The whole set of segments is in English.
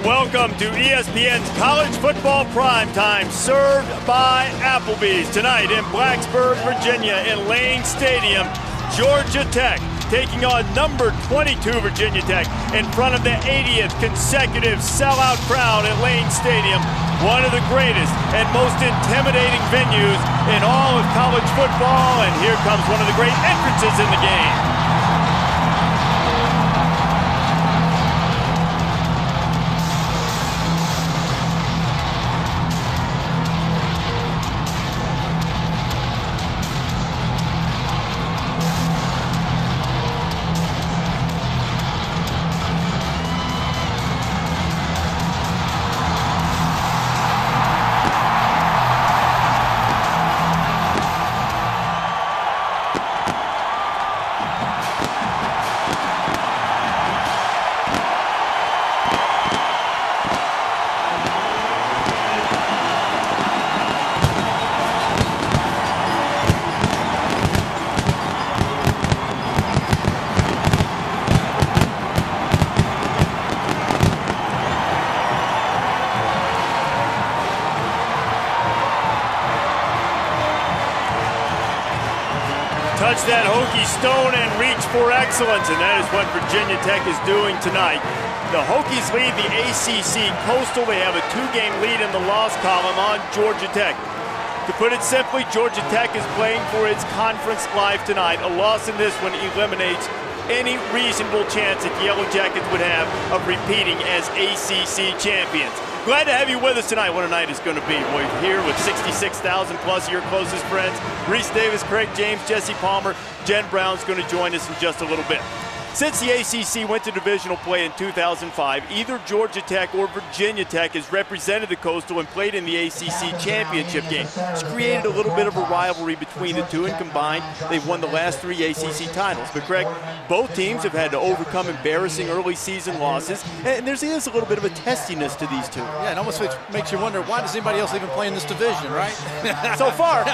Welcome to ESPN's College Football Primetime, served by Applebee's. Tonight in Blacksburg, Virginia, in Lane Stadium, Georgia Tech taking on number 22 Virginia Tech in front of the 80th consecutive sellout crowd at Lane Stadium, one of the greatest and most intimidating venues in all of college football. And here comes one of the great entrances in the game. Touch that Hokie stone and reach for excellence, and that is what Virginia Tech is doing tonight. The Hokies lead the ACC Coastal. They have a 2-game lead in the loss column on Georgia Tech. To put it simply, Georgia Tech is playing for its conference life tonight. A loss in this one eliminates any reasonable chance that the Yellow Jackets would have of repeating as ACC champions. Glad to have you with us tonight. What a night it's going to be. We're here with 66,000 plus of your closest friends. Reese Davis, Craig James, Jesse Palmer. Jen Brown's going to join us in just a little bit. Since the ACC went to divisional play in 2005, either Georgia Tech or Virginia Tech has represented the Coastal and played in the ACC championship game. It's created a little bit of a rivalry between the two, and combined, they've won the last 3 ACC titles. But Craig, both teams have had to overcome embarrassing early season losses, and there's a little bit of a testiness to these two. Yeah, it almost makes you wonder, why does anybody else even play in this division, right? So far.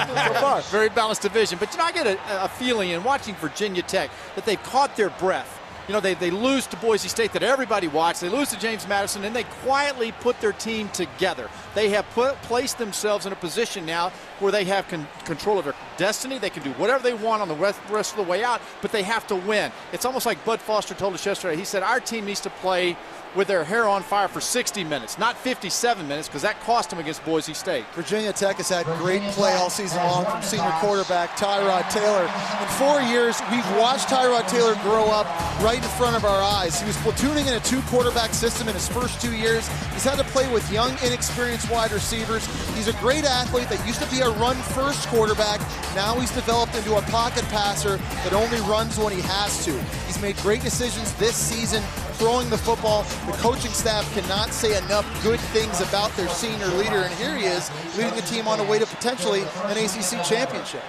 Very balanced division. But, I get a feeling in watching Virginia Tech that they've caught their breath. They lose to Boise State that everybody watched. They lose to James Madison, and they quietly put their team together. They have placed themselves in a position now where they have control of their destiny. They can do whatever they want on the rest of the way out, but they have to win. It's almost like Bud Foster told us yesterday. He said, our team needs to play with their hair on fire for 60 minutes, not 57 minutes, because that cost them against Boise State. Virginia Tech has had great play all season long from senior quarterback Tyrod Taylor. In 4 years, we've watched Tyrod Taylor grow up right in front of our eyes. He was platooning in a 2-quarterback system in his first 2 years. He's had to play with young, inexperienced wide receivers. He's a great athlete that used to be a run-first quarterback. Now he's developed into a pocket passer that only runs when he has to. He's made great decisions this season throwing the football. The coaching staff cannot say enough good things about their senior leader, and here he is leading the team on the way to potentially an ACC championship.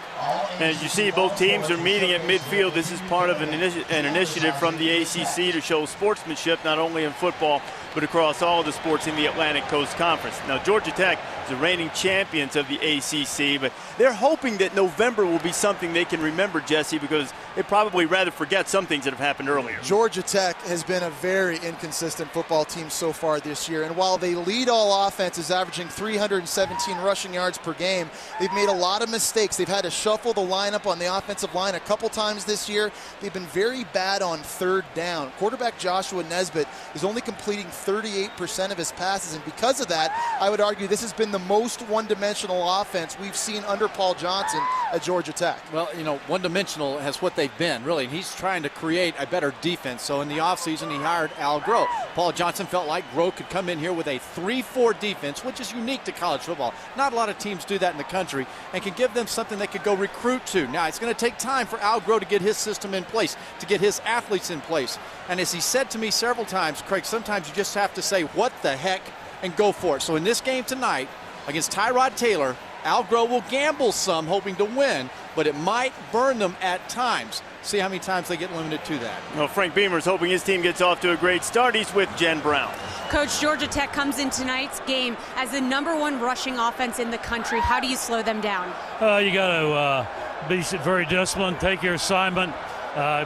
And as you see, both teams are meeting at midfield. This is part of an initiative from the ACC to show sportsmanship not only in football but across all of the sports in the Atlantic Coast Conference. Now, Georgia Tech is the reigning champions of the ACC, but they're hoping that November will be something they can remember, Jesse, because they probably rather forget some things that have happened earlier. Georgia Tech has been a very inconsistent football team so far this year, and while they lead all offenses, averaging 317 rushing yards per game, they've made a lot of mistakes. They've had to shuffle the lineup on the offensive line a couple times this year. They've been very bad on third down. Quarterback Joshua Nesbitt is only completing 38% of his passes, and because of that, I would argue this has been the most one-dimensional offense we've seen under Paul Johnson at Georgia Tech. Well, one-dimensional has what they've been, really. He's trying to create a better defense. So in the offseason, he hired Al Groh. Paul Johnson felt like Groh could come in here with a 3-4 defense, which is unique to college football. Not a lot of teams do that in the country, and can give them something they could go recruit to. Now, it's going to take time for Al Groh to get his system in place, to get his athletes in place. And as he said to me several times, Craig, sometimes you just have to say, what the heck, and go for it. So in this game tonight, against Tyrod Taylor, Al Groh will gamble some, hoping to win, but it might burn them at times. See how many times they get limited to that. Well, Frank Beamer's hoping his team gets off to a great start. He's with Jen Brown. Coach, Georgia Tech comes in tonight's game as the #1 rushing offense in the country. How do you slow them down? You got to be very disciplined, take your assignment,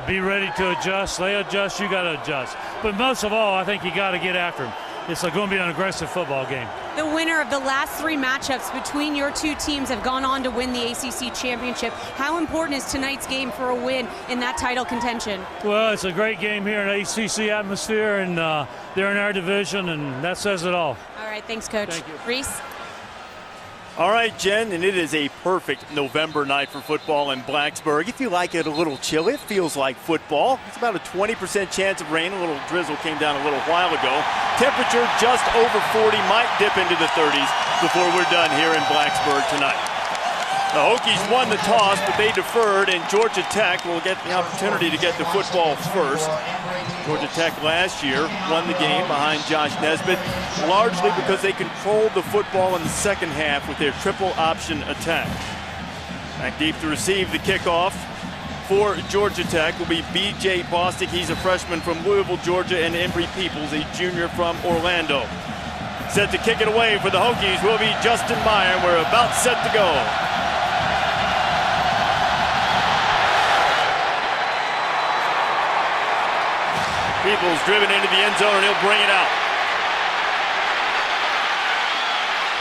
be ready to adjust. They adjust, you got to adjust. But most of all, I think you got to get after them. it's going to be an aggressive football game. The winner of the last 3 matchups between your two teams have gone on to win the ACC championship. How important is tonight's game for a win in that title contention? Well, it's a great game here in ACC atmosphere, and they're in our division, and that says it all. All right, thanks, Coach. Thank you. Reese? All right, Jen, and it is a perfect November night for football in Blacksburg. If you like it a little chilly, it feels like football. It's about a 20% chance of rain. A little drizzle came down a little while ago. Temperature just over 40, might dip into the 30s before we're done here in Blacksburg tonight. The Hokies won the toss, but they deferred, and Georgia Tech will get the opportunity to get the football first. Georgia Tech last year won the game behind Josh Nesbitt, largely because they controlled the football in the second half with their triple option attack. Back deep to receive the kickoff for Georgia Tech will be B.J. Bostic. He's a freshman from Louisville, Georgia, and Embry Peoples, a junior from Orlando. Set to kick it away for the Hokies will be Justin Meyer. We're about set to go. Peoples driven into the end zone, and he'll bring it out.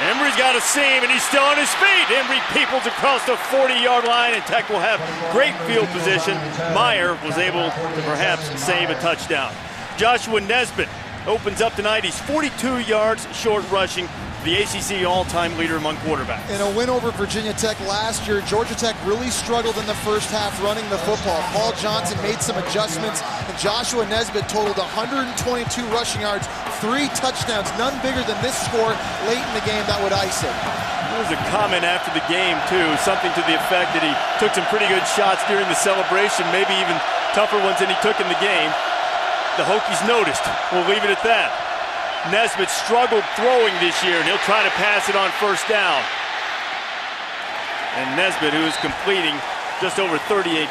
Embry's got a seam, and he's still on his feet. Embry Peoples across the 40-yard line, and Tech will have great field position. Meyer was able to perhaps save a touchdown. Joshua Nesbitt opens up tonight. He's 42 yards short rushing. The ACC all-time leader among quarterbacks. In a win over Virginia Tech last year, Georgia Tech really struggled in the first half running the football. Paul Johnson made some adjustments, and Joshua Nesbitt totaled 122 rushing yards, 3 touchdowns, none bigger than this score late in the game that would ice it. There was a comment after the game, too, something to the effect that he took some pretty good shots during the celebration, maybe even tougher ones than he took in the game. The Hokies noticed. We'll leave it at that. Nesbitt struggled throwing this year, and he'll try to pass it on first down. And Nesbitt, who is completing just over 38%,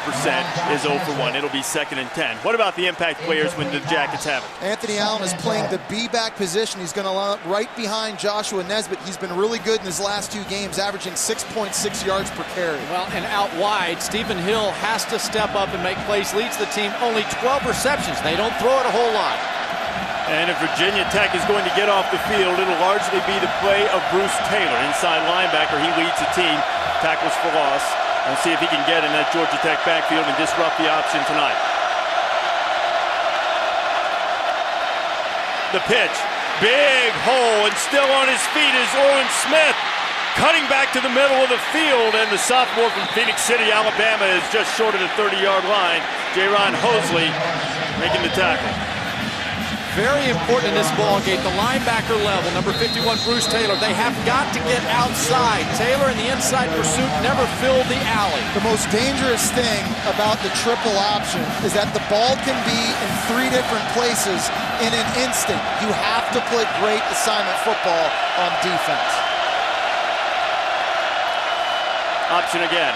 is 0 for 1. It'll be 2nd and 10. What about the impact players when the Jackets have it? Anthony Allen is playing the B-back position. He's going to line up right behind Joshua Nesbitt. He's been really good in his last 2 games, averaging 6.6 yards per carry. Well, and out wide, Stephen Hill has to step up and make plays. Leads the team only 12 receptions. They don't throw it a whole lot. And if Virginia Tech is going to get off the field, it'll largely be the play of Bruce Taylor, inside linebacker. He leads the team, tackles for loss. We'll see if he can get in that Georgia Tech backfield and disrupt the option tonight. The pitch, big hole, and still on his feet is Orrin Smith, cutting back to the middle of the field, and the sophomore from Phoenix City, Alabama, is just short of the 30-yard line. Jaron Hosley making the tackle. Very important in this ball game, the linebacker level, number 51, Bruce Taylor. They have got to get outside. Taylor in the inside pursuit never filled the alley. The most dangerous thing about the triple option is that the ball can be in 3 different places in an instant. You have to play great assignment football on defense. Option again.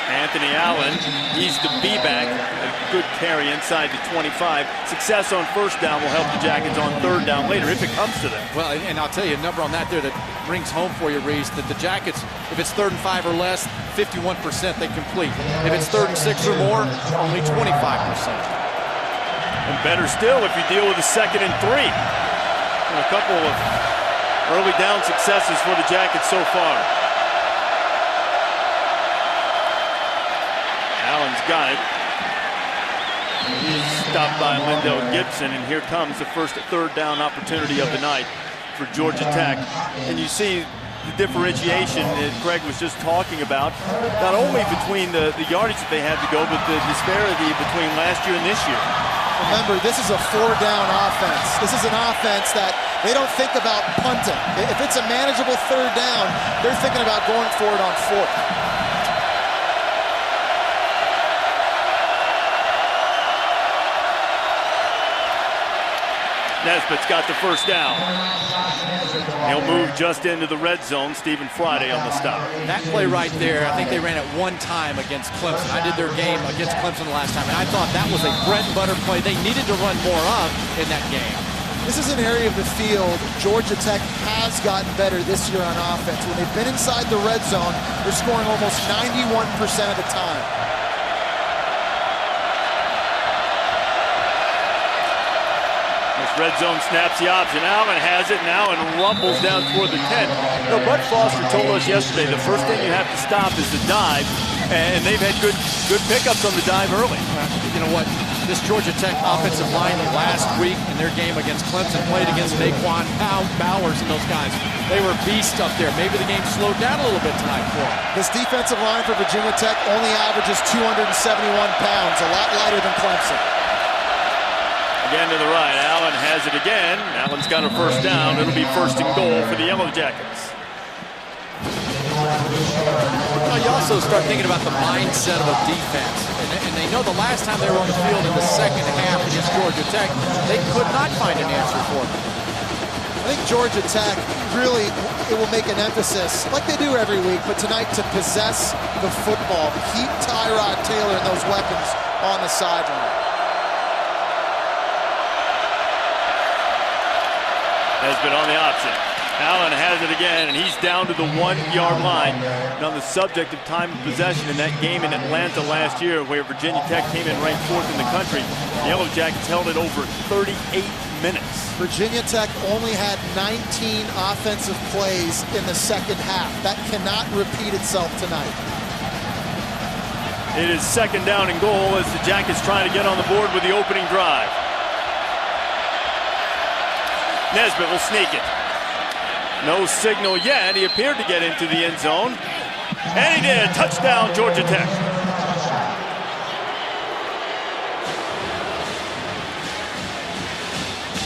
Anthony Allen, he's the B-back, a good carry inside the 25. Success on first down will help the Jackets on third down later if it comes to that. Well, and I'll tell you a number on that there that rings home for you, Reese, that the Jackets, if it's 3rd and 5 or less, 51% they complete. If it's 3rd and 6 or more, only 25%. And better still if you deal with a 2nd and 3. And a couple of early down successes for the Jackets so far. Allen's got it. He's stopped by Lindell Gibson, and here comes the first 3rd down opportunity of the night for Georgia Tech. And you see the differentiation that Greg was just talking about, not only between the yardage that they had to go, but the disparity between last year and this year. Remember, this is a 4-down offense. This is an offense that they don't think about punting. If it's a manageable 3rd down, they're thinking about going for it on 4th. Nesbitt's got the first down. He'll move just into the red zone. Stephen Friday on the stop. That play right there, I think they ran it 1 time against Clemson. I did their game against Clemson the last time, and I thought that was a bread and butter play they needed to run more of in that game. This is an area of the field Georgia Tech has gotten better this year on offense. When they've been inside the red zone, they're scoring almost 91% of the time. Red zone snaps the option. Allen has it now and rumbles down toward the 10. You know, Bud Foster told us yesterday the first thing you have to stop is the dive, and they've had good pickups on the dive early. You know what? This Georgia Tech offensive line last week in their game against Clemson played against Naquan Bowers and those guys. They were beasts up there. Maybe the game slowed down a little bit tonight for them. This defensive line for Virginia Tech only averages 271 pounds, a lot lighter than Clemson. Again to the right. Allen has it again. Allen's got a first down. It'll be first and goal for the Yellow Jackets. Well, you also start thinking about the mindset of a defense. And they know the last time they were on the field in the second half against Georgia Tech, they could not find an answer for them. I think Georgia Tech really, it will make an emphasis, like they do every week, but tonight to possess the football, keep Tyrod Taylor and those weapons on the sideline. Nesbitt on the option. Allen has it again, and he's down to the 1-yard line. And on the subject of time of possession in that game in Atlanta last year, where Virginia Tech came in ranked 4th in the country, the Yellow Jackets held it over 38 minutes. Virginia Tech only had 19 offensive plays in the second half. That cannot repeat itself tonight. It is second down and goal as the Jackets trying to get on the board with the opening drive. Nesbitt will sneak it. No signal yet. He appeared to get into the end zone. And he did. Touchdown, Georgia Tech.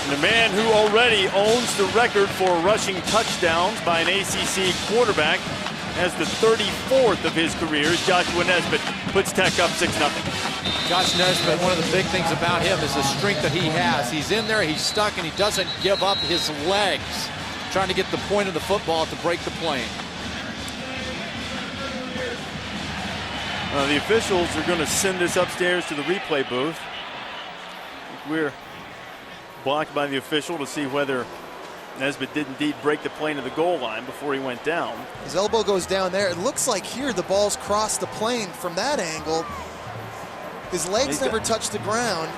And the man who already owns the record for rushing touchdowns by an ACC quarterback, has the 34th of his career, is Joshua Nesbitt, puts Tech up 6-0. Josh Nesbitt, one of the big things about him is the strength that he has. He's in there, he's stuck, and he doesn't give up his legs, trying to get the point of the football to break the plane. The officials are going to send this upstairs to the replay booth. We're blocked by the official to see whether Nesbitt did indeed break the plane of the goal line before he went down. His elbow goes down there. It looks like here the ball's crossed the plane from that angle. His legs never touched the ground.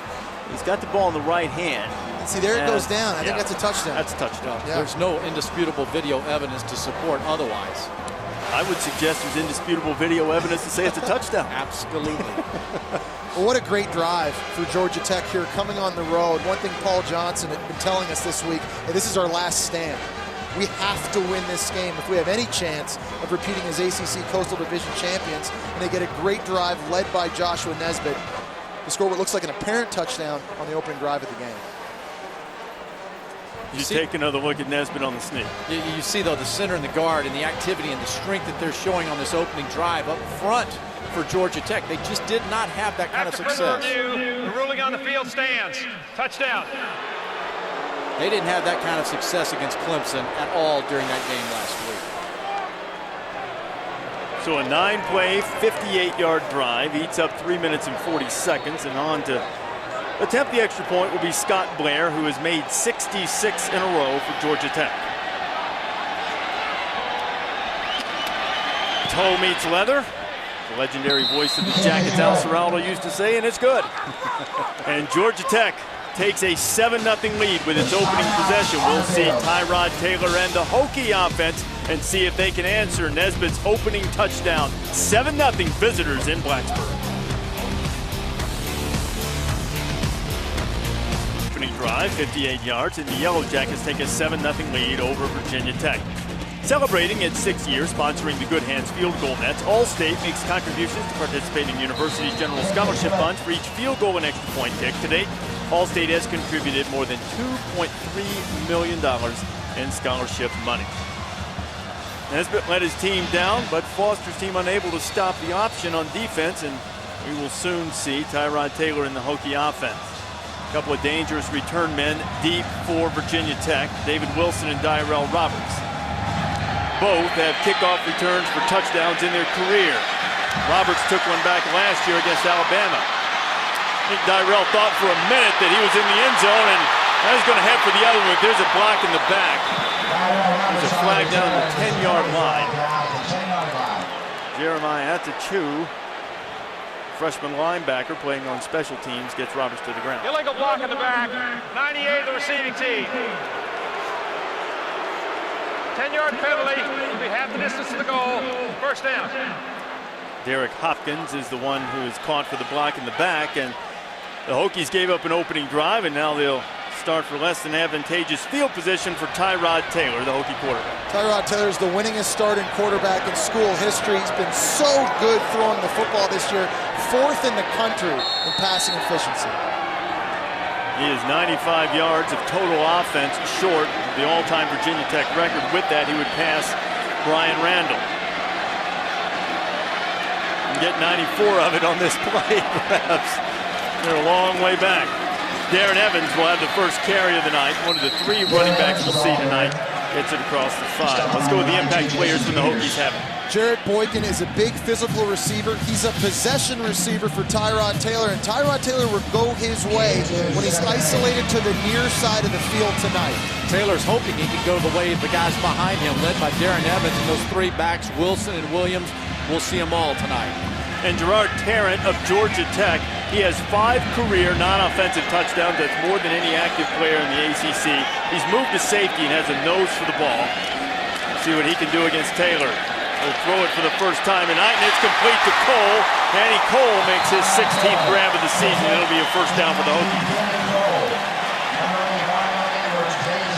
He's got the ball in the right hand. And see, there it goes down. I think that's a touchdown. That's a touchdown. Yeah. There's no indisputable video evidence to support otherwise. I would suggest there's indisputable video evidence to say it's a touchdown. Absolutely. Well, what a great drive for Georgia Tech here coming on the road. One thing Paul Johnson had been telling us this week, that this is our last stand. We have to win this game if we have any chance of repeating as ACC Coastal Division champions. And they get a great drive led by Joshua Nesbitt to score what looks like an apparent touchdown on the opening drive of the game. You take another look at Nesbitt on the sneak. You see, though, the center and the guard and the activity and the strength that they're showing on this opening drive up front for Georgia Tech. They just did not have that kind of success. The ruling on the field stands. Touchdown. They didn't have that kind of success against Clemson at all during that game last week. So a 9-play, 58-yard drive, eats up 3 minutes and 40 seconds, and on to attempt the extra point will be Scott Blair, who has made 66 in a row for Georgia Tech. Toe meets leather. The legendary voice of the Jackets, Al Serraldo, used to say, and it's good. And Georgia Tech takes a 7-0 lead with its opening possession. We'll see Tyrod Taylor and the Hokie offense and see if they can answer Nesbitt's opening touchdown. 7-0 visitors in Blacksburg. Opening drive, 58 yards, and the Yellow Jackets take a 7-0 lead over Virginia Tech. Celebrating its 6th year sponsoring the Good Hands Field Goal Nets, Allstate makes contributions to participating universities' general scholarship funds for each field goal and extra point kick. To date, Allstate has contributed more than $2.3 million in scholarship money. Nesbitt let his team down, but Foster's team unable to stop the option on defense, and we will soon see Tyrod Taylor in the Hokie offense. A couple of dangerous return men deep for Virginia Tech, David Wilson and Dyrell Roberts. Both have kickoff returns for touchdowns in their career. Roberts took one back last year against Alabama. I think Dyrell thought for a minute that he was in the end zone, and now he's going to head for the other one. There's a block in the back. There's a flag down the 10-yard line. Jeremiah Atachu freshman linebacker playing on special teams, gets Roberts to the ground. Illegal block in the back. 98 the receiving team. 10-yard penalty. Will be half the distance to the goal. First down. Derek Hopkins is the one who is caught for the block in the back, and the Hokies gave up an opening drive, and now they'll start for less than advantageous field position for Tyrod Taylor, the Hokie quarterback. Tyrod Taylor is the winningest starting quarterback in school history. He's been so good throwing the football this year, 4th in the country in passing efficiency. He is 95 yards of total offense short of the all-time Virginia Tech record. With that, he would pass Brian Randall. And get 94 of it on this play, perhaps. They're a long way back. Darren Evans will have the first carry of the night. One of the 3 running backs we'll see tonight gets it across the 5. Let's go with the impact players when the Hokies have it. Jared Boykin is a big physical receiver. He's a possession receiver for Tyrod Taylor, and Tyrod Taylor will go his way when he's isolated to the near side of the field tonight. Taylor's hoping he can go the way of the guys behind him, led by Darren Evans and those 3 backs, Wilson and Williams. We'll see them all tonight. And Gerard Tarrant of Georgia Tech, he has 5 career non-offensive touchdowns. That's more than any active player in the ACC. He's moved to safety and has a nose for the ball. See what he can do against Taylor. He'll throw it for the first time tonight, and it's complete to Cole. Danny Cole makes his 16th grab of the season. It'll be a first down for the Hokies.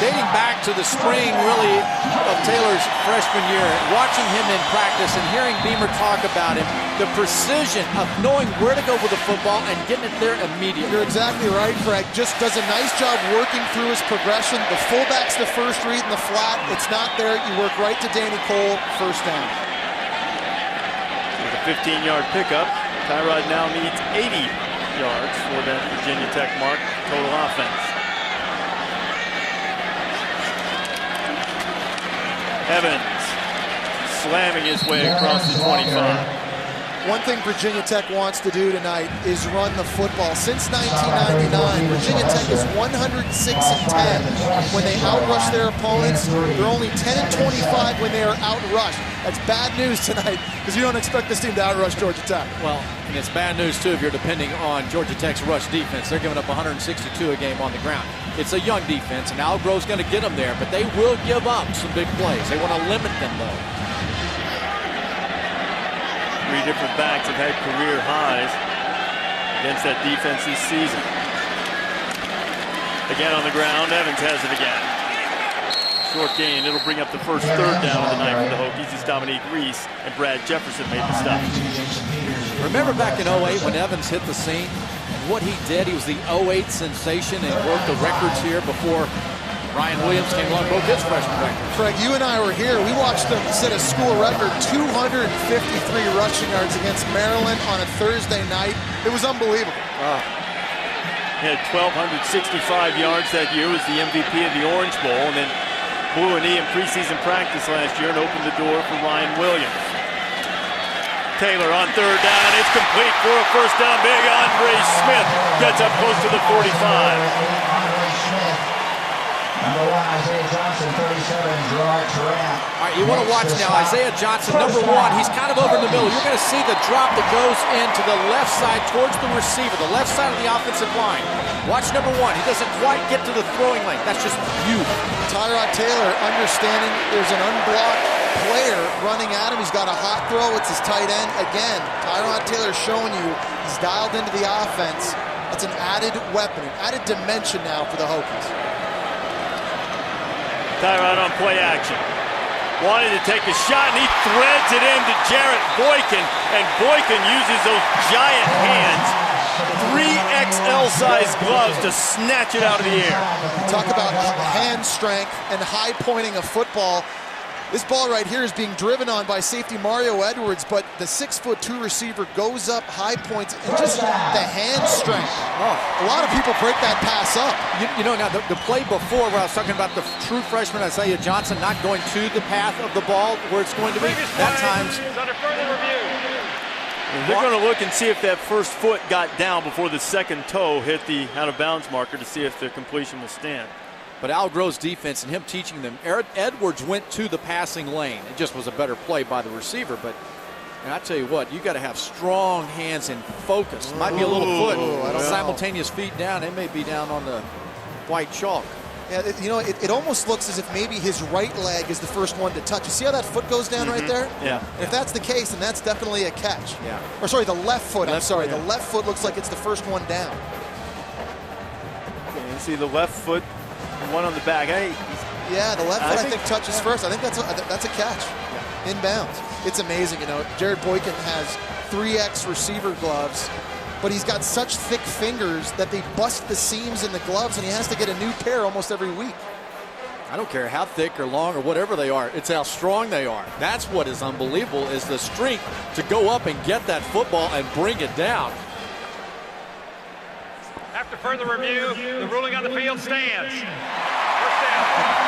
Dating back to the spring, really, of Taylor's freshman year, watching him in practice and hearing Beamer talk about him, the precision of knowing where to go with the football and getting it there immediately. You're exactly right, Craig. Just does a nice job working through his progression. The fullback's the first read in the flat. It's not there. You work right to Danny Cole, first down. With a 15-yard pickup, Tyrod now needs 80 yards for that Virginia Tech mark, total offense. Evans slamming his way across the 25. One thing Virginia Tech wants to do tonight is run the football. Since 1999, Virginia Tech is 106-10 when they outrush their opponents. They're only 10-25 when they are outrushed. That's bad news tonight because you don't expect this team to outrush Georgia Tech. Well, and it's bad news, too, if you're depending on Georgia Tech's rush defense. They're giving up 162 a game on the ground. It's a young defense, and Al Grove's going to get them there, but they will give up some big plays. They want to limit them, though. 3 different backs have had career highs against that defense this season. Again on the ground, Evans has it again. Short gain, it'll bring up the first 3rd down of the night for the Hokies as Dominique Reese and Brad Jefferson made the stop. Remember back in 08 when Evans hit the scene? What he did, he was the 08 sensation and broke the records here before Ryan Williams came along, broke his freshman record. Craig, you and I were here. We watched them set a school record, 253 rushing yards against Maryland on a Thursday night. It was unbelievable. He had 1,265 yards that year, was the MVP of the Orange Bowl, and then blew a knee in preseason practice last year and opened the door for Ryan Williams. Taylor on 3rd down. It's complete for a first down. Big Andre Smith gets up close to the 45. Number 1, Isaiah Johnson, 37, Gerard Tarrant. All right, you want to watch now. Isaiah Johnson, number 1, he's kind of over in the middle. You're going to see the drop that goes into the left side towards the receiver, the left side of the offensive line. Watch number 1. He doesn't quite get to the throwing lane. That's just beautiful. Tyrod Taylor understanding there's an unblocked player running at him. He's got a hot throw. It's his tight end. Again, Tyrod Taylor showing you he's dialed into the offense. That's an added weapon, an added dimension now for the Hokies. Tyrod on play action. Wanted to take a shot, and he threads it into Jarrett Boykin, and Boykin uses those giant hands, 3XL size gloves to snatch it out of the air. Talk about hand strength and high pointing a football. This ball right here is being driven on by safety Mario Edwards, but the 6'2" receiver goes up, high points, and just the hand strength. A lot of people break that pass up. You know, now the play before where I was talking about the true freshman Isaiah Johnson not going to the path of the ball where it's going to be, that time's under further review. They're going to look and see if that first foot got down before the second toe hit the out-of-bounds marker to see if the completion will stand. But Al Grove's defense and him teaching them, Edwards went to the passing lane. It just was a better play by the receiver, but And I tell you what, you got to have strong hands and focus. Might be a little foot, simultaneous feet down. It may be down on the white chalk. Yeah, it almost looks as if maybe his right leg is the first one to touch. You see how that foot goes down right there? Yeah. And if that's the case, then that's definitely a catch. Yeah. Or sorry, the left foot. The left foot looks like it's the first one down. You see the left foot, one on the back. Hey, yeah, the left foot I think touches first. I think that's a catch. Inbounds. It's amazing. Jared Boykin has 3X receiver gloves, but he's got such thick fingers that they bust the seams in the gloves, and he has to get a new pair almost every week. I don't care how thick or long or whatever they are. It's how strong they are. That's what is unbelievable, is the strength to go up and get that football and bring it down. After further review, the ruling on the field stands. First down.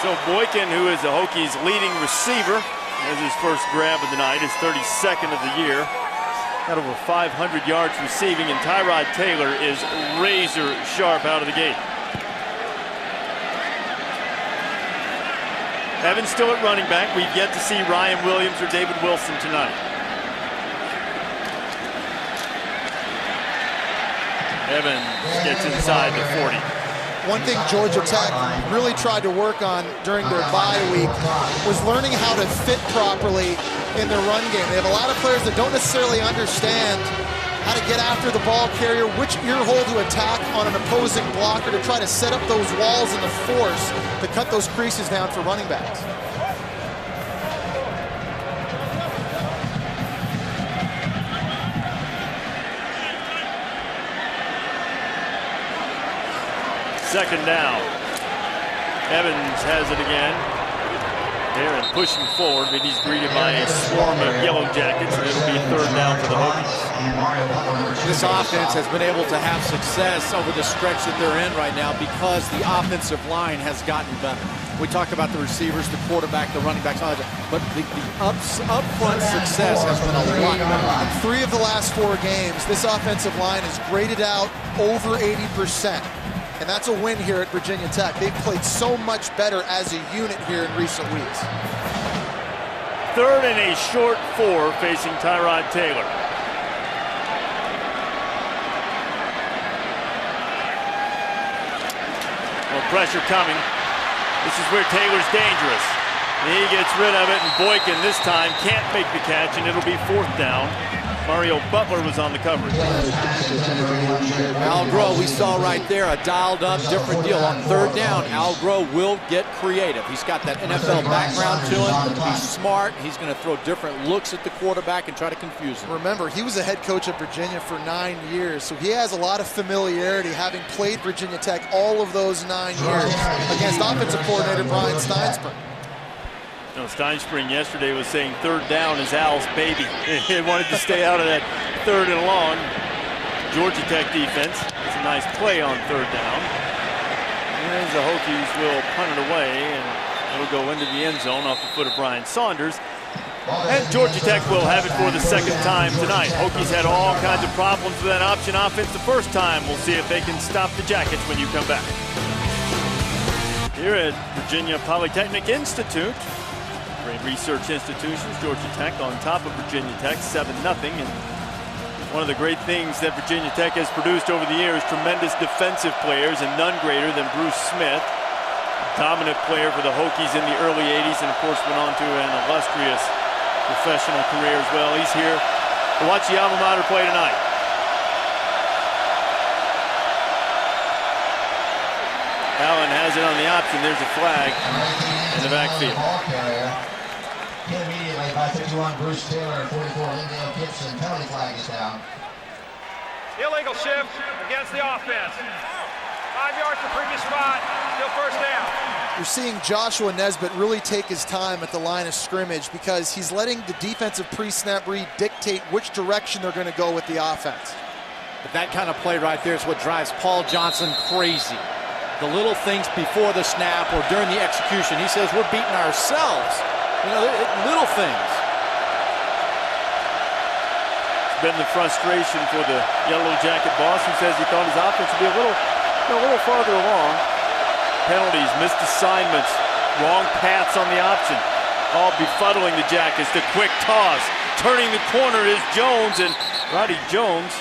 So Boykin, who is the Hokies' leading receiver, has his first grab of the night, his 32nd of the year. Got over 500 yards receiving, and Tyrod Taylor is razor sharp out of the gate. Evans still at running back. We've yet to see Ryan Williams or David Wilson tonight. Evans gets inside the 40. One thing Georgia Tech really tried to work on during their bye week was learning how to fit properly in their run game. They have a lot of players that don't necessarily understand how to get after the ball carrier, which ear hole to attack on an opposing blocker to try to set up those walls and the force to cut those creases down for running backs. Second down. Evans has it again. Aaron pushing forward, but he's greeted by a swarm of Yellow Jackets, and it'll be third down for the Hokies. This offense has been able to have success over the stretch that they're in right now because the offensive line has gotten better. We talk about the receivers, the quarterback, the running backs, all that, but the up-front success has been a lot better. In 3 of the last 4 games, this offensive line is graded out over 80%. And that's a win here at Virginia Tech. They've played so much better as a unit here in recent weeks. Third and a short 4 facing Tyrod Taylor. Well, pressure coming. This is where Taylor's dangerous. And he gets rid of it, and Boykin this time can't make the catch, and it'll be 4th down. Mario Butler was on the coverage. Al Groh, we saw right there a dialed-up, different deal. On third down, Al Groh will get creative. He's got that NFL background to him. He's smart. He's going to throw different looks at the quarterback and try to confuse him. Remember, he was a head coach at Virginia for 9 years, so he has a lot of familiarity, having played Virginia Tech all of those 9 years against offensive coordinator Brian Steinspring. Steinspring yesterday was saying third down is Al's baby. He wanted to stay out of that third and long. Georgia Tech defense. It's a nice play on third down. And the Hokies will punt it away, and it'll go into the end zone off the foot of Brian Saunders. And Georgia Tech will have it for the second time tonight. Hokies had all kinds of problems with that option offense the first time. We'll see if they can stop the Jackets when you come back. Here at Virginia Polytechnic Institute, great research institutions, Georgia Tech on top of Virginia Tech, 7-0. And one of the great things that Virginia Tech has produced over the years, tremendous defensive players, and none greater than Bruce Smith. Dominant player for the Hokies in the early 80s, and of course went on to an illustrious professional career as well. He's here to watch the alma mater play tonight. Allen has it on the option. There's a flag in the backfield. Hit immediately by 51 Bruce Taylor, 44 Lindale Gibson. Penalty flag is down. Illegal shift against the offense. 5 yards to previous spot. Still first down. You're seeing Joshua Nesbitt really take his time at the line of scrimmage because he's letting the defensive pre-snap read dictate which direction they're going to go with the offense. But that kind of play right there is what drives Paul Johnson crazy. The little things before the snap or during the execution. He says we're beating ourselves. Little things. It's been the frustration for the Yellow Jacket boss, who says he thought his offense would be a little farther along. Penalties, missed assignments, wrong paths on the option. all befuddling the Jackets. The quick toss. Turning the corner is Jones, and Roddy Jones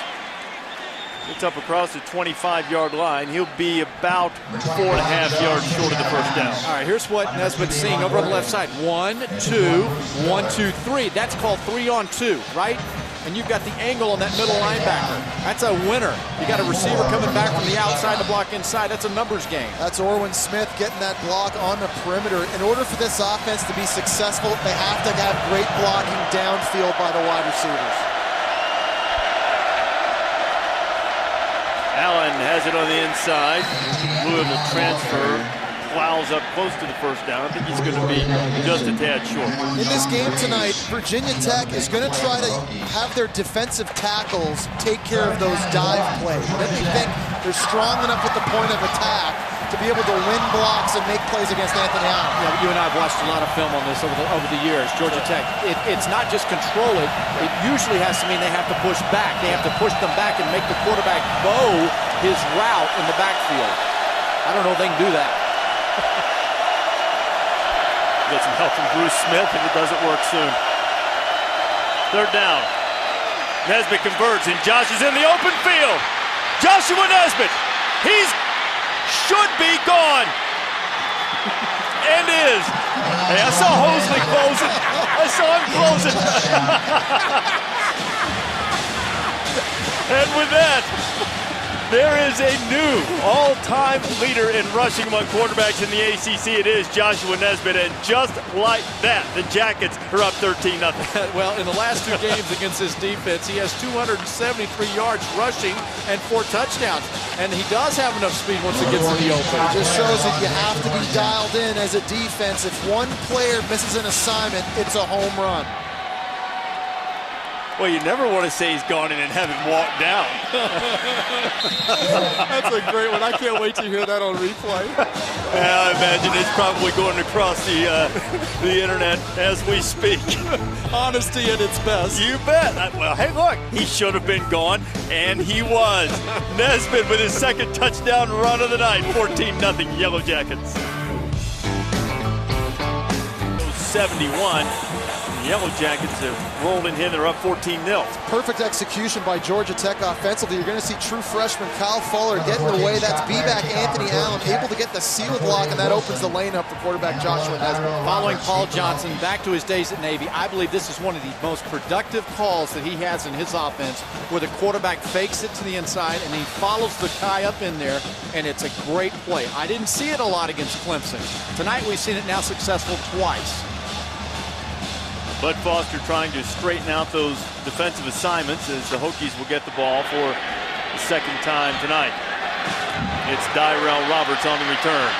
gets up across the 25-yard line. He'll be about 4.5 yards short of the first down. All right, here's what Nesbitt's seeing over on the left side. 1, 2, 1, 2, 3. That's called 3-on-2, right? And you've got the angle on that middle linebacker. That's a winner. You got a receiver coming back from the outside to block inside. That's a numbers game. That's Orwin Smith getting that block on the perimeter. In order for this offense to be successful, they have to have great blocking downfield by the wide receivers. Allen has it on the inside. Louisville transfer. Plows up close to the first down. I think he's going to be just a tad short. In this game tonight, Virginia Tech is going to try to have their defensive tackles take care of those dive plays. Then they think they're strong enough at the point of attack to be able to win blocks and make plays against Anthony Allen. Yeah, you and I have watched a lot of film on this over the years. Georgia Tech, it's not just control it. It usually has to mean they have to push back. They have to push them back and make the quarterback bow his route in the backfield. I don't know if they can do that. Get some help from Bruce Smith if it doesn't work soon. Third down. Nesbitt converts, and Josh is in the open field. Joshua Nesbitt. He's should be gone. And is. Hey, I saw Hosley closing. I saw him closing. And with that, there is a new all-time leader in rushing among quarterbacks in the ACC. It is Joshua Nesbitt, and just like that, the Jackets are up 13-0. Well, in the last 2 games against this defense, he has 273 yards rushing and 4 touchdowns. And he does have enough speed once he gets in the open. It just shows that you have to be dialed in as a defense. If one player misses an assignment, it's a home run. Well, you never want to say he's gone in and have him walk down. That's a great one. I can't wait to hear that on replay. Yeah, I imagine it's probably going across the internet as we speak. Honesty at its best. You bet. Well, hey, look, he should have been gone, and he was. Nesbitt with his second touchdown run of the night. 14-0 Yellow Jackets. 71. The Yellow Jackets have rolled in here. They're up 14-0. Perfect execution by Georgia Tech offensively. You're going to see true freshman Kyle Fuller get in the way. That's B-back Anthony Allen able to get the seal block, and that opens the lane up for quarterback Joshua Nesbitt. Following Paul Johnson back to his days at Navy, I believe this is one of the most productive calls that he has in his offense, where the quarterback fakes it to the inside and he follows the guy up in there, and it's a great play. I didn't see it a lot against Clemson. Tonight we've seen it now successful twice. Bud Foster trying to straighten out those defensive assignments as the Hokies will get the ball for the second time tonight. It's Dyrell Roberts on the return.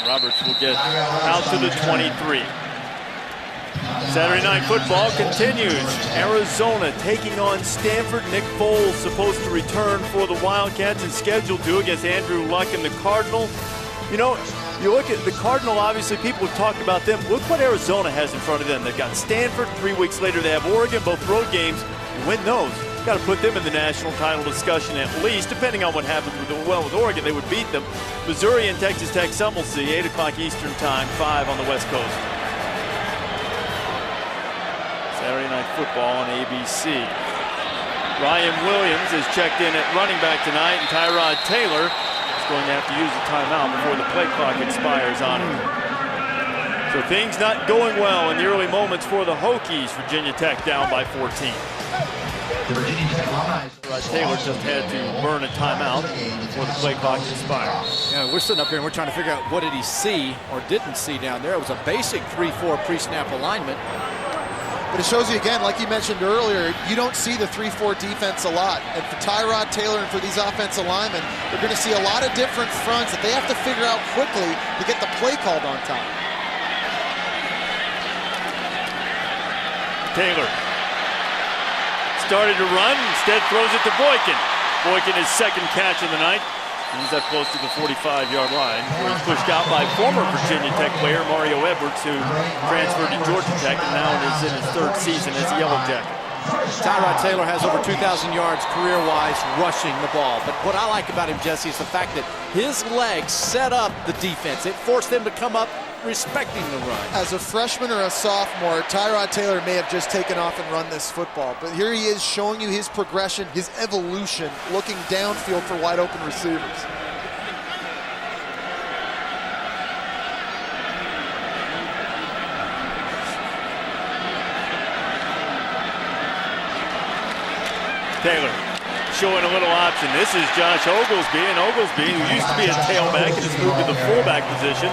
Roberts will get out to the 23. Saturday Night Football continues. Arizona taking on Stanford. Nick Foles supposed to return for the Wildcats and scheduled to against Andrew Luck and the Cardinal. You know, you look at the Cardinal, obviously people have talked about them. Look what Arizona has in front of them. They've got Stanford. 3 weeks later they have Oregon, both road games. You win those, got to put them in the national title discussion at least. Depending on what happens with Oregon, they would beat them. Missouri and Texas Tech, some will see. 8 o'clock Eastern time, 5 on the West Coast. Saturday Night Football on ABC. Ryan Williams is checked in at running back tonight, and Tyrod Taylor going to have to use a timeout before the play clock expires on him. So things not going well in the early moments for the Hokies. Virginia Tech down by 14. Taylor just had to burn a timeout before the play clock expires. Yeah, we're sitting up here and we're trying to figure out what did he see or didn't see down there. It was a basic 3-4 pre-snap alignment. But it shows you again, like you mentioned earlier, you don't see the 3-4 defense a lot. And for Tyrod Taylor and for these offensive linemen, they're going to see a lot of different fronts that they have to figure out quickly to get the play called on time. Taylor started to run, instead throws it to Boykin. Boykin his second catch of the night. He's up close to the 45-yard line, where he's pushed out by former Virginia Tech player Mario Edwards, who transferred to Georgia Tech and now is in his 3rd season as a Yellow Jacket. Tyrod Taylor has over 2,000 yards career-wise rushing the ball. But what I like about him, Jesse, is the fact that his legs set up the defense. It forced them to come up respecting the run. As a freshman or a sophomore, Tyrod Taylor may have just taken off and run this football. But here he is showing you his progression, his evolution, looking downfield for wide open receivers. Taylor showing a little option. This is Josh Oglesby, and Oglesby, who used to be a tailback and has moved to the fullback position,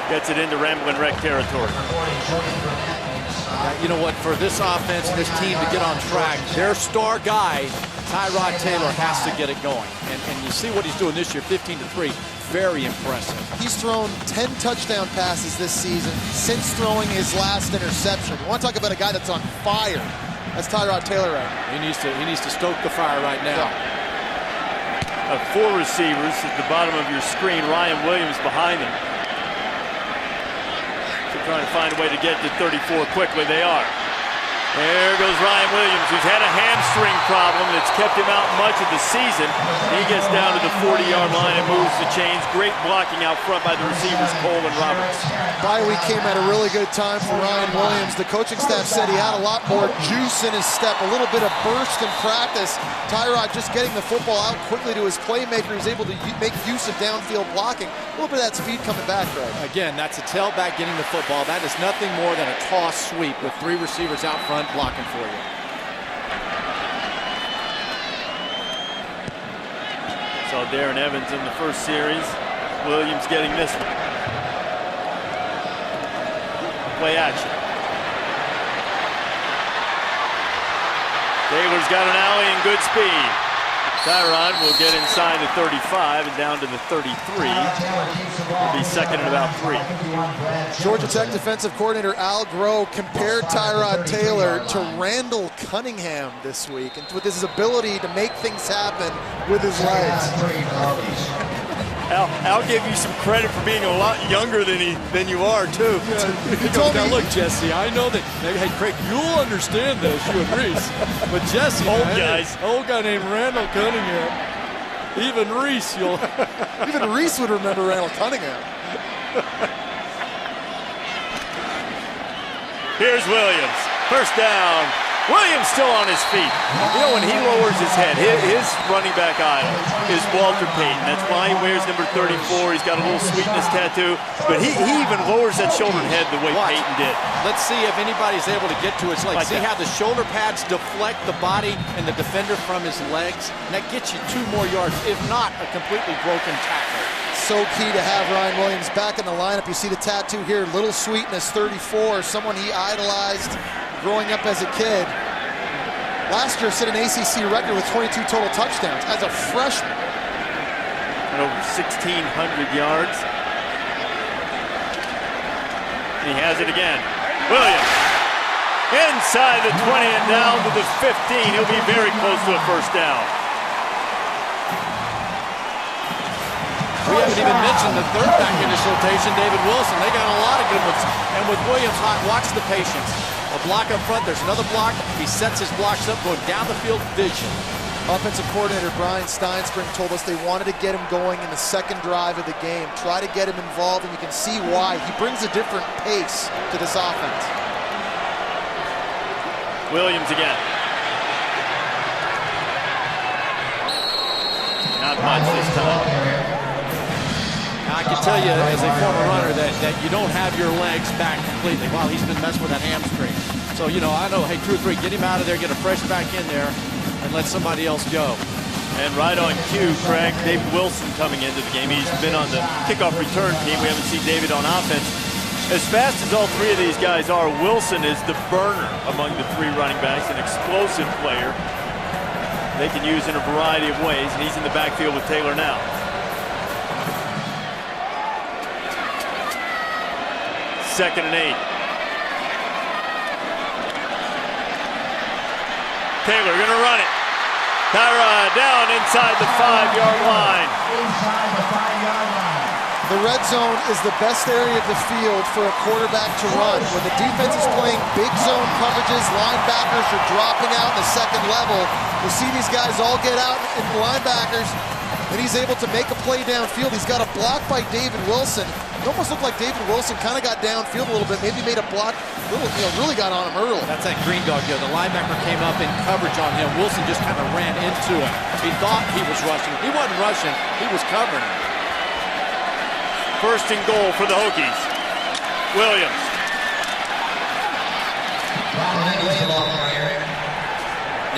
gets it into Ramblin' Wreck territory. You know what, for this offense and this team to get on track, their star guy, Tyrod Taylor, has to get it going. And you see what he's doing this year, 15-3, very impressive. He's thrown 10 touchdown passes this season since throwing his last interception. You want to talk about a guy that's on fire? That's Tyrod Taylor right now. He needs to stoke the fire right now. Four receivers at the bottom of your screen. Ryan Williams behind them. So trying to find a way to get to 34 quickly. They are. There goes Ryan Williams, who's had a hamstring problem that's kept him out much of the season. He gets down to the 40-yard line and moves the chains. Great blocking out front by the receivers, Cole and Roberts. Bye week came at a really good time for Ryan Williams. The coaching staff said he had a lot more juice in his step, a little bit of burst in practice. Tyrod just getting the football out quickly to his playmaker. He's able to make use of downfield blocking. A little bit of that speed coming back, Greg. Again, that's a tailback getting the football. That is nothing more than a toss sweep with three receivers out front blocking for you. Saw Darren Evans in the first series. Williams getting this one. Play action. Taylor's got an alley and good speed. Tyrod will get inside the 35 and down to the 33. He'll be second and about 3. Georgia Tech defensive coordinator Al Groh compared Tyrod Taylor to Randall Cunningham this week, and with his ability to make things happen with his legs. Al gave you some credit for being a lot younger than you are, too. Now look, Jesse, I know that, hey, Craig, you'll understand this, you and Reese. But Jesse, old guy named Randall Cunningham, even Reese, even Reese would remember Randall Cunningham. Here's Williams, first down. Williams still on his feet. You know, when he lowers his head, his running back idol is Walter Payton. That's why he wears number 34. He's got a little sweetness tattoo. But he even lowers that shoulder head the way Payton did. Let's see if anybody's able to get to his legs. See how the shoulder pads deflect the body and the defender from his legs? And that gets you 2 more yards, if not a completely broken tackle. So key to have Ryan Williams back in the lineup. You see the tattoo here, Little Sweetness 34, someone he idolized growing up as a kid. Last year set an ACC record with 22 total touchdowns as a freshman. And over 1,600 yards. He has it again. Williams inside the 20 and down to the 15. He'll be very close to a first down. We haven't even mentioned the third back in this rotation, David Wilson. They got a lot of good ones. And with Williams hot, watch the patience. A block up front, there's another block. He sets his blocks up, going down the field, vision. Offensive coordinator Brian Steinspring told us they wanted to get him going in the second drive of the game. Try to get him involved, and you can see why. He brings a different pace to this offense. Williams again. Not much this time. I can tell you as a former runner that you don't have your legs back completely. Wow, he's been messing with that hamstring. So, you know, I know, hey, 2 or 3, get him out of there, get a fresh back in there, and let somebody else go. And right on cue, Craig, David Wilson coming into the game. He's been on the kickoff return team. We haven't seen David on offense. As fast as all 3 of these guys are, Wilson is the burner among the 3 running backs, an explosive player they can use in a variety of ways, and he's in the backfield with Taylor now. Second and 8. Taylor gonna run it. Tyrod down inside the 5-yard line. Inside the 5-yard line. The red zone is the best area of the field for a quarterback to run. When the defense is playing big zone coverages, linebackers are dropping out in the second level. You see these guys all get out in linebackers, and he's able to make a play downfield. He's got a block by David Wilson. It almost looked like David Wilson kind of got downfield a little bit, maybe made a block, really got on him early. That's that green dog deal. The linebacker came up in coverage on him. Wilson just kind of ran into him. He thought he was rushing. He wasn't rushing. He was covering him. First and goal for the Hokies. Williams.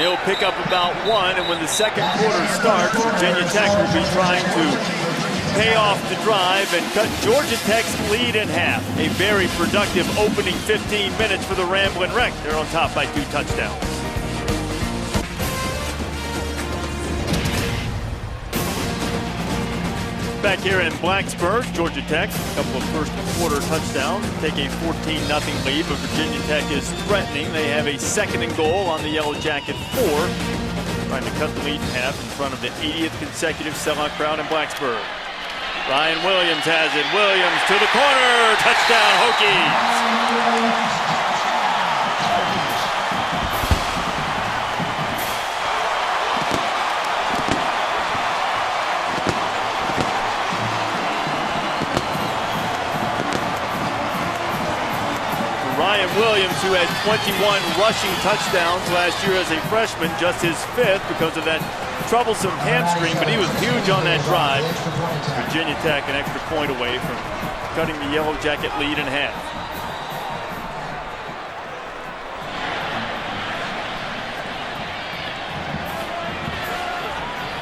He'll pick up about 1, and when the second quarter starts, Virginia Tech will be trying to pay off the drive and cut Georgia Tech's lead in half. A very productive opening 15 minutes for the Ramblin' Wreck. They're on top by 2 touchdowns. Back here in Blacksburg, Georgia Tech, a couple of first quarter touchdowns, take a 14-0 lead, but Virginia Tech is threatening. They have a second and goal on the Yellow Jacket 4, trying to cut the lead in half in front of the 80th consecutive sellout crowd in Blacksburg. Ryan Williams has it. Williams to the corner. Touchdown, Hokies. Ryan Williams, who had 21 rushing touchdowns last year as a freshman, just his 5th because of that troublesome hamstring, but he was huge on that drive. Virginia Tech an extra point away from cutting the Yellow Jacket lead in half.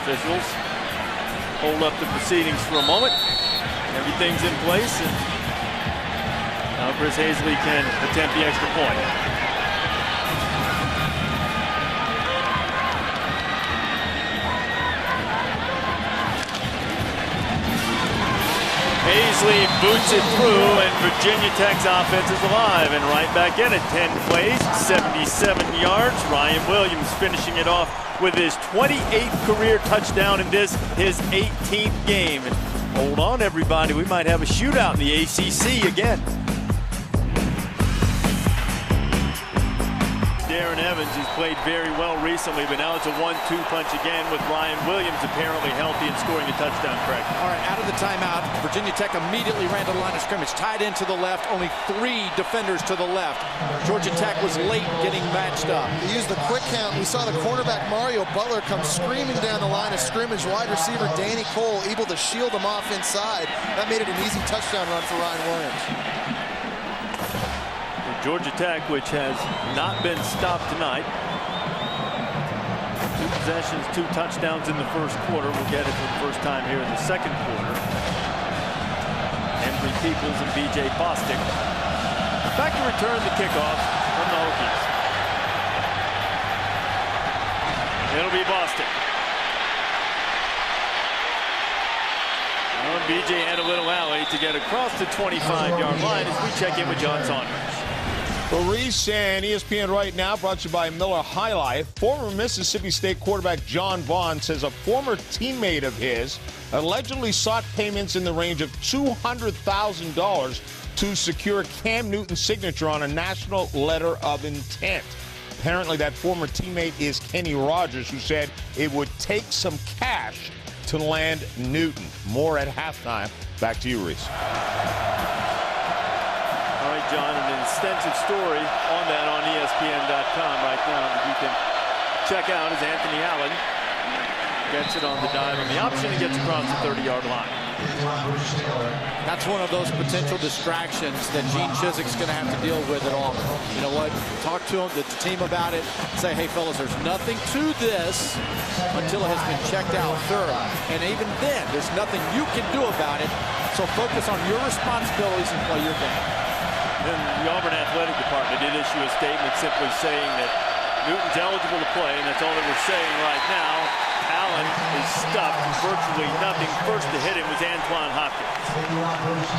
Officials hold up the proceedings for a moment. Everything's in place, and now Chris Hazley can attempt the extra point. Hazley boots it through, and Virginia Tech's offense is alive and right back in it. 10 plays, 77 yards. Ryan Williams finishing it off with his 28th career touchdown in this, his 18th game. And hold on, everybody, we might have a shootout in the ACC again. Darren Evans has played very well recently, but now it's a 1-2 punch again with Ryan Williams apparently healthy and scoring a touchdown, Craig. All right, out of the timeout, Virginia Tech immediately ran to the line of scrimmage, tied in to the left, only 3 defenders to the left. Georgia Tech was late getting matched up. They used the quick count. We saw the cornerback Mario Butler come screaming down the line of scrimmage. Wide receiver Danny Cole able to shield him off inside. That made it an easy touchdown run for Ryan Williams. Georgia Tech, which has not been stopped tonight. 2 possessions, 2 touchdowns in the first quarter. We'll get it for the first time here in the second quarter. Henry Peoples and B.J. Bostic back to return the kickoff from the Hokies. It'll be Bostic. Well, B.J. had a little alley to get across the 25-yard line as we check in with John Saunders. Reese and ESPN Right Now brought to you by Miller High Life. Former Mississippi State quarterback John Vaughn says a former teammate of his allegedly sought payments in the range of $200,000 to secure Cam Newton's signature on a national letter of intent. Apparently that former teammate is Kenny Rogers, who said it would take some cash to land Newton. More at halftime. Back to you, Reese. All right, John, an extensive story on that on ESPN.com right now that you can check out as Anthony Allen gets it on the dive on the option and gets across the 30-yard line. That's one of those potential distractions that Gene Chizik's going to have to deal with at all. You know what? Talk to the team about it. Say, hey, fellas, there's nothing to this until it has been checked out thorough. And even then, there's nothing you can do about it. So focus on your responsibilities and play your game. Then the Auburn Athletic Department did issue a statement simply saying that Newton's eligible to play, and that's all that we're saying right now. Allen is stuffed, virtually nothing. First to hit him was Antoine Hopkins.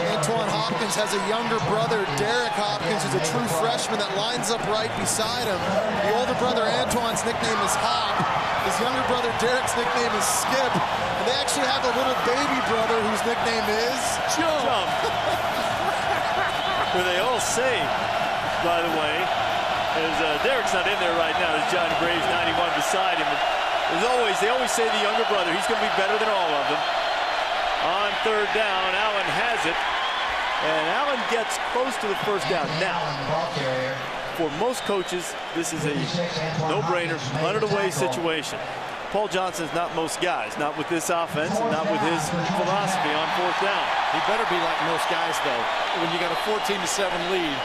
Antoine Hopkins has a younger brother, Derek Hopkins, who's a true freshman that lines up right beside him. The older brother, Antoine's nickname is Hop. His younger brother, Derek's nickname is Skip. And they actually have a little baby brother whose nickname is Jump. Where they all say, by the way, as Derek's not in there right now, there's John Graves, 91 beside him. As always, they always say the younger brother, he's going to be better than all of them. On third down, Allen has it. And Allen gets close to the first down. Now, for most coaches, this is a no-brainer, 100-away situation. Paul Johnson's not most guys, not with this offense, and not with his philosophy on fourth down. He better be like most guys, though, when you got a 14-7 lead.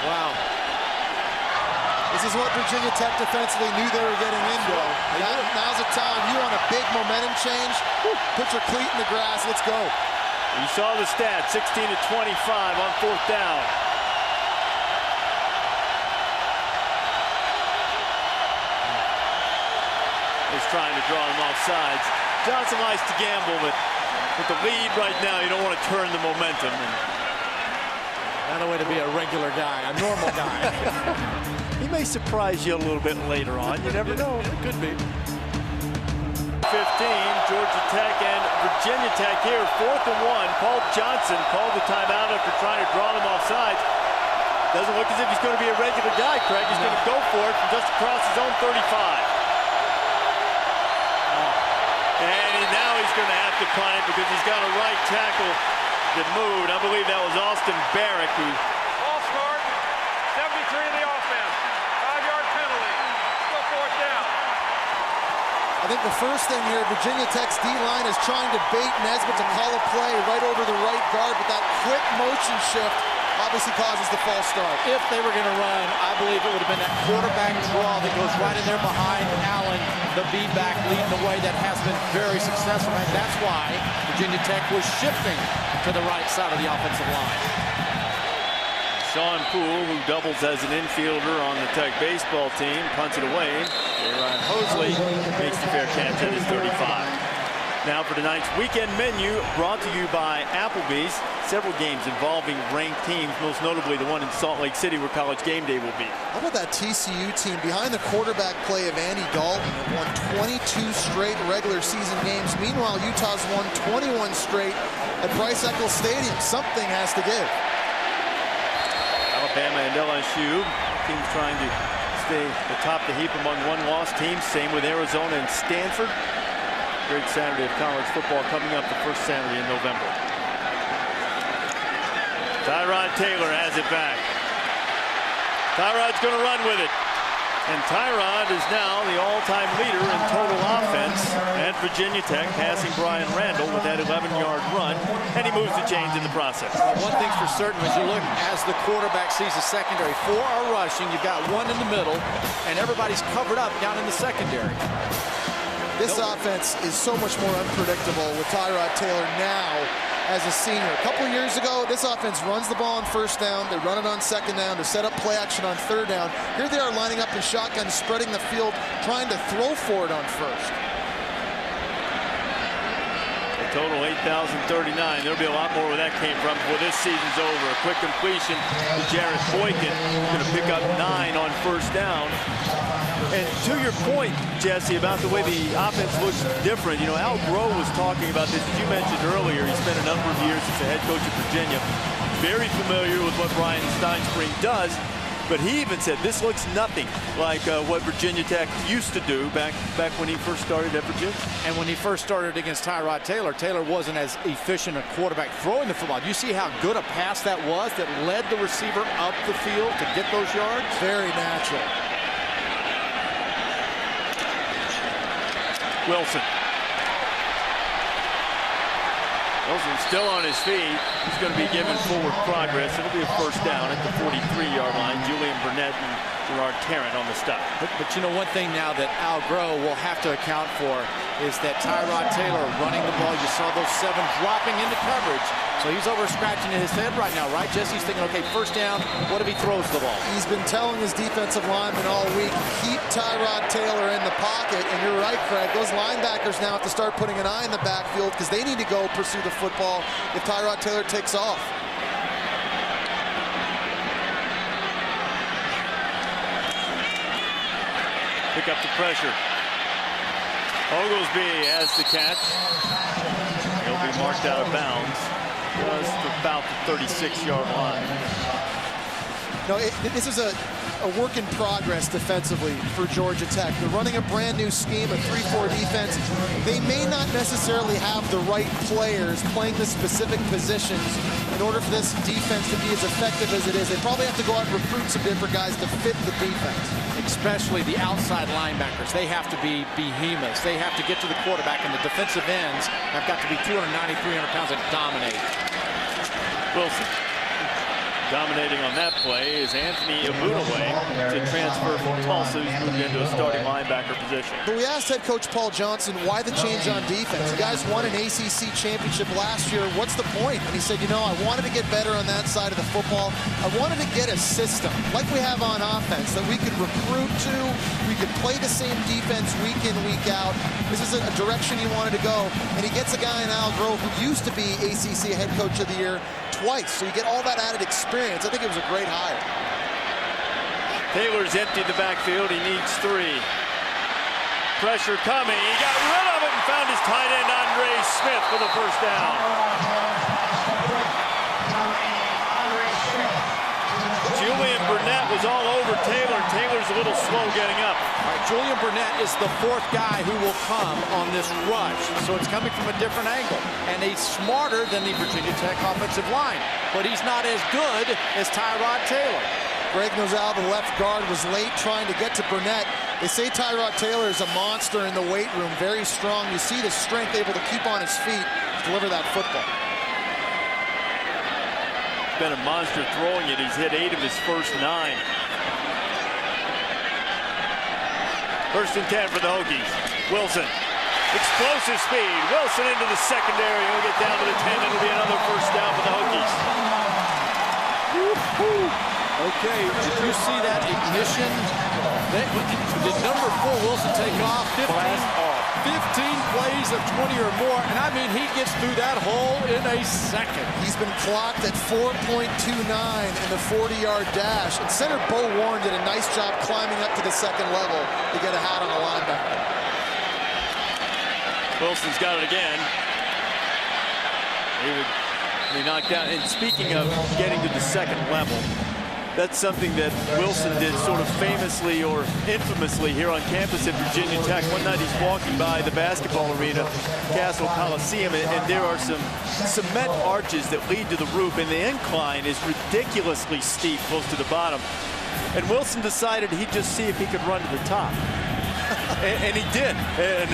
Wow. This is what Virginia Tech defensively knew they were getting into. Now's the time. You want a big momentum change? Put your cleat in the grass. Let's go. You saw the stat, 16-25 on fourth down. He's trying to draw them off sides. Johnson likes to gamble, but with the lead right now, you don't want to turn the momentum. Not a way to be a regular guy, a normal guy. He may surprise you a little bit later on. You never know. It could be. 15, Georgia Tech and Virginia Tech here, 4th and 1. Paul Johnson called the timeout after trying to draw them off sides. Doesn't look as if he's going to be a regular guy, Craig. He's going to go for it from just across his own 35. And now he's going to have to punt it because he's got a right tackle that moved. I believe that was Austin Barrick who... Ball start, 73 of the offense. 5-yard penalty. Still fourth down. I think the first thing here, Virginia Tech's D-line is trying to bait Nesbitt to call a play right over the right guard, but that quick motion shift obviously causes the false start. If they were going to run, I believe it would have been that quarterback draw that goes right in there behind Allen, the B-back leading the way. That has been very successful, and that's why Virginia Tech was shifting to the right side of the offensive line. Sean Poole, who doubles as an infielder on the Tech baseball team, punts it away. Aaron Hosley makes the fair catch at his 35. Now for tonight's weekend menu, brought to you by Applebee's. Several games involving ranked teams, most notably the one in Salt Lake City where College Game Day will be. How about that TCU team behind the quarterback play of Andy Dalton? Have won 22 straight regular season games. Meanwhile, Utah's won 21 straight at Bryce Eccles Stadium. Something has to give. Alabama and LSU, teams trying to stay atop the heap among one-loss teams. Same with Arizona and Stanford. Great Saturday of college football coming up the first Saturday in November. Tyrod Taylor has it back. Tyrod's going to run with it. And Tyrod is now the all-time leader in total offense at Virginia Tech, passing Brian Randall with that 11-yard run, and he moves the chains in the process. One thing's for certain, as you look, as the quarterback sees the secondary, 4 are rushing, you've got 1 in the middle, and everybody's covered up down in the secondary. This offense is so much more unpredictable with Tyrod Taylor now as a senior. A couple of years ago, this offense runs the ball on first down, they run it on second down, to set up play action on third down. Here they are lining up in shotgun, spreading the field, trying to throw for it on first. A total 8,039. There'll be a lot more where that came from before this season's over. A quick completion to Jarrett Boykin, going to pick up 9 on first down. And to your point, Jesse, about the way the offense looks different, you know, Al Groh was talking about this, as you mentioned earlier. He spent a number of years as the head coach of Virginia, very familiar with what Brian Steinspring does, but he even said this looks nothing like what Virginia Tech used to do back when he first started at Virginia. And when he first started against Tyrod Taylor, Taylor wasn't as efficient a quarterback throwing the football. You see how good a pass that was that led the receiver up the field to get those yards? Very natural. Wilson still on his feet. He's going to be given forward progress. It'll be a first down at the 43-yard line. Julian Burnett and Gerard Tarrant on the stop. But you know, one thing now that Al Groh will have to account for is that Tyrod Taylor running the ball. You saw those 7 dropping into coverage. So he's over scratching in his head right now, right? Jesse's thinking, okay, first down, what if he throws the ball? He's been telling his defensive linemen all week, keep Tyrod Taylor in the pocket. And you're right, Craig, those linebackers now have to start putting an eye in the backfield because they need to go pursue the football if Tyrod Taylor takes off. Pick up the pressure. Oglesby has the catch. He'll be marked out of bounds just about the 36-yard line. No, this is a work in progress defensively for Georgia Tech. They're running a brand new scheme, a 3-4 defense. They may not necessarily have the right players playing the specific positions in order for this defense to be as effective as it is. They probably have to go out and recruit some different guys to fit the defense. Especially the outside linebackers. They have to be behemoths. They have to get to the quarterback, and the defensive ends have got to be 290, 300 pounds and dominate. Wilson. Dominating on that play is Anthony Abunaway to transfer from Tulsa, who's moved into a starting linebacker position. But we asked head coach Paul Johnson why the change on defense. You guys won an ACC championship last year. What's the point? And he said, you know, I wanted to get better on that side of the football. I wanted to get a system like we have on offense that we could recruit to. We could play the same defense week in, week out. This is a direction he wanted to go. And he gets a guy in Al Grove who used to be ACC head coach of the year twice. So you get all that added experience. I think it was a great hire. Taylor's emptied the backfield. He needs 3. Pressure coming. He got rid of it and found his tight end, Andre Smith, for the first down. Julian Burnett was all over Taylor. Taylor's a little slow getting up. All right, Julian Burnett is the 4th guy who will come on this rush. So it's coming from a different angle. And he's smarter than the Virginia Tech offensive line. But he's not as good as Tyrod Taylor. Greg Nozal, the left guard, was late trying to get to Burnett. They say Tyrod Taylor is a monster in the weight room, very strong. You see the strength, able to keep on his feet, deliver that football. Been a monster throwing it. He's hit 8 of his first 9. First and 10 for the Hokies. Wilson, explosive speed. Wilson into the secondary. He'll get down to the 10. It'll be another first down for the Hokies. Okay, did you see that ignition? Did number 4 Wilson take off? 15 plays of 20 or more, and I mean, he gets through that hole in a second. He's been clocked at 4.29 in the 40-yard dash. And center Bo Warren did a nice job climbing up to the second level to get a hat on the linebacker. Wilson's got it again. He knocked down. And speaking of getting to the second level, that's something that Wilson did sort of famously or infamously here on campus at Virginia Tech. One night he's walking by the basketball arena, Castle Coliseum, and there are some cement arches that lead to the roof, and the incline is ridiculously steep close to the bottom. And Wilson decided he'd just see if he could run to the top. and he did. And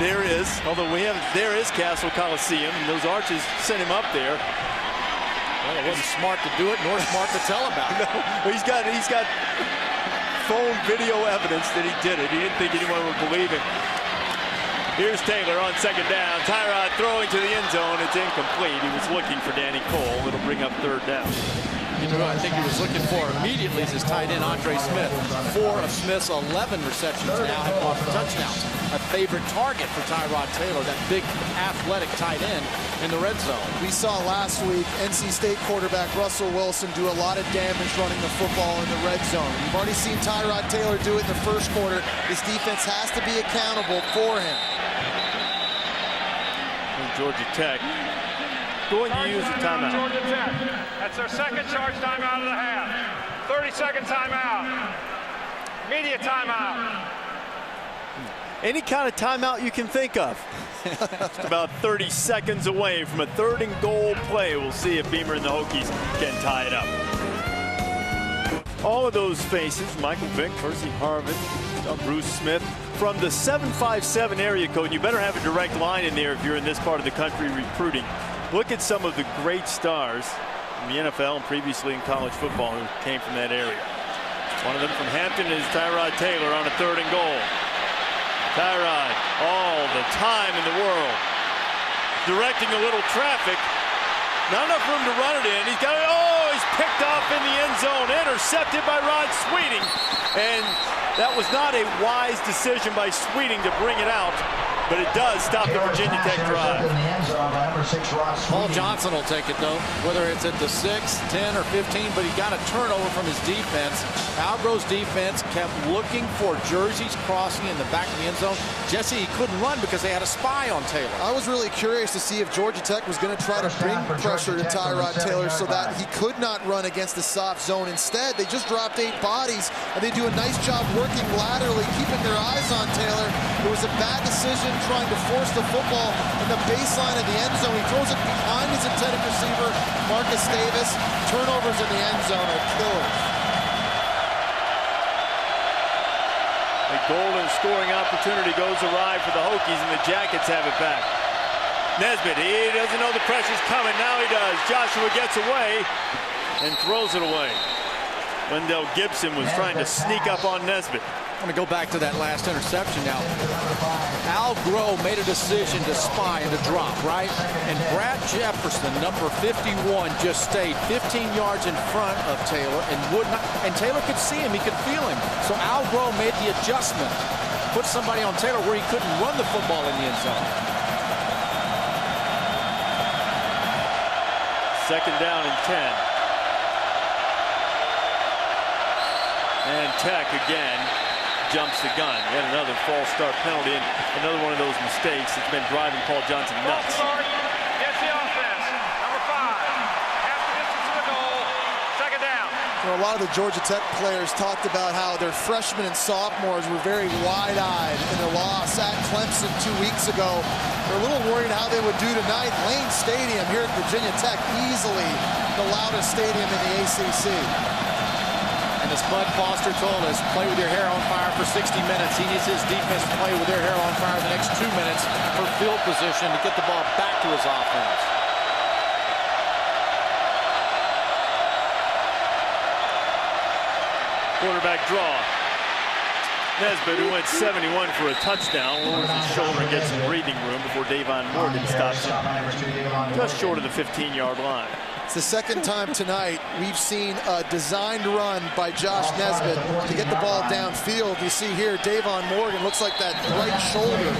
there is, although there is Castle Coliseum, and those arches sent him up there. Well, it wasn't smart to do it, nor smart to tell about it. No, he's got phone video evidence that he did it. He didn't think anyone would believe him. Here's Taylor on second down. Tyrod throwing to the end zone. It's incomplete. He was looking for Danny Cole. It'll bring up 3rd down. You know who I think he was looking for immediately is his tight end, Andre Smith. 4 of Smith's 11 receptions now have gone for touchdowns. A favorite target for Tyrod Taylor, that big athletic tight end in the red zone. We saw last week NC State quarterback Russell Wilson do a lot of damage running the football in the red zone. You've already seen Tyrod Taylor do it in the first quarter. This defense has to be accountable for him. And Georgia Tech going to use a timeout. Georgia Tech. That's their second charge timeout of the half. 30-second timeout. Media timeout. Any kind of timeout you can think of. Just about 30 seconds away from a 3rd and goal play. We'll see if Beamer and the Hokies can tie it up. All of those faces, Michael Vick, Percy Harvin, Bruce Smith, from the 757 area code. You better have a direct line in there if you're in this part of the country recruiting. Look at some of the great stars in the NFL and previously in college football who came from that area. One of them from Hampton is Tyrod Taylor on a 3rd and goal. Tyrod, all the time in the world, directing a little traffic. Not enough room to run it in. He's got it. Oh, he's picked off in the end zone, intercepted by Rod Sweeting. And that was not a wise decision by Sweeting to bring it out, but it does stop the Virginia Tech drive. number 6, Ross Paul Sweeney. Johnson will take it, though, whether it's at the 6, 10, or 15, but he got a turnover from his defense. Al Groh's defense kept looking for jerseys crossing in the back of the end zone. Jesse, he couldn't run because they had a spy on Taylor. I was really curious to see if Georgia Tech was going to try to bring pressure to Tyrod Taylor so that he could not run against the soft zone. Instead, they just dropped 8 bodies, and they do a nice job working laterally, keeping their eyes on Taylor. It was a bad decision trying to force the football in the baseline of the end zone. He throws it behind his intended receiver, Marcus Davis. Turnovers in the end zone are killers. A golden scoring opportunity goes awry for the Hokies, and the Jackets have it back. Nesbitt, he doesn't know the pressure's coming. Now he does. Joshua gets away and throws it away. Wendell Gibson was trying to sneak up on Nesbitt. I'm going to go back to that last interception now. Al Groh made a decision to spy and to drop, right? And Brad Jefferson, number 51, just stayed 15 yards in front of Taylor and would not. And Taylor could see him, he could feel him. So Al Groh made the adjustment, put somebody on Taylor where he couldn't run the football in the end zone. Second down and 10. And Tech again jumps the gun. Yet another false start penalty, and another one of those mistakes that's been driving Paul Johnson nuts. Gets the offense. Number 5. Half the distance to the goal. Second down. You know, a lot of the Georgia Tech players talked about how their freshmen and sophomores were very wide-eyed in their loss at Clemson 2 weeks ago. They're a little worried how they would do tonight. Lane Stadium here at Virginia Tech, easily the loudest stadium in the ACC. And as Bud Foster told us, play with your hair on fire for 60 minutes. He needs his defense to play with their hair on fire the next 2 minutes for field position to get the ball back to his offense. Quarterback draw. Nesbitt, who went 71 for a touchdown, lowers his shoulder and gets some breathing room before Davon Morgan stops him just short of the 15-yard line. It's the second time tonight we've seen a designed run by Josh Nesbitt to get the ball downfield. You see here, Davon Morgan looks like that right shoulder,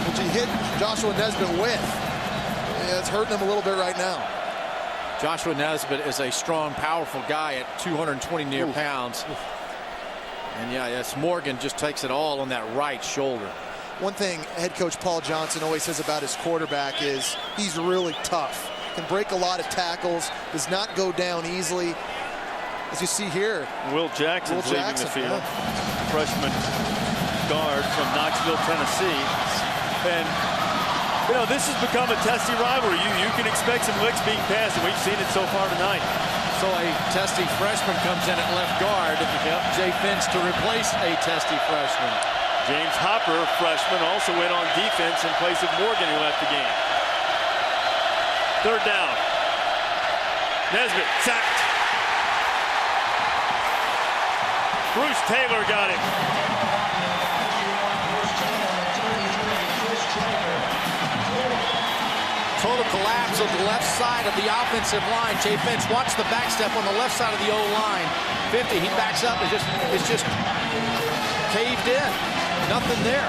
which he hit Joshua Nesbitt with. Yeah, it's hurting him a little bit right now. Joshua Nesbitt is a strong, powerful guy at 220 near pounds. And yeah, yes, Morgan just takes it all on that right shoulder. One thing head coach Paul Johnson always says about his quarterback is he's really tough. Can break a lot of tackles, does not go down easily. As you see here, Will Jackson's leaving the field. Yeah. Freshman guard from Knoxville, Tennessee. And, you know, this has become a testy rivalry. You can expect some licks being passed, and we've seen it so far tonight. So a testy freshman comes in at left guard. Jay Finch to replace a testy freshman. James Hopper, freshman, also went on defense in place of Morgan, who left the game. Third down. Nesbitt sacked. Bruce Taylor got it. Total collapse of the left side of the offensive line. Jay Finch, watch the back step on the left side of the O-line. 50, he backs up. It's just caved in. Nothing there.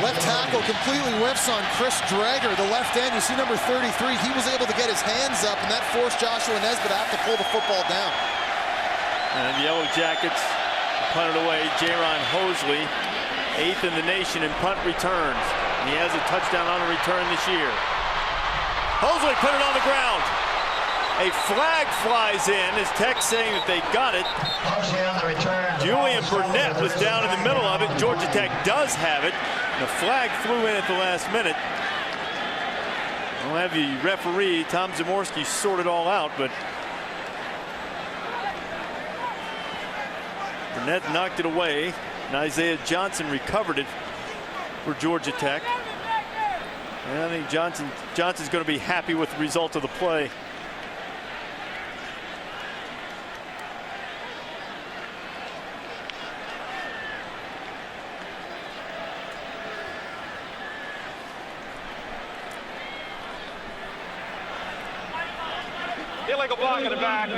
Left tackle completely whiffs on Chris Drager, the left end. You see number 33. He was able to get his hands up, and that forced Joshua Nesbitt to have to pull the football down. And the Yellow Jackets punted away. Jaron Hosley, 8th in the nation in punt returns. And he has a touchdown on a return this year. Hosley put it on the ground. A flag flies in as Tech saying that they got it. Julian Burnett was down in the middle of it. Georgia Tech does have it. The flag flew in at the last minute. We'll have the referee, Tom Zamorski, sort it all out, but Burnett knocked it away, and Isaiah Johnson recovered it for Georgia Tech. And I think Johnson's going to be happy with the result of the play. Illegal block in the back.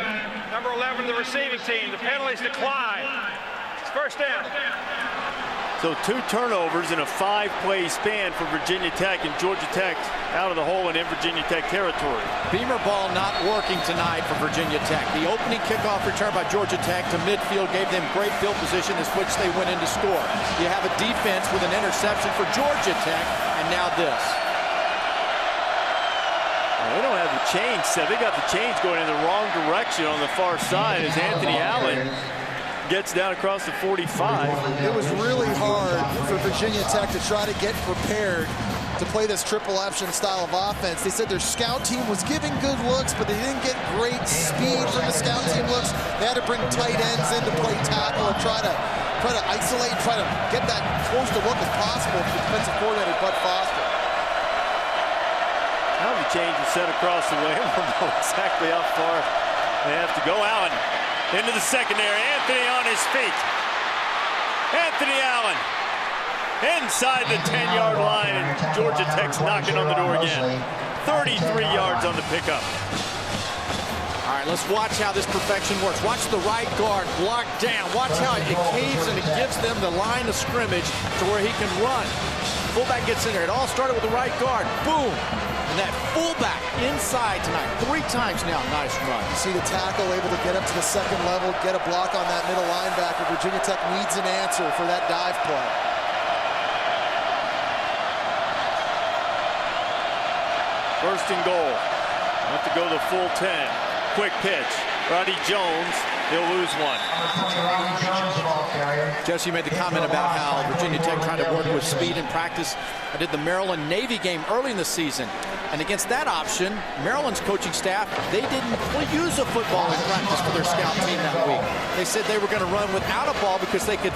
Number 11, the receiving team. The penalties decline. It's first down. So 2 turnovers in a 5-play span for Virginia Tech, and Georgia Tech out of the hole and in Virginia Tech territory. Beamer ball not working tonight for Virginia Tech. The opening kickoff return by Georgia Tech to midfield gave them great field position, as which they went in to score. You have a defense with an interception for Georgia Tech, and now this. They don't have the change set. They got the change going in the wrong direction on the far side as Anthony Allen gets down across the 45. It was really hard for Virginia Tech to try to get prepared to play this triple option style of offense. They said their scout team was giving good looks, but they didn't get great speed from the scout team looks. They had to bring tight ends in to play tackle and try to isolate, try to get that close to look as possible for defensive coordinator Bud Foster. Now the change is set across the way. We don't know exactly how far they have to go. Allen into the secondary. Anthony on his feet. Anthony Allen inside the 10-yard line, and Georgia Tech's knocking on the door again. 33 yards on the pickup. All right, let's watch how this perfection works. Watch the right guard block down. Watch how it caves and it gives them the line of scrimmage to where he can run. Fullback gets in there. It all started with the right guard. Boom. And that fullback inside tonight 3 times now. Nice run. You see the tackle able to get up to the second level, get a block on that middle linebacker. Virginia Tech needs an answer for that dive play. First and goal. Have to go the full 10. Quick pitch. Roddy Jones. He'll lose one. Jesse made the comment about how Virginia Tech tried to work with speed in practice. I did the Maryland Navy game early in the season, and against that option, Maryland's coaching staff, they didn't use a football in practice for their scout team that week. They said they were going to run without a ball because they could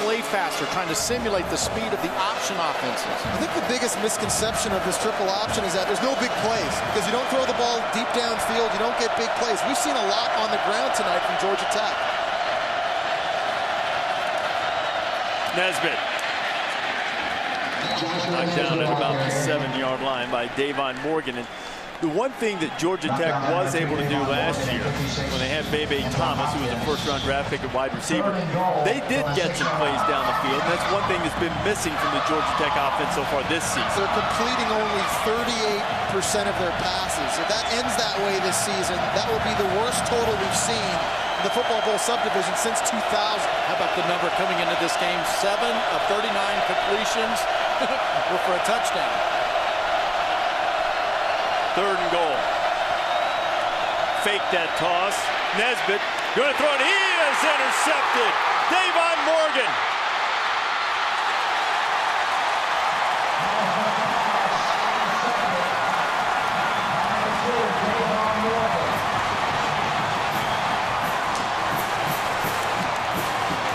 play faster, trying to simulate the speed of the option offenses. I think the biggest misconception of this triple option is that there's no big plays because you don't throw the ball deep downfield, you don't get big plays. We've seen a lot on the ground tonight from Georgia Tech. Nesbitt. Knocked down at about the 7-yard line by Davon Morgan. And the one thing that Georgia Tech was able to do last year when they had Bebe Thomas, who was a first-round draft pick at wide receiver, they did get some plays down the field. And that's one thing that's been missing from the Georgia Tech offense so far this season. They're completing only 38% of their passes. If that ends that way this season, that will be the worst total we've seen in the Football Bowl subdivision since 2000. How about the number coming into this game? 7 of 39 completions were for a touchdown. Third and goal. Fake that toss. Nesbitt going to throw it. He is intercepted. Davon Morgan.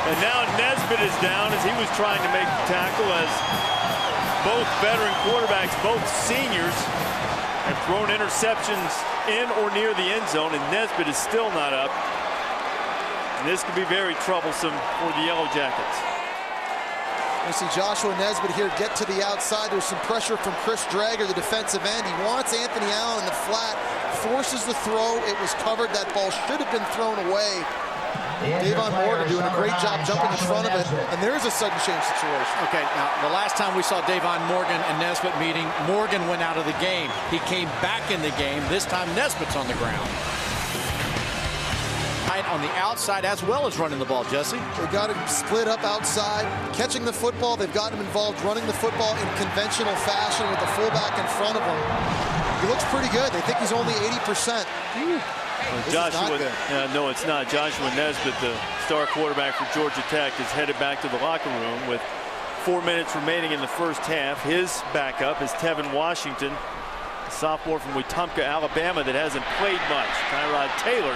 And now Nesbitt is down as he was trying to make the tackle, as both veteran quarterbacks, both seniors, have thrown interceptions in or near the end zone, and Nesbitt is still not up. And this could be very troublesome for the Yellow Jackets. You see Joshua Nesbitt here get to the outside. There's some pressure from Chris Drager, the defensive end. He wants Anthony Allen in the flat, forces the throw. It was covered. That ball should have been thrown away. Davon Morgan doing a great job jumping in front of it, and there's a sudden change situation. Okay, now the last time we saw Davon Morgan and Nesbitt meeting, Morgan went out of the game. He came back in the game. This time Nesbitt's on the ground. Right on the outside as well as running the ball, Jesse. They got him split up outside, catching the football. They've got him involved running the football in conventional fashion with the fullback in front of him. He looks pretty good. They think he's only 80%. No, it's not. Joshua Nesbitt, the star quarterback for Georgia Tech, is headed back to the locker room with 4 minutes remaining in the first half. His backup is Tevin Washington, a sophomore from Wetumpka, Alabama, that hasn't played much. Tyrod Taylor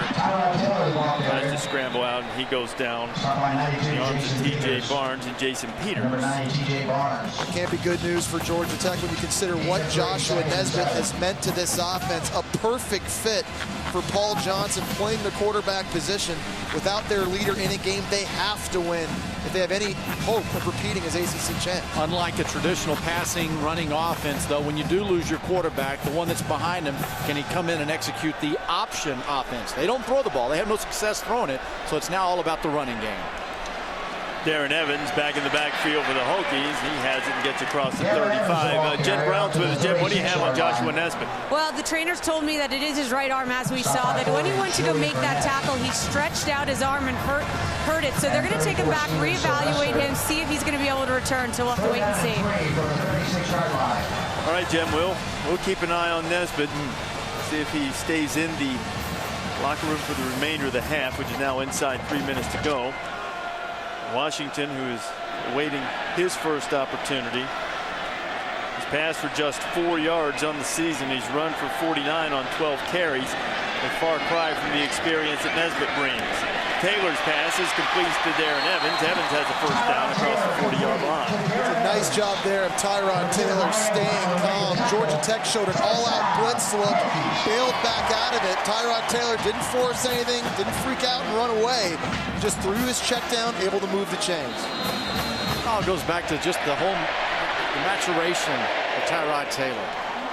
tries to scramble out, and he goes down in the arms of T.J. Barnes and Jason Peters. It can't be good news for Georgia Tech when you consider what Joshua Nesbitt has meant to this offense. A perfect fit for Paul Johnson playing the quarterback position. Without their leader in a game, they have to win if they have any hope of repeating as ACC champ. Unlike a traditional passing, running offense, though, when you do lose your quarterback, the one that's behind him, can he come in and execute the option offense? They don't throw the ball. They have no success throwing it, so it's now all about the running game. Darren Evans back in the backfield for the Hokies. He has it and gets across the 35. Jen Brown's with us. Jen, what do you have on Joshua Nesbitt? Well, the trainers told me that it is his right arm, as we saw, that when he went to go make that tackle, he stretched out his arm and hurt it. So they're going to take him back, reevaluate him, see if he's going to be able to return. So we'll have to wait and see. All right, Jen, we'll keep an eye on Nesbitt and see if he stays in the locker room for the remainder of the half, which is now inside 3 minutes to go. Washington, who is awaiting his first opportunity. He's passed for just 4 yards on the season. He's run for 49 on 12 carries. A far cry from the experience that Nesbitt brings. Taylor's pass is complete to Darren Evans. Evans has a first down across the 40-yard line. It's a nice job there of Tyrod Taylor staying calm. Georgia Tech showed an all-out blitz look, bailed back out of it. Tyrod Taylor didn't force anything, didn't freak out and run away. He just threw his check down, able to move the chains. Oh, it goes back to just the maturation of Tyrod Taylor.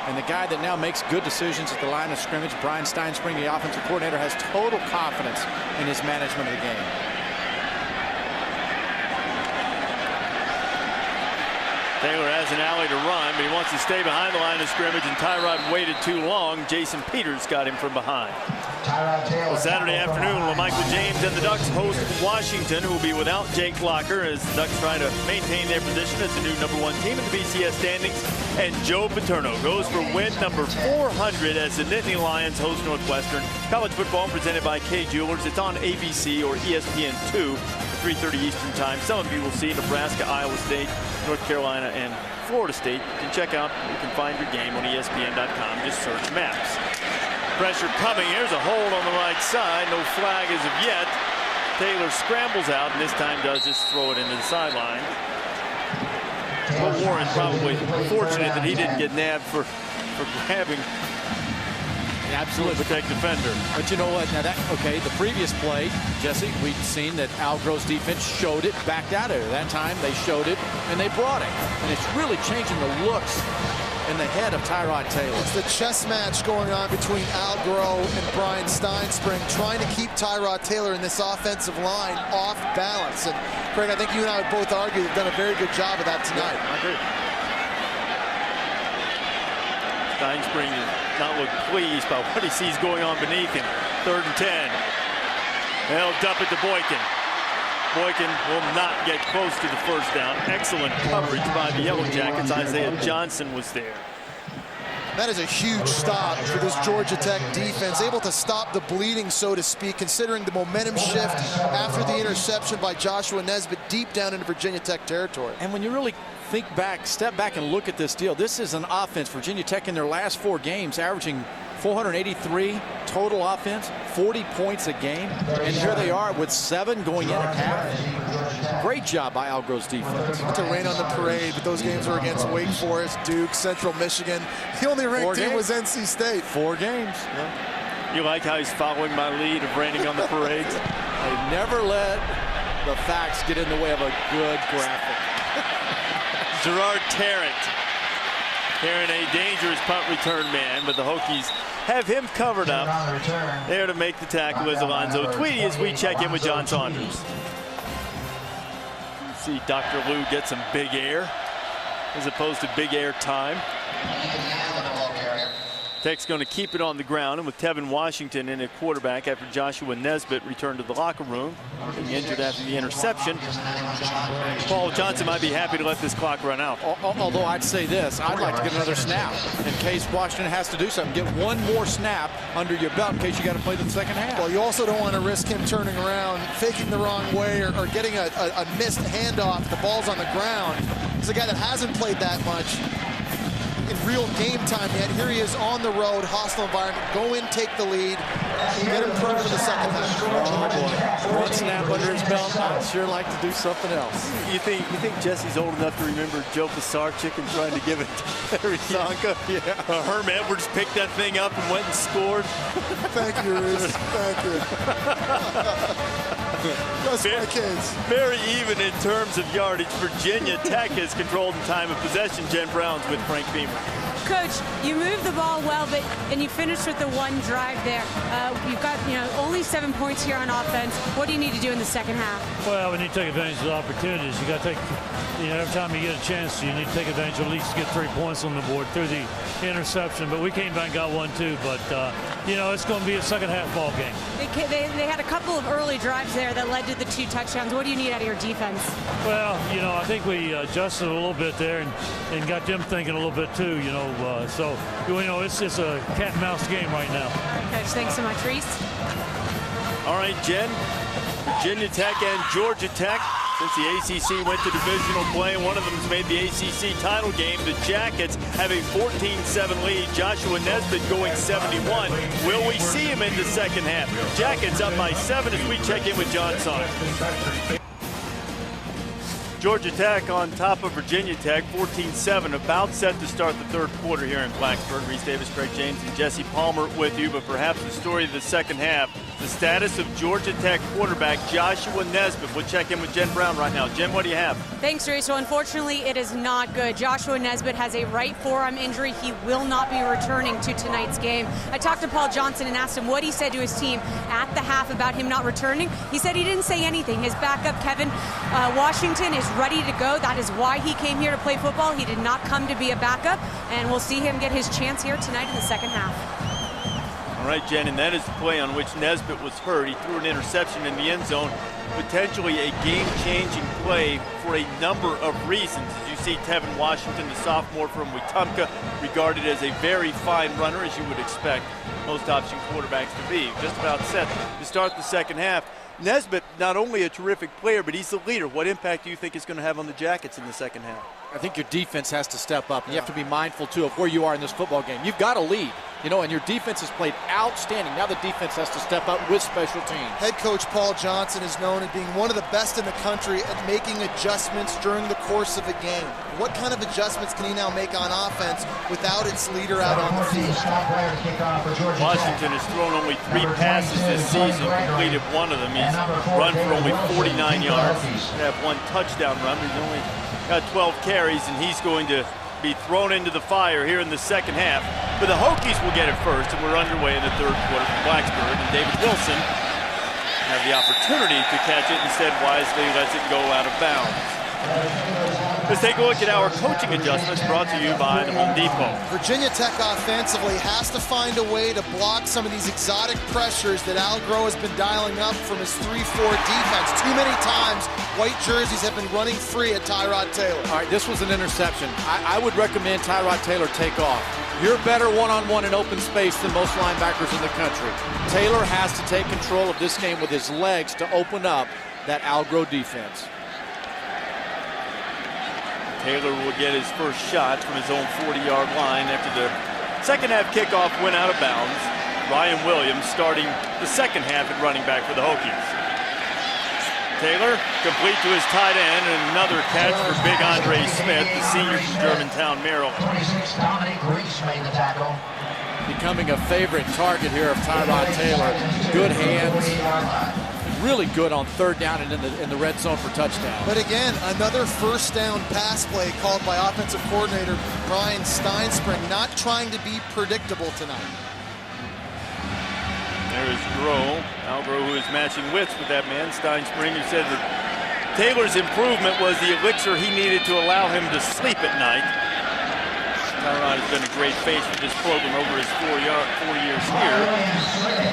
And the guy that now makes good decisions at the line of scrimmage, Brian Steinspring, the offensive coordinator, has total confidence in his management of the game. Taylor has an alley to run, but he wants to stay behind the line of scrimmage, and Tyrod waited too long. Jason Peters got him from behind. Well, Saturday afternoon, LaMichael James and the Ducks host Washington, who will be without Jake Locker as the Ducks try to maintain their position as the new #1 team in the BCS standings. And Joe Paterno goes for win number 400 as the Nittany Lions host Northwestern. College football presented by Kay Jewelers. It's on ABC or ESPN2 at 3:30 Eastern Time. Some of you will see Nebraska, Iowa State, North Carolina, and Florida State. You can find your game on ESPN.com. Just search maps. Pressure coming. Here's a hold on the right side. No flag as of yet. Taylor scrambles out, and this time does just throw it into the sideline. But Warren probably fortunate that he didn't get nabbed for grabbing. Absolutely. Protect defender. But you know what? Now the previous play, Jesse, we'd seen that Al Groh's defense showed it, backed out of it. That time they showed it and they brought it. And it's really changing the looks in the head of Tyrod Taylor. It's the chess match going on between Al Groh and Brian Steinspring, trying to keep Tyrod Taylor in this offensive line off balance. And Craig, I think you and I would both argue they've done a very good job of that tonight. Yeah, I agree. Steinspring does not look pleased by what he sees going on beneath him. 3rd and 10. They'll dump it to Boykin. Boykin will not get close to the first down. Excellent coverage by the Yellow Jackets. Isaiah Johnson was there. That is a huge stop for this Georgia Tech defense, able to stop the bleeding, so to speak, considering the momentum shift after the interception by Joshua Nesbitt deep down into Virginia Tech territory. And when you really step back and look at this deal, this is an offense. Virginia Tech in their last 4 games averaging 483 total offense, 40 points a game, and here they are with 7 going in at half. Great job by Al Groh's defense. To rain on the parade, but those games were against Wake Forest, Duke, Central Michigan. The only ranked team was NC State. 4 games. You like how he's following my lead of raining on the parades? They never let the facts get in the way of a good graphic. Gerard Tarrant. Tarrant, a dangerous punt return man, but the Hokies have him covered up. There to make the tackle is Alonzo Tweedy as we check in with John Saunders. You see Dr. Lou get some big air as opposed to big air time. Tech's going to keep it on the ground, and with Tevin Washington in at quarterback after Joshua Nesbitt returned to the locker room, being injured after the interception. Paul Johnson might be happy to let this clock run out. Although I'd say this, I'd like to get another snap in case Washington has to do something. Get one more snap under your belt in case you got to play the second half. Well, you also don't want to risk him turning around, faking the wrong way, or getting a missed handoff. The ball's on the ground. He's a guy that hasn't played that much in real game time yet. Here he is on the road, hostile environment. Go in, take the lead, get him prepped for the second half. Oh boy, one snap under his belt. I'd sure like to do something else. You think Jesse's old enough to remember Joe Pisarcik and trying to give it to Larry Csonka? Yeah. Herm Edwards picked that thing up and went and scored. Thank you, Reese. Thank you. That's my case. Very even in terms of yardage. Virginia Tech has controlled in time of possession. Jen Brown's with Frank Beamer. Coach, you moved the ball well, and you finished with the one drive there. You've got only 7 points here on offense. What do you need to do in the second half? Well, we need to take advantage of the opportunities. You got to take, every time you get a chance, you need to take advantage of at least get 3 points on the board through the interception. But we came back and got one too. But it's going to be a second half ball game. They had a couple of early drives there that led to the 2 touchdowns. What do you need out of your defense? Well, I think we adjusted a little bit there and got them thinking a little bit too. So it's a cat and mouse game right now. Coach, thanks so much, Reese. All right, Jen. Virginia Tech and Georgia Tech. Since the ACC went to divisional play, one of them's made the ACC title game. The Jackets have a 14-7 lead. Joshua Nesbitt going 71. Will we see him in the second half? Jackets up by 7 as we check in with John Saunders. Georgia Tech on top of Virginia Tech, 14-7, about set to start the third quarter here in Blacksburg. Reese Davis, Craig James, and Jesse Palmer with you, but perhaps the story of the second half, the status of Georgia Tech quarterback Joshua Nesbitt. We'll check in with Jen Brown right now. Jen, what do you have? Thanks, Reese. So unfortunately, it is not good. Joshua Nesbitt has a right forearm injury. He will not be returning to tonight's game. I talked to Paul Johnson and asked him what he said to his team at the half about him not returning. He said he didn't say anything. His backup, Kevin Washington, is ready to go. That is why he came here to play football. He did not come to be a backup, and we'll see him get his chance here tonight in the second half. All right, Jen, and that is the play on which Nesbitt was hurt. He threw an interception in the end zone, potentially a game-changing play for a number of reasons. As you see, Tevin Washington, the sophomore from Wetumpka, regarded as a very fine runner, as you would expect most option quarterbacks to be. Just about set to start the second half. Nesbitt, not only a terrific player, but he's the leader. What impact do you think it's going to have on the Jackets in the second half? I think your defense has to step up. And you have to be mindful, too, of where you are in this football game. You've got a lead, and your defense has played outstanding. Now the defense has to step up with special teams. Head coach Paul Johnson is known as being one of the best in the country at making adjustments during the course of a game. What kind of adjustments can he now make on offense without its leader out on the field? Washington has thrown only 3 passes this season, completed one of them. He's run for only 49 yards. He'll have 1 touchdown run. He's only got 12 carries, and he's going to be thrown into the fire here in the second half. But the Hokies will get it first, and we're underway in the third quarter from Blacksburg. And David Wilson have the opportunity to catch it, instead wisely lets it go out of bounds. Let's take a look at our coaching adjustments brought to you by the Home Depot. Virginia Tech offensively has to find a way to block some of these exotic pressures that Al Groh has been dialing up from his 3-4 defense. Too many times, white jerseys have been running free at Tyrod Taylor. All right, this was an interception. I would recommend Tyrod Taylor take off. You're better one-on-one in open space than most linebackers in the country. Taylor has to take control of this game with his legs to open up that Al Groh defense. Taylor will get his first shot from his own 40-yard line after the second half kickoff went out of bounds. Ryan Williams starting the second half at running back for the Hokies. Taylor complete to his tight end, and another catch for big Andre Smith, the senior from Germantown, Maryland. 26, Dominic Reese made the tackle. Becoming a favorite target here of Tyrod Taylor. Good hands. Really good on third down and in the red zone for touchdown. But again, another first down pass play called by offensive coordinator Brian Steinspring, not trying to be predictable tonight. There's Groh. Al Groh, who is matching wits with that man, Steinspring, who said that Taylor's improvement was the elixir he needed to allow him to sleep at night. Tyrod has been a great face for this program over his 4 years here.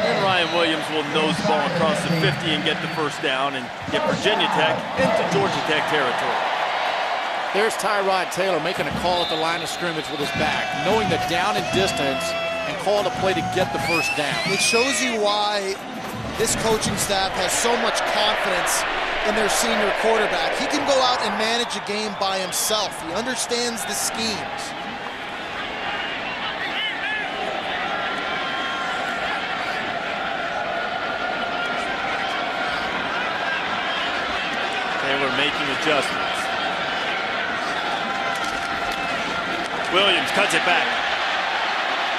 And Ryan Williams will nose the ball across the 50 and get the first down and get Virginia Tech into Georgia Tech territory. There's Tyrod Taylor making a call at the line of scrimmage with his back, knowing the down and distance, and calling a play to get the first down. It shows you why this coaching staff has so much confidence in their senior quarterback. He can go out and manage a game by himself. He understands the schemes. Taylor making adjustments. Williams cuts it back.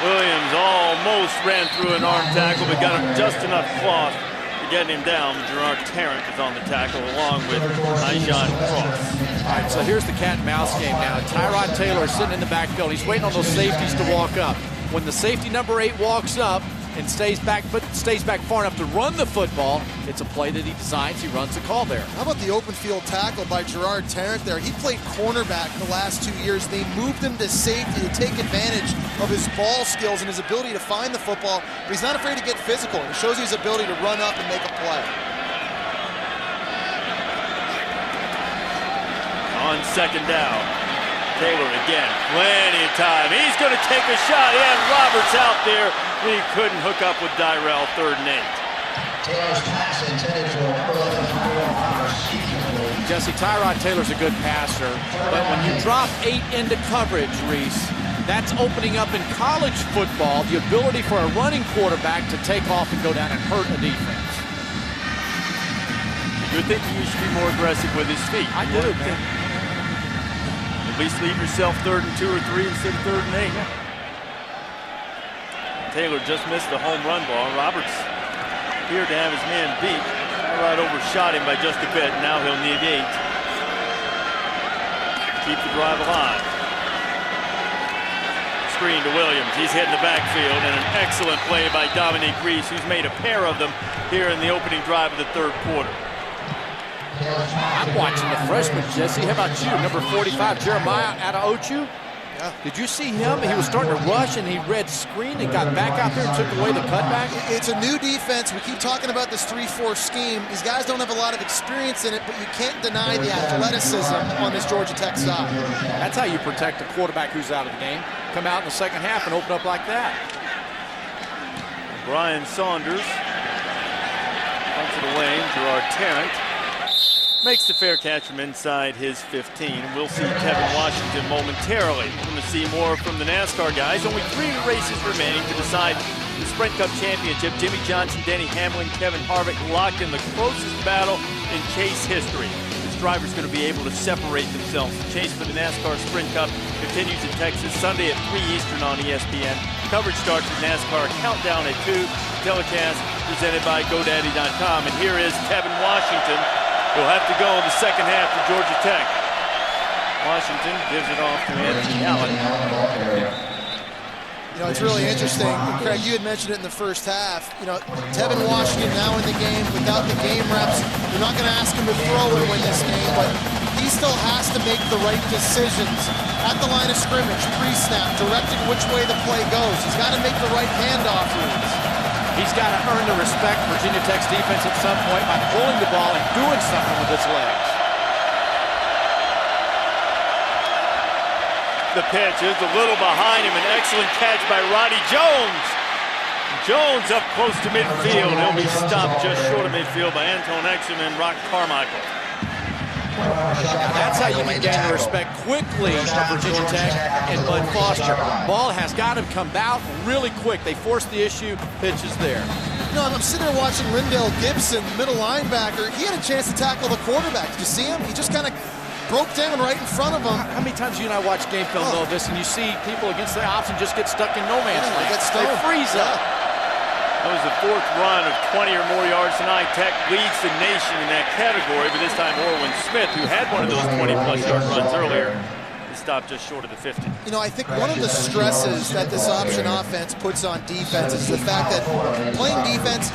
Williams almost ran through an arm tackle, but got him just enough cloth getting him down. Gerard Tarrant is on the tackle along with Ijon Cross. All right, so here's the cat and mouse game now. Tyrod Taylor sitting in the backfield. He's waiting on those safeties to walk up. When the safety number 8 walks up and stays back far enough to run the football, it's a play that he designs. He runs the call there. How about the open field tackle by Gerard Tarrant there? He played cornerback the last 2 years. They moved him to safety to take advantage of his ball skills and his ability to find the football, but he's not afraid to get physical. It shows his ability to run up and make a play. On second down, Taylor again, plenty of time. He's going to take a shot. He had Roberts out there. He couldn't hook up with Dyrell, 3rd and 8. Taylor's pass intended for number 11, Roberts. Jesse, Tyrod Taylor's a good passer, but when you drop 8 into coverage, Reese, that's opening up in college football the ability for a running quarterback to take off and go down and hurt a defense. You're thinking you should be more aggressive with his feet. I do. At least leave yourself 3rd and 2 or 3 instead of 3rd and 8. Taylor just missed the home run ball. Roberts appeared to have his man beat. Tyrod overshot him by just a bit. Now he'll need 8. Keep the drive alive. Screen to Williams. He's hitting the backfield, and an excellent play by Dominique Reese, who's made a pair of them here in the opening drive of the 3rd quarter. I'm watching the freshman, Jesse. How about you? Number 45, Jeremiah Adeochu. Yeah. Did you see him? He was starting to rush, and he read screen and got back out there and took away the cutback. It's a new defense. We keep talking about this 3-4 scheme. These guys don't have a lot of experience in it, but you can't deny the athleticism on this Georgia Tech side. That's how you protect a quarterback who's out of the game. Come out in the second half and open up like that. Brian Saunders onto the lane. Gerard Tarrant makes the fair catch from inside his 15. And we'll see Kevin Washington momentarily. We're going to see more from the NASCAR guys. Only 3 races remaining to decide the Sprint Cup Championship. Jimmy Johnson, Denny Hamlin, Kevin Harvick locked in the closest battle in chase history. This driver's going to be able to separate themselves. The chase for the NASCAR Sprint Cup continues in Texas Sunday at 3 Eastern on ESPN. Coverage starts with NASCAR Countdown at 2. Telecast presented by GoDaddy.com. And here is Kevin Washington. He'll have to go in the second half to Georgia Tech. Washington gives it off to Anthony Allen. You know, it's really interesting. Craig, you had mentioned it in the first half. You know, Tevin Washington now in the game without the game reps. They're not going to ask him to throw and win this game, but he still has to make the right decisions at the line of scrimmage, pre-snap, directing which way the play goes. He's got to make the right handoff reads. He's got to earn the respect of Virginia Tech's defense at some point by pulling the ball and doing something with his legs. The pitch is a little behind him. An excellent catch by Roddy Jones. Jones up close to midfield. He'll be stopped just short of midfield by Anton Exum and Rock Carmichael. That's how you can gain the respect quickly of Virginia Tech and Bud Foster. Ball has got to come out really quick. They force the issue. Pitch is there. You know, I'm sitting there watching Lindell Gibson, middle linebacker. He had a chance to tackle the quarterback. Did you see him? He just kind of broke down right in front of him. How many times you and I watch game film of this and you see people against the option just get stuck in no man's land? They freeze up. That was the 4th run of 20 or more yards tonight. Tech leads the nation in that category, but this time Orwin Smith, who had one of those 20-plus yard runs earlier, stopped just short of the 50. You know, I think one of the stresses that this option offense puts on defense is the fact that playing defense,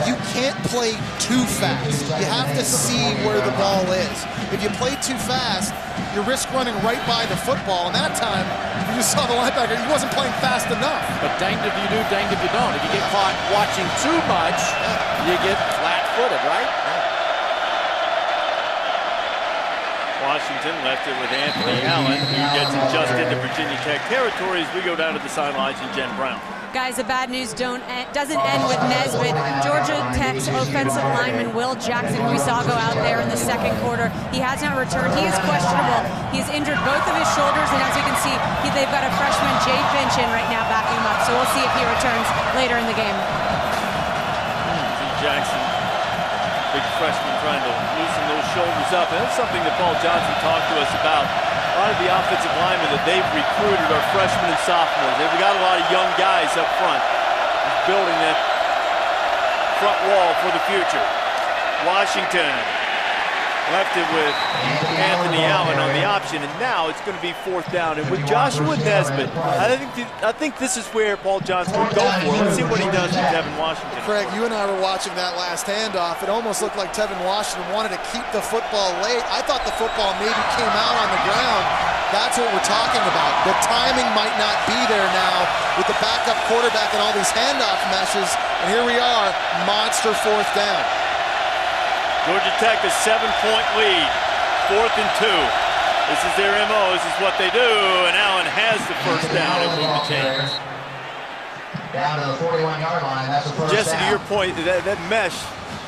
you can't play too fast. You have to see where the ball is. If you play too fast, you risk running right by the football. And that time, you just saw the linebacker, he wasn't playing fast enough. But danged if you do, danged if you don't. If you get caught watching too much, you get flat-footed, right? Washington left it with Anthony Allen, who gets it just into Virginia Tech territory as we go down to the sidelines and Jen Brown. Guys, the bad news doesn't end with Nesbitt. Georgia Tech's offensive lineman Will Jackson, we saw go out there in the second quarter. He has not returned. He is questionable. He's injured both of his shoulders, and as you can see, they've got a freshman, Jay Finch, in right now backing him up. So we'll see if he returns later in the game. Jackson, big freshman, trying to loosen those shoulders up. And that's something that Paul Johnson talked to us about. A lot of the offensive linemen that they've recruited are freshmen and sophomores. They've got a lot of young guys up front. He's building that front wall for the future. Washington left it with Anthony Allen on the option, and now it's going to be 4th down. And with Joshua Nesbitt, I think this is where Paul Johnson would go for. Let's see what he does with Tevin Washington. Craig, you and I were watching that last handoff. It almost looked like Tevin Washington wanted to keep the football late. I thought the football maybe came out on the ground. That's what we're talking about. The timing might not be there now with the backup quarterback and all these handoff meshes. And here we are, monster 4th down. Georgia Tech a 7-point lead, 4th and 2. This is their MO, this is what they do, and Allen has the first down and move the chains. Down to the 41-yard line, that's the first Jesse, down. to your point, that mesh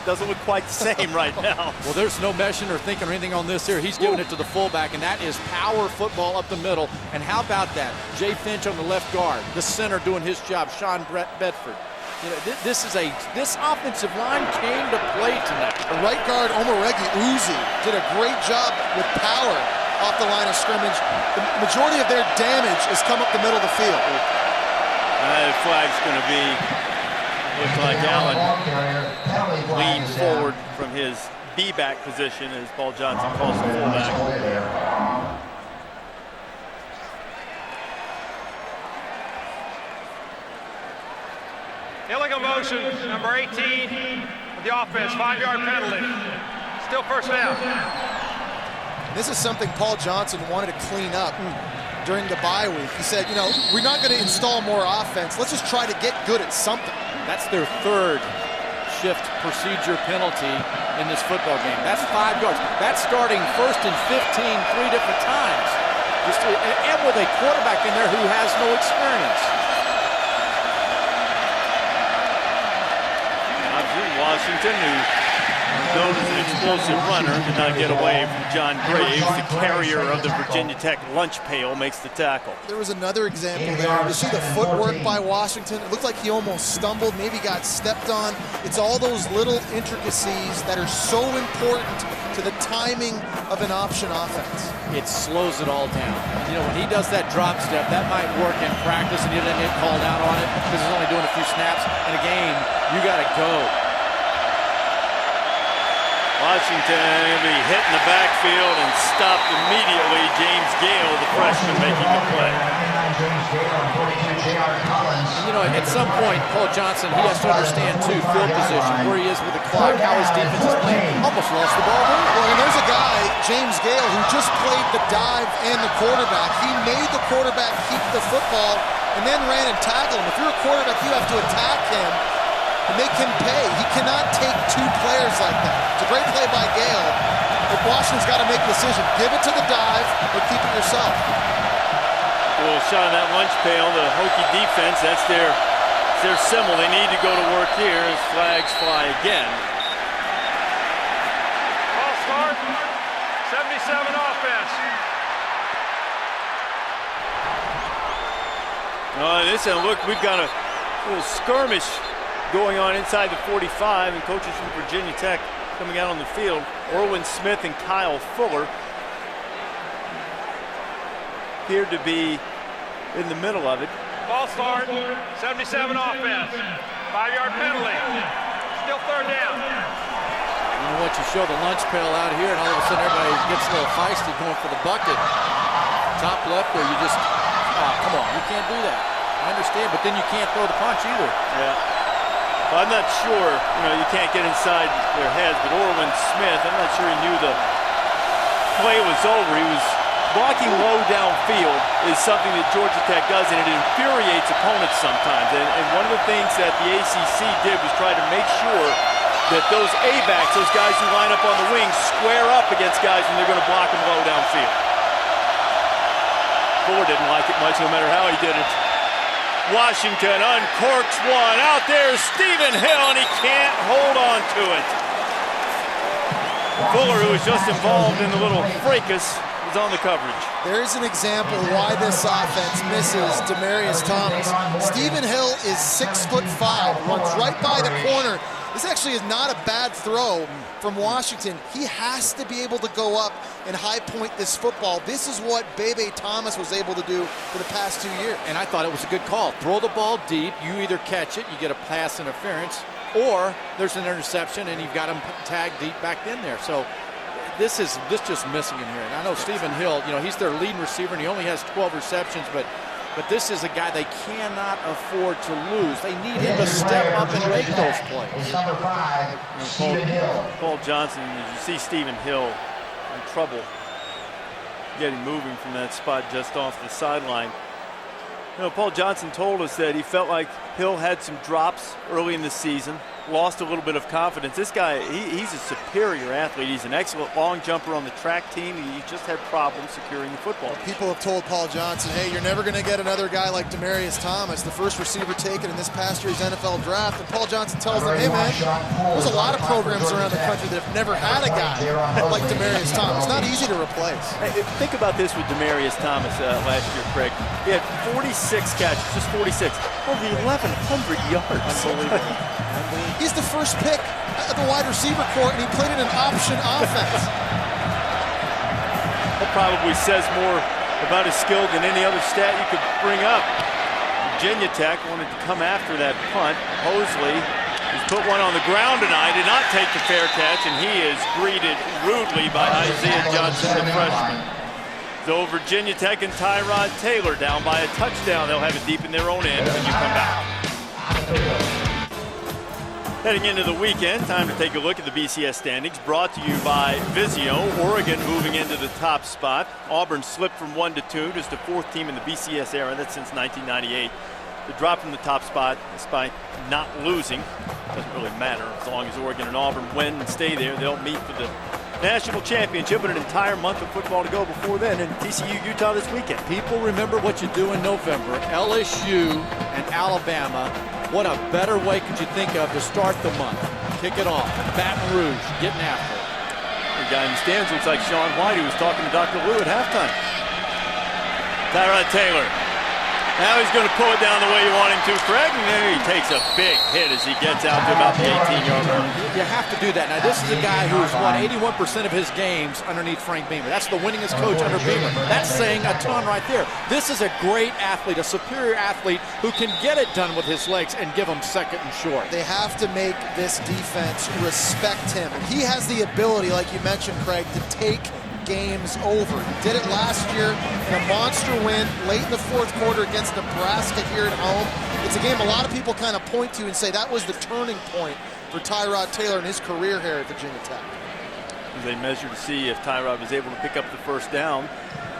doesn't look quite the same right now. Well, there's no meshing or thinking or anything on this here. He's giving it to the fullback, and that is power football up the middle. And how about that? Jay Finch on the left guard, the center doing his job, Sean Bedford. You know, this offensive line came to play tonight. The right guard, Omaregi Uzi, did a great job with power off the line of scrimmage. The majority of their damage has come up the middle of the field. The flag's going to be, looks like Allen leaned forward from his B-back position as Paul Johnson calls the fullback. Illegal motion, number 18 of the offense, 5-yard penalty. Still first down. This is something Paul Johnson wanted to clean up during the bye week. He said, you know, we're not going to install more offense. Let's just try to get good at something. That's their 3rd shift procedure penalty in this football game. That's 5 yards. That's starting 1st and 15 3 different times. And with a quarterback in there who has no experience. Washington, who known as an explosive runner, did not get away from John Graves. The carrier of the Virginia Tech lunch pail makes the tackle. There was another example there. You see the footwork by Washington. It looked like he almost stumbled, maybe got stepped on. It's all those little intricacies that are so important to the timing of an option offense. It slows it all down. You know, when he does that drop step, that might work in practice and he doesn't get called out on it because he's only doing a few snaps. In a game, you got to go. Washington going to be hit in the backfield and stopped immediately. James Gale, the freshman, making the play. And, you know, at some point, Paul Johnson, he has to understand, too, field position, where he is with the clock, how his defense is playing. Almost lost the ball there. Well, and there's a guy, James Gale, who just played the dive and the quarterback. He made the quarterback keep the football and then ran and tackled him. If you're a quarterback, you have to attack him and make him pay. He cannot take 2 players like that. It's a great play by Gale, but Washington's got to make a decision. Give it to the dive or keep it yourself. A little shot of that lunch pail, the Hokie defense, that's their symbol. They need to go to work here as flags fly again. Ball start, 77 offense. Look, we've got a little skirmish going on inside the 45, and coaches from Virginia Tech coming out on the field. Orwin Smith and Kyle Fuller appeared to be in the middle of it. Ball start, 77 offense, 5-yard penalty. Still 3rd down. You know what, you show the lunch pail out here, and all of a sudden everybody gets a little feisty going for the bucket. Top left there, you just, come on, you can't do that. I understand, but then you can't throw the punch either. Yeah. Well, I'm not sure, you can't get inside their heads, but Orwin Smith, I'm not sure he knew the play was over. He was blocking low downfield is something that Georgia Tech does, and it infuriates opponents sometimes. And one of the things that the ACC did was try to make sure that those A-backs, those guys who line up on the wings, square up against guys when they're going to block them low downfield. Fuller didn't like it much, no matter how he did it. Washington uncorks one. Out there, Stephen Hill, and he can't hold on to it. Fuller, who was just involved in the little fracas, is on the coverage. There's an example why this offense misses Demaryius Thomas. Stephen Hill is 6'5", runs right by the corner. This actually is not a bad throw from Washington. He has to be able to go up and high point this football. This is what Bebe Thomas was able to do for the past 2 years. And I thought it was a good call. Throw the ball deep. You either catch it, you get a pass interference, or there's an interception and you've got him tagged deep back in there. So this just missing him here. And I know Stephen Hill, he's their leading receiver and he only has 12 receptions, but this is a guy they cannot afford to lose. They need him to step up and make those plays. Number 5, Stephen Hill. Paul Johnson, as you see Stephen Hill in trouble getting moving from that spot just off the sideline. Paul Johnson told us that he felt like Hill had some drops early in the season, lost a little bit of confidence. This guy, he's a superior athlete. He's an excellent long jumper on the track team. He just had problems securing the football. People have told Paul Johnson, hey, you're never going to get another guy like Demaryius Thomas, the first receiver taken in this past year's NFL draft. And Paul Johnson tells them, hey, man, there's a lot of programs around the country that have never had a guy like Demaryius Thomas. It's not easy to replace. Hey, think about this with Demaryius Thomas last year, Craig. He had 46 catches, just 46, over 1,100 yards. Unbelievable. He's the first pick at the wide receiver court, and he played in an option offense. That probably says more about his skill than any other stat you could bring up. Virginia Tech wanted to come after that punt. Hosley has put one on the ground tonight, did not take the fair catch, and he is greeted rudely by Isaiah Johnson, the freshman. So Virginia Tech and Tyrod Taylor down by a touchdown. They'll have it deep in their own end when you come back. Heading into the weekend, time to take a look at the BCS standings, brought to you by Vizio. Oregon moving into the top spot. Auburn slipped from 1 to 2, just the 4th team in the BCS era. That's since 1998. The drop from the top spot, despite not losing, doesn't really matter. As long as Oregon and Auburn win and stay there, they'll meet for the national championship, but an entire month of football to go before then, and TCU Utah this weekend. People remember what you do in November. LSU and Alabama. What a better way could you think of to start the month? Kick it off. Baton Rouge, getting after it. The guy in the stands looks like Sean White, who was talking to Dr. Lou at halftime. Tyrod Taylor. Now he's going to pull it down the way you want him to, Craig, and then he takes a big hit as he gets out to about the 18-yard line. You have to do that. Now, this is a guy who's won 81% of his games underneath Frank Beamer. That's the winningest coach under Beamer. That's saying a ton right there. This is a great athlete, a superior athlete who can get it done with his legs and give them second and short. They have to make this defense respect him. And he has the ability, like you mentioned, Craig, to take games over. He did it last year in a monster win late in the 4th quarter against Nebraska here at home. It's a game a lot of people kind of point to and say that was the turning point for Tyrod Taylor in his career here at Virginia Tech. As they measure to see if Tyrod was able to pick up the first down.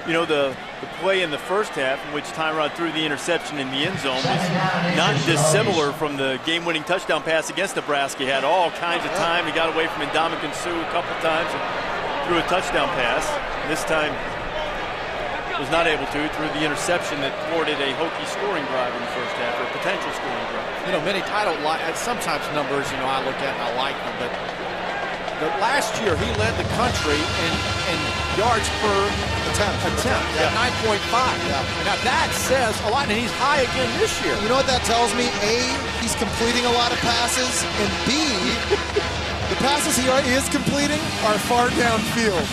You know, the play in the first half in which Tyrod threw the interception in the end zone was not dissimilar from the game-winning touchdown pass against Nebraska. He had all kinds of time. He got away from Ndamukong Suh a couple times and threw a touchdown pass. This time was not able to, threw the interception that thwarted a Hokie scoring drive in the first half, or a potential scoring drive. You know, many title, sometimes numbers, I look at and I like them, but last year he led the country in yards per attempt at 9.5. Yeah. Now that says a lot, and he's high again this year. You know what that tells me? A, he's completing a lot of passes, and B, the passes he is completing are far downfield.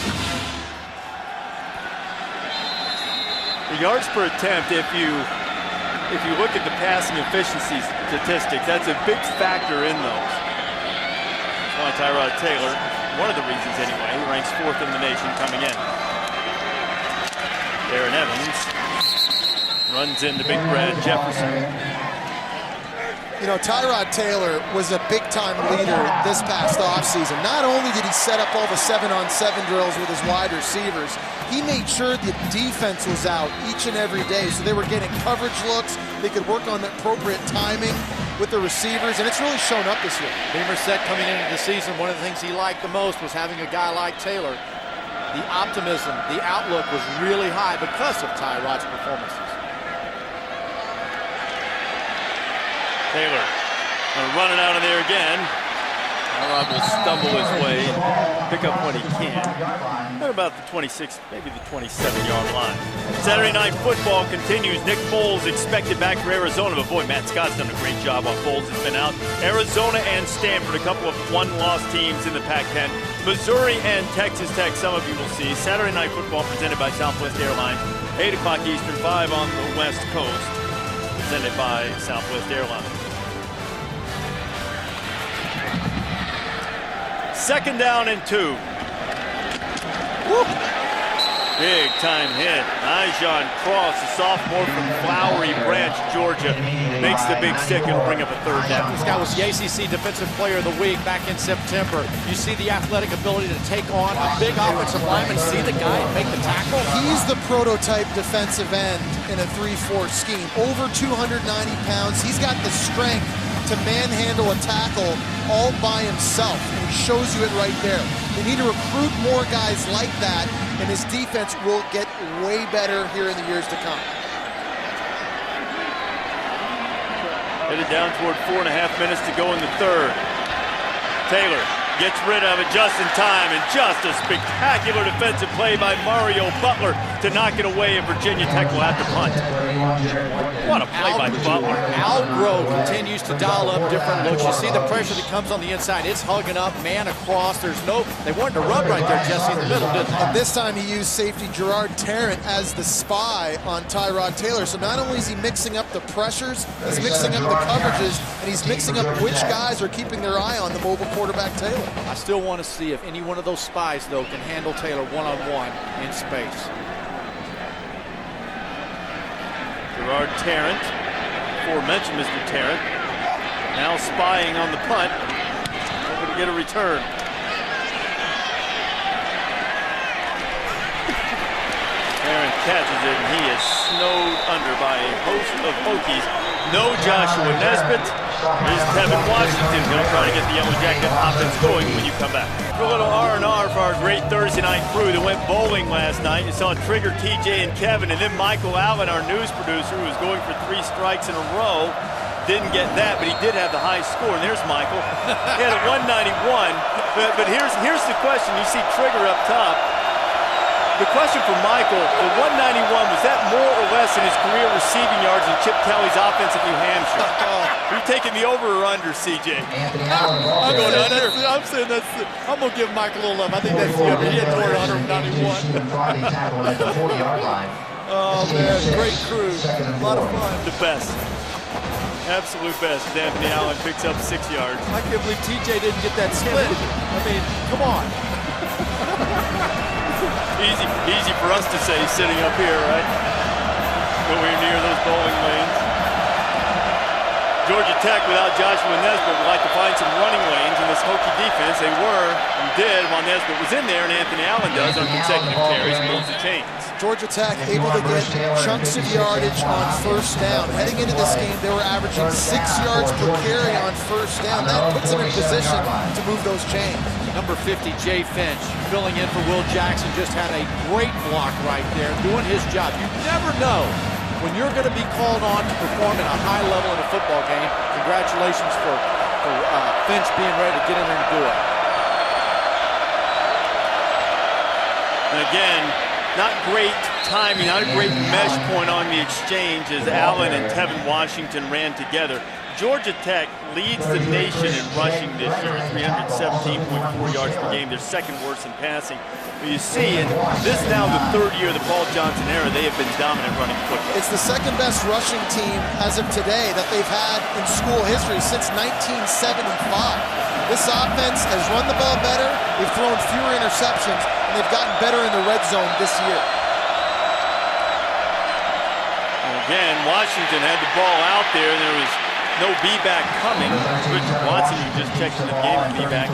The yards per attempt, if you look at the passing efficiency statistics, that's a big factor in those. That's why Tyrod Taylor, one of the reasons anyway, he ranks 4th in the nation coming in. Aaron Evans runs into Big Brad Jefferson. You know, Tyrod Taylor was a big-time leader this past offseason. Not only did he set up all the 7-on-7 drills with his wide receivers, he made sure the defense was out each and every day, so they were getting coverage looks. They could work on the appropriate timing with the receivers, and it's really shown up this year. Beamer said coming into the season, one of the things he liked the most was having a guy like Taylor. The optimism, the outlook was really high because of Tyrod's performances. Taylor going to run it out of there again. Tyrod will stumble his way and pick up what he can. At about the 26, maybe the 27-yard line. Saturday Night Football continues. Nick Foles expected back for Arizona, but boy, Matt Scott's done a great job while Foles has been out. Arizona and Stanford, a couple of one-loss teams in the Pac-10. Missouri and Texas Tech, some of you will see. Saturday Night Football presented by Southwest Airlines. 8 o'clock Eastern, 5 on the West Coast. Presented by Southwest Airlines. 2nd down and 2. Woo. Big time hit. Ijon Cross, a sophomore from Flowery Branch, Georgia, makes the big stick. It'll bring up a 3rd down. This guy was the ACC Defensive Player of the Week back in September. You see the athletic ability to take on a big offensive lineman, see the guy and make the tackle. He's the prototype defensive end in a 3-4 scheme. Over 290 pounds. He's got the strength to manhandle a tackle all by himself, and he shows you it right there. They need to recruit more guys like that, and his defense will get way better here in the years to come. Headed down toward 4.5 minutes to go in the 3rd. Taylor gets rid of it just in time, and just a spectacular defensive play by Mario Butler to knock it away, and Virginia Tech will have to punt. What a play by Butler. Al Groh continues to dial up different looks. You see the pressure that comes on the inside. It's hugging up, man across. They wanted to rub right there, Jesse, in the middle, didn't they? And this time he used safety Gerard Tarrant as the spy on Tyrod Taylor. So not only is he mixing up the pressures, he's mixing up the coverages, and he's mixing up which guys are keeping their eye on the mobile quarterback Taylor. I still want to see if any one of those spies, though, can handle Taylor one-on-one in space. Gerard Tarrant, aforementioned Mr. Tarrant, now spying on the punt, hoping to get a return. Tarrant catches it, and he is snowed under by a host of Hokies. No Joshua Nesbitt. Here's Tevin Washington. He'll try to get the Yellow Jacket offense going when you come back. A little R&R for our great Thursday night crew that went bowling last night. You saw Trigger, TJ, and Kevin, and then Michael Allen, our news producer, who was going for 3 strikes in a row. Didn't get that, but he did have the high score. And there's Michael. He had a 191. But here's the question. You see Trigger up top. The question for Michael, the 191, was that more or less in his career receiving yards in Chip Kelly's offense at New Hampshire? You're taking the over or under, CJ? I'm going under. I'm saying that's. I'm going to give Mike a little love. I think that's the under. He had 191. Oh, man. Great crew. A lot of fun. The best. Absolute best. Anthony Allen picks up 6 yards. I can't believe TJ didn't get that split. I mean, come on. Easy for us to say sitting up here, right? Nowhere near those bowling lanes. Georgia Tech, without Joshua Nesbitt, would like to find some running lanes in this Hokie defense. They were and did while Nesbitt was in there, and Anthony Allen does on consecutive carries and moves the chains. Georgia Tech able to get chunks of yardage on 1st down. Heading into this game, they were averaging 6 yards per carry on 1st down. That puts them in position to move those chains. Number 50, Jay Finch, filling in for Will Jackson, just had a great block right there, doing his job. You never know when you're going to be called on to perform at a high level in a football game. Congratulations for Finch being ready to get in there and do it. And again, not great timing, not a great mesh point on the exchange as Allen and Tevin Washington ran together. Georgia Tech leads the nation in rushing this year, 317.4 yards per game. They're 2nd worst in passing. But you see, and this is now the 3rd year of the Paul Johnson era, they have been dominant running football. It's the 2nd best rushing team as of today that they've had in school history since 1975. This offense has run the ball better, they've thrown fewer interceptions, and they've gotten better in the red zone this year. And again, Washington had the ball out there, and there was no B-back coming. Richard Watson, who just checked into the game with B-back.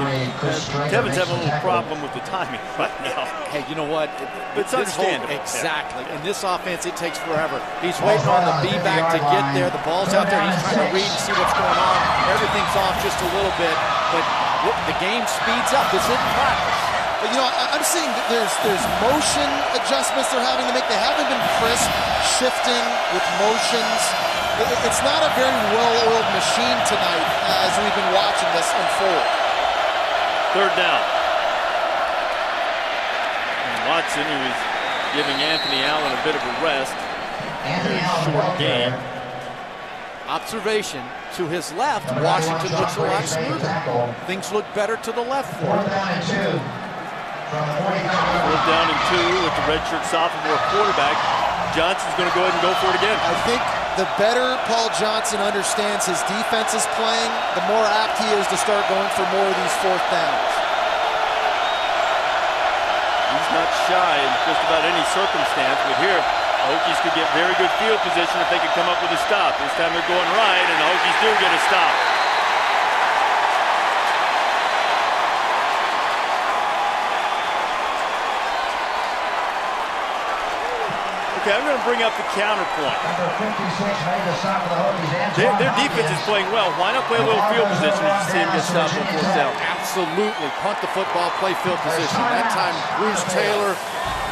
Kevin's having a little problem with the timing right now. Hey, you know what? It's understandable. Exactly. In this offense, it takes forever. He's waiting on the B-back to get there. The ball's out there. He's trying to read and see what's going on. Everything's off just a little bit, but the game speeds up. This isn't practice. But, you know, I'm seeing that there's motion adjustments they're having to make. They haven't been crisp, shifting with motions. It's not a very well-oiled machine tonight as we've been watching this unfold. 3rd down. And Watson, who was giving Anthony Allen a bit of a rest. Very short game. Observation, to his left, Washington looks a lot smoother. Things look better to the left for him. 4th down and 2 with the redshirt sophomore quarterback. Johnson's going to go ahead and go for it again. I think the better Paul Johnson understands his defense is playing, the more apt he is to start going for more of these 4th downs. not shy in just about any circumstance, but here the Hokies could get very good field position if they could come up with a stop. This time they're going right, and the Hokies do get a stop. Okay, I'm going to bring up the counterpoint. Their defense is playing well. Why not play a little field position as you see him get stopped on fourth down? Absolutely. Punt the football, play field position. That time, Bruce Taylor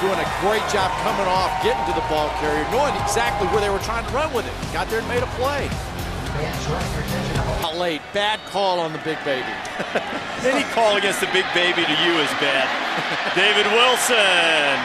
doing a great job coming off, getting to the ball carrier, knowing exactly where they were trying to run with it. Got there and made a play. Not late. Bad call on the big baby. Any call against the big baby to you is bad. David Wilson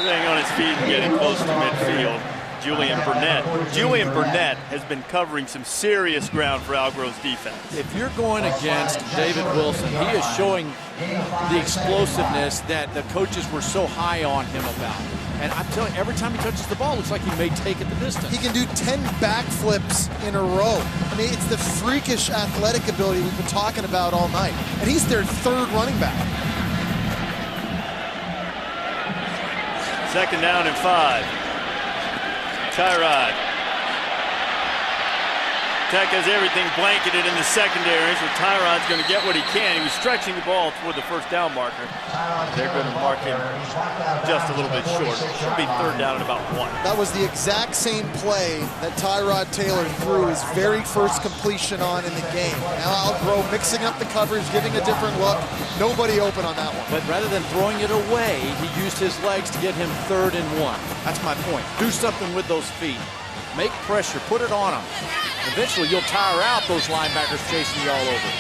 staying on his feet and getting close to midfield. Julian Burnett has been covering some serious ground for Algrove's defense. If you're going against David Wilson, he is showing the explosiveness that the coaches were so high on him about. And I'm telling you, every time he touches the ball, it looks like he may take it the distance. He can do 10 backflips in a row. I mean, it's the freakish athletic ability we've been talking about all night. And he's their third running back. Second down and 5. Tyrod. Tech has everything blanketed in the secondary, so Tyrod's going to get what he can. He was stretching the ball toward the first down marker. They're going to mark him just a little bit short. It'll be third down at about 1. That was the exact same play that Tyrod Taylor threw his very first completion on in the game. Now Algrove mixing up the coverage, giving a different look. Nobody open on that one. But rather than throwing it away, he used his legs to get him 3rd and 1. That's my point. Do something with those feet. Make pressure, put it on them. Eventually, you'll tire out those linebackers chasing you all over.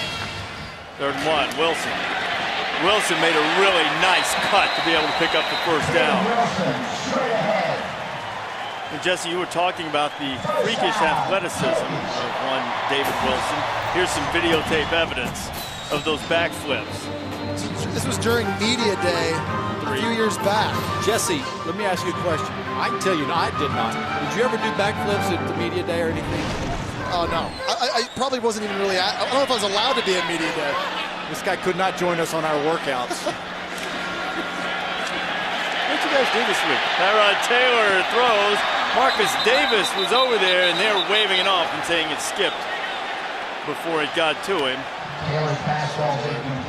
3rd and 1, Wilson. Wilson made a really nice cut to be able to pick up the first down. And Jesse, you were talking about the freakish athleticism of one David Wilson. Here's some videotape evidence of those backflips. This was during media day a few years back. Jesse, let me ask you a question. I can tell you, I did not. Did you ever do backflips at the media day or anything? Oh, no. I probably wasn't even really, I don't know if I was allowed to be at media day. This guy could not join us on our workouts. What'd you guys do this week? Tyrod Taylor throws. Marcus Davis was over there, and they're waving it off and saying it skipped before it got to him.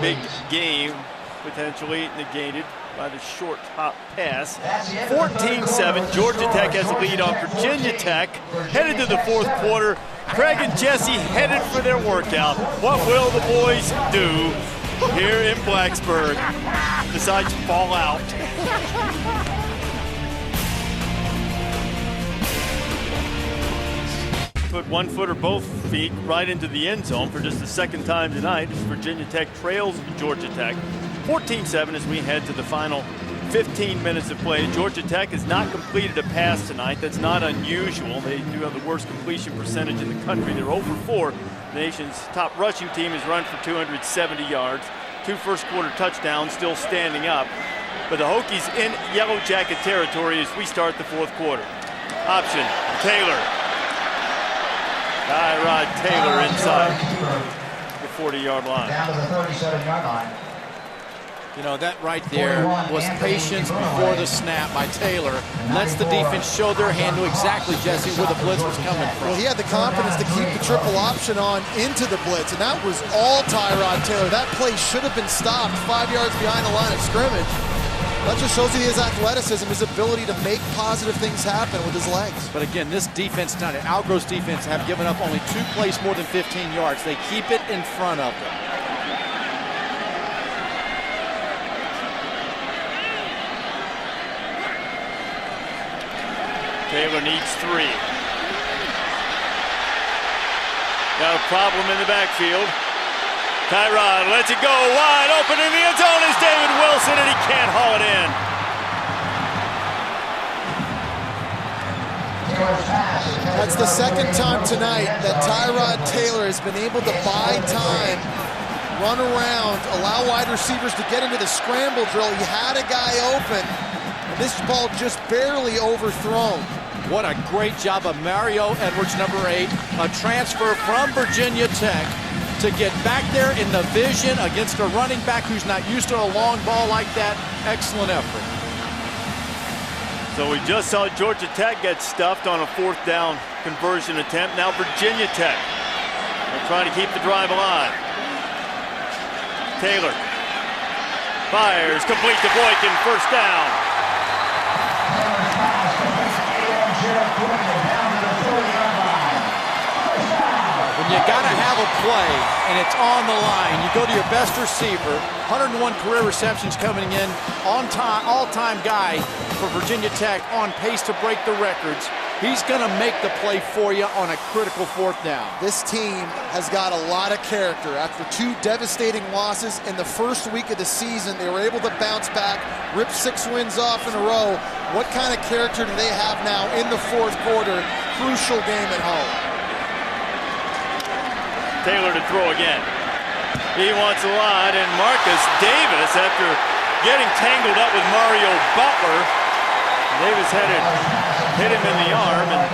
Big game potentially negated by the short hop pass. 14-7, Georgia Tech has a lead on Virginia Tech. Headed to the fourth quarter. Craig and Jesse headed for their workout. What will the boys do here in Blacksburg besides fall out? Put one foot or both feet right into the end zone for just the second time tonight as Virginia Tech trails Georgia Tech 14-7 as we head to the final 15 minutes of play. Georgia Tech has not completed a pass tonight. That's not unusual. They do have the worst completion percentage in the country. They're 0-4. The nation's top rushing team has run for 270 yards. 2 first-quarter touchdowns still standing up. But the Hokies in Yellow Jacket territory as we start the fourth quarter. Option, Taylor. Tyrod Taylor inside the 40-yard line. Down to the 37-yard line. You know, that right there was patience before the snap by Taylor. Lets the defense show their hand to exactly, Jesse, where the blitz was coming from. Well, he had the confidence to keep the triple option on into the blitz, and that was all Tyrod Taylor. That play should have been stopped 5 yards behind the line of scrimmage. That just shows you his athleticism, his ability to make positive things happen with his legs. But again, this defense tonight, Algrove's defense, have given up only 2 plays more than 15 yards. They keep it in front of them. Taylor needs 3. Got a problem in the backfield. Tyrod lets it go wide open in the end zone is David Wilson, and he can't haul it in. That's the second time tonight that Tyrod Taylor has been able to buy time, run around, allow wide receivers to get into the scramble drill. He had a guy open, and this ball just barely overthrown. What a great job of Mario Edwards, number 8, a transfer from Virginia Tech, to get back there in the vision against a running back who's not used to a long ball like that. Excellent effort. So we just saw Georgia Tech get stuffed on a 4th down conversion attempt. Now Virginia Tech. They're trying to keep the drive alive. Taylor fires, complete to Boykin, 1st down. When you got to have a play and it's on the line, you go to your best receiver. 101 career receptions coming in, on time, all-time guy for Virginia Tech, on pace to break the records. He's going to make the play for you on a critical 4th down. This team has got a lot of character. After 2 devastating losses in the first week of the season, they were able to bounce back, rip 6 wins off in a row. What kind of character do they have now in the 4th quarter? Crucial game at home. Taylor to throw again. He wants a lot, and Marcus Davis, after getting tangled up with Mario Butler, Davis hit him in the arm and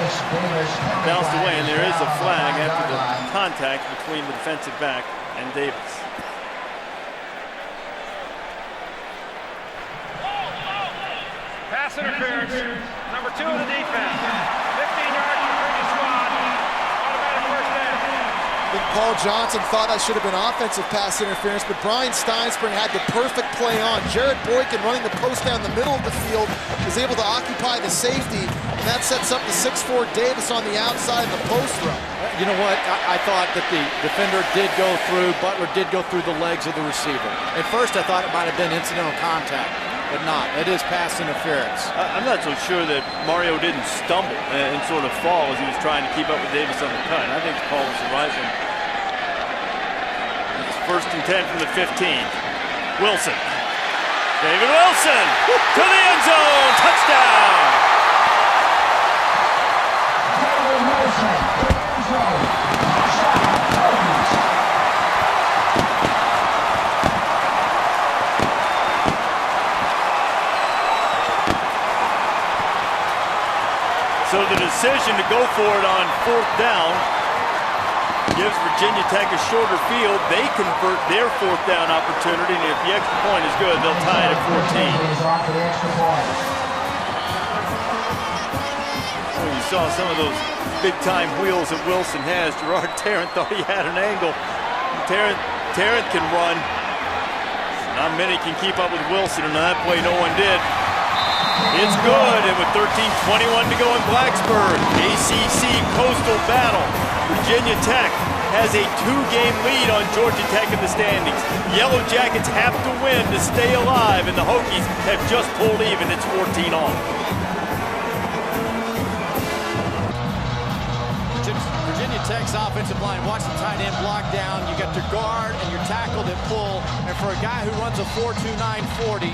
bounced away, and there is a flag after the contact between the defensive back and Davis. Pass interference. Number 2 of the defense. 15 yards from previous squad. Automatic 1st down. I think Paul Johnson thought that should have been offensive pass interference, but Brian Steinspring had the perfect play on. Jared Boykin, running the post down the middle of the field, was able to occupy the safety, and that sets up the 6'4" Davis on the outside of the post row. You know what? I thought that the defender did go through, Butler did go through the legs of the receiver. At first, I thought it might have been incidental contact, but not. It is pass interference. I'm not so sure that Mario didn't stumble and sort of fall as he was trying to keep up with Davis on the cut. I think the call was the right one. It's 1st and 10 from the 15. Wilson. David Wilson to the end zone. Touchdown. So the decision to go for it on 4th down gives Virginia Tech a shorter field. They convert their 4th down opportunity, and if the extra point is good, they'll tie it at 14. Well, you saw some of those big-time wheels that Wilson has. Gerard Tarrant thought he had an angle. Tarrant can run. Not many can keep up with Wilson, and on that play, no one did. It's good, and with 13:21 to go in Blacksburg, ACC Coastal battle. Virginia Tech has a 2-game lead on Georgia Tech in the standings. Yellow Jackets have to win to stay alive, and the Hokies have just pulled even. It's 14 all. Virginia Tech's offensive line, watch the tight end block down. You got your guard and your tackle that pull, and for a guy who runs a 4.29 40,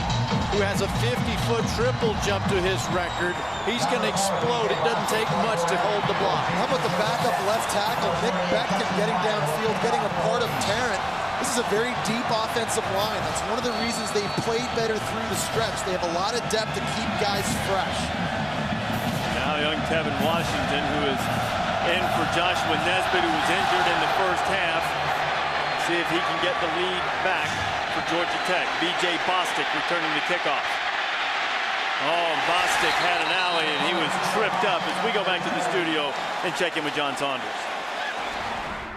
who has a 50-foot triple jump to his record, he's going to explode. It doesn't take much to hold the block. How about the backup left tackle, Nick Beckton, getting downfield, getting a part of Tarrant. This is a very deep offensive line. That's one of the reasons they've played better through the stretch. They have a lot of depth to keep guys fresh. Now young Tevin Washington, who is in for Joshua Nesbitt, who was injured in the first half. See if he can get the lead back for Georgia Tech. B.J. Bostic returning the kickoff. Oh, Bostic had an alley, and he was tripped up as we go back to the studio and check in with John Saunders.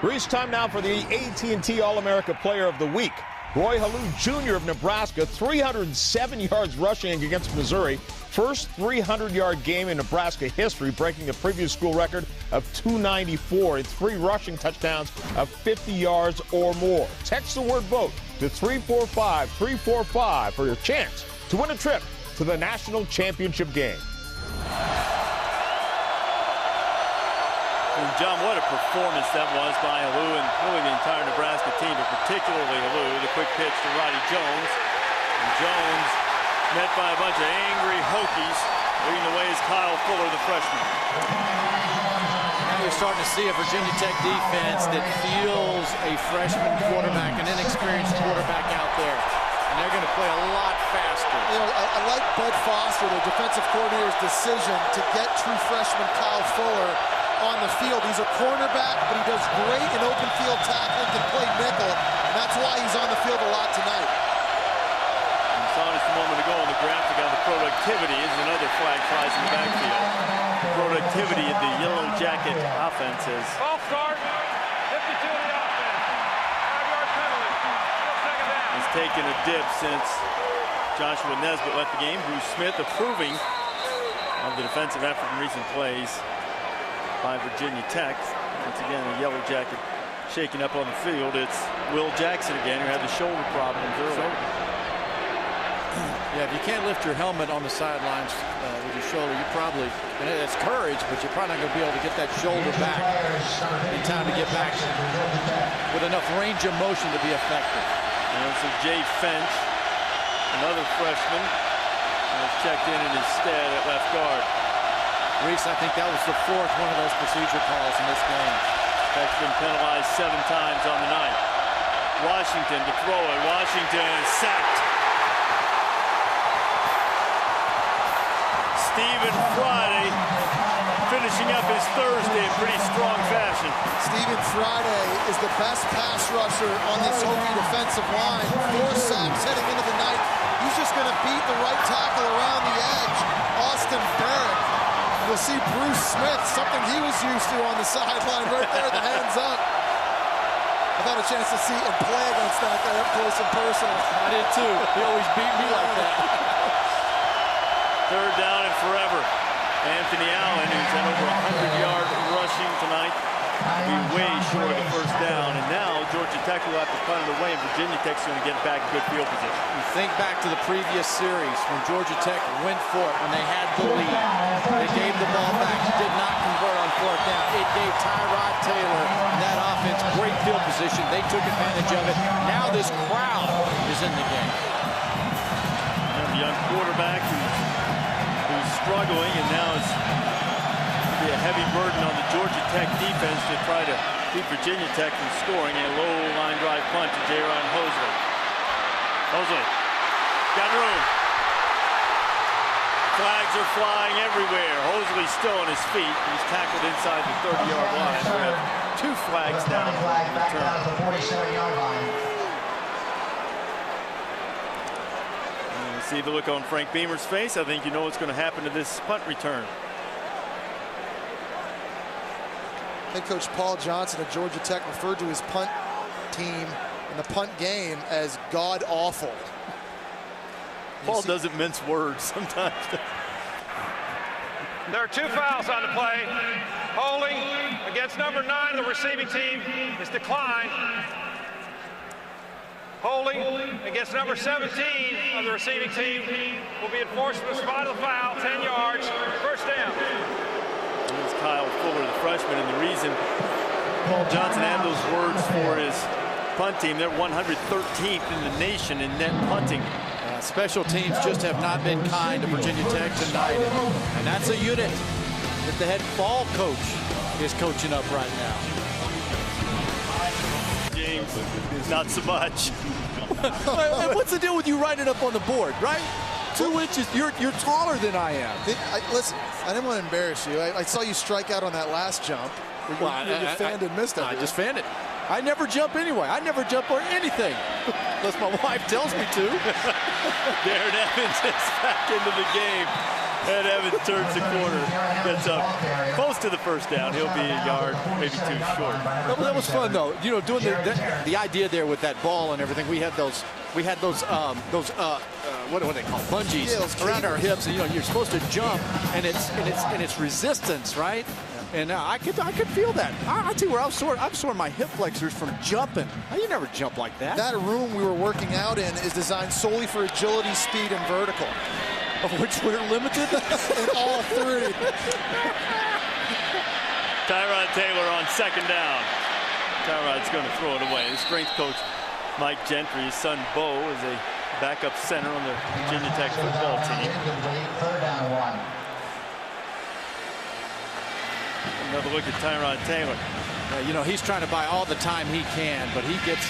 Greece time now for the AT&T All-America Player of the Week. Roy Halou Jr. of Nebraska, 307 yards rushing against Missouri. First 300-yard game in Nebraska history, breaking the previous school record of 294 and 3 rushing touchdowns of 50 yards or more. Text the word VOTE to 345-345 for your chance to win a trip to the national championship game. And John, what a performance that was by Halou and really the entire Nebraska team, but particularly Halou. The quick pitch to Roddy Jones. And Jones met by a bunch of angry Hokies. Leading the way is Kyle Fuller, the freshman. Now you're starting to see a Virginia Tech defense that feels a freshman quarterback, an inexperienced quarterback out there. And they're going to play a lot faster. You know, I like Bud Foster, the defensive coordinator's decision to get true freshman Kyle Fuller on the field. He's a cornerback, but he does great in open field tackling, can play nickel, and that's why he's on the field a lot tonight. You saw just a moment ago on the graphic on the productivity is another flag flies in the backfield. Productivity of the Yellow Jacket offense is. False start. 52 to the offense. 5-yard penalty. Still second down. Has taken a dip since Joshua Nesbitt left the game. Bruce Smith approving of the defensive effort in recent plays by Virginia Tech. Once again, a Yellow Jacket shaking up on the field. It's Will Jackson again, who had the shoulder problems earlier. Yeah, if you can't lift your helmet on the sidelines with your shoulder, you probably, and it's courage, but you're probably not going to be able to get that shoulder back in time to get back with enough range of motion to be effective. And so Jay Finch, another freshman, has checked in his stead at left guard. Reese, I think that was the fourth one of those procedure calls in this game. Tech's been penalized 7 times on the night. Washington to throw it. Washington sacked. Stephen Friday finishing up his Thursday in pretty strong fashion. Stephen Friday is the best pass rusher on this Hokie defensive line. 4 sacks heading into the night. He's just going to beat the right tackle around the edge, Austin Barrett. You'll see Bruce Smith, something he was used to on the sideline right there, the hands up. I've had a chance to see and play against that guy up close and personal. I did too. He always beat me like that. 3rd down and forever. Anthony Allen, who's had over 100 yards rushing tonight, be way short of the 1st down. And now Georgia Tech will have to punt it away, and Virginia Tech's going to get back in good field position. You think back to the previous series when Georgia Tech went for it when they had the lead. They gave the ball back, did not convert on 4th down. It gave Tyrod Taylor and that offense great field position. They took advantage of it. Now this crowd is in the game. And the young quarterback who's struggling, and now it's going to be a heavy burden on the Georgia Tech defense to try to keep Virginia Tech from scoring. A low line drive punt to Jaron Hosley. Hosley got room. Flags are flying everywhere. Hosley still on his feet. He's tackled inside the 30-yard line. We have 2 flags down. Back down to the 47-yard line. See the look on Frank Beamer's face. I think you know what's going to happen to this punt return. Head coach Paul Johnson of Georgia Tech referred to his punt team in the punt game as god-awful. Paul doesn't mince words sometimes. There are 2 fouls on the play. Holding against number 9 of the receiving team is declined. Holding against number 17 of the receiving team will be enforced from the spot of the foul, 10 yards, 1st down. Here's Kyle Fuller, the freshman, and the reason Paul Johnson had those words for his punt team, they're 113th in the nation in net punting. Special teams just have not been kind to Virginia Tech tonight, and that's a unit that the head ball coach is coaching up right now. James, not so much. What's the deal with you writing up on the board, right? 2 inches, you're taller than I am. Listen, I didn't want to embarrass you. I saw you strike out on that last jump. You fanned and missed it. I just fanned it. I never jump anyway. I never jump or anything, unless my wife tells me to. Darren Evans is back into the game. And Evans turns the corner, gets up close to the 1st down. He'll be a yard, maybe 2 short. That was fun though. You know, doing the idea there with that ball and everything. We had those what do they call bungees around our hips, and you know you're supposed to jump, and it's resistance, right? And I could feel that. I tell you where I'm sore my hip flexors from jumping. You never jump like that. That room we were working out in is designed solely for agility, speed, and vertical. Of which we're limited in all 3. Tyrod Taylor on 2nd down. Tyrod's going to throw it away. The strength coach, Mike Gentry, his son Bo, is a backup center on the Virginia Tech football team. 3rd down and 1. Another look at Tyrod Taylor. You know, he's trying to buy all the time he can, but he gets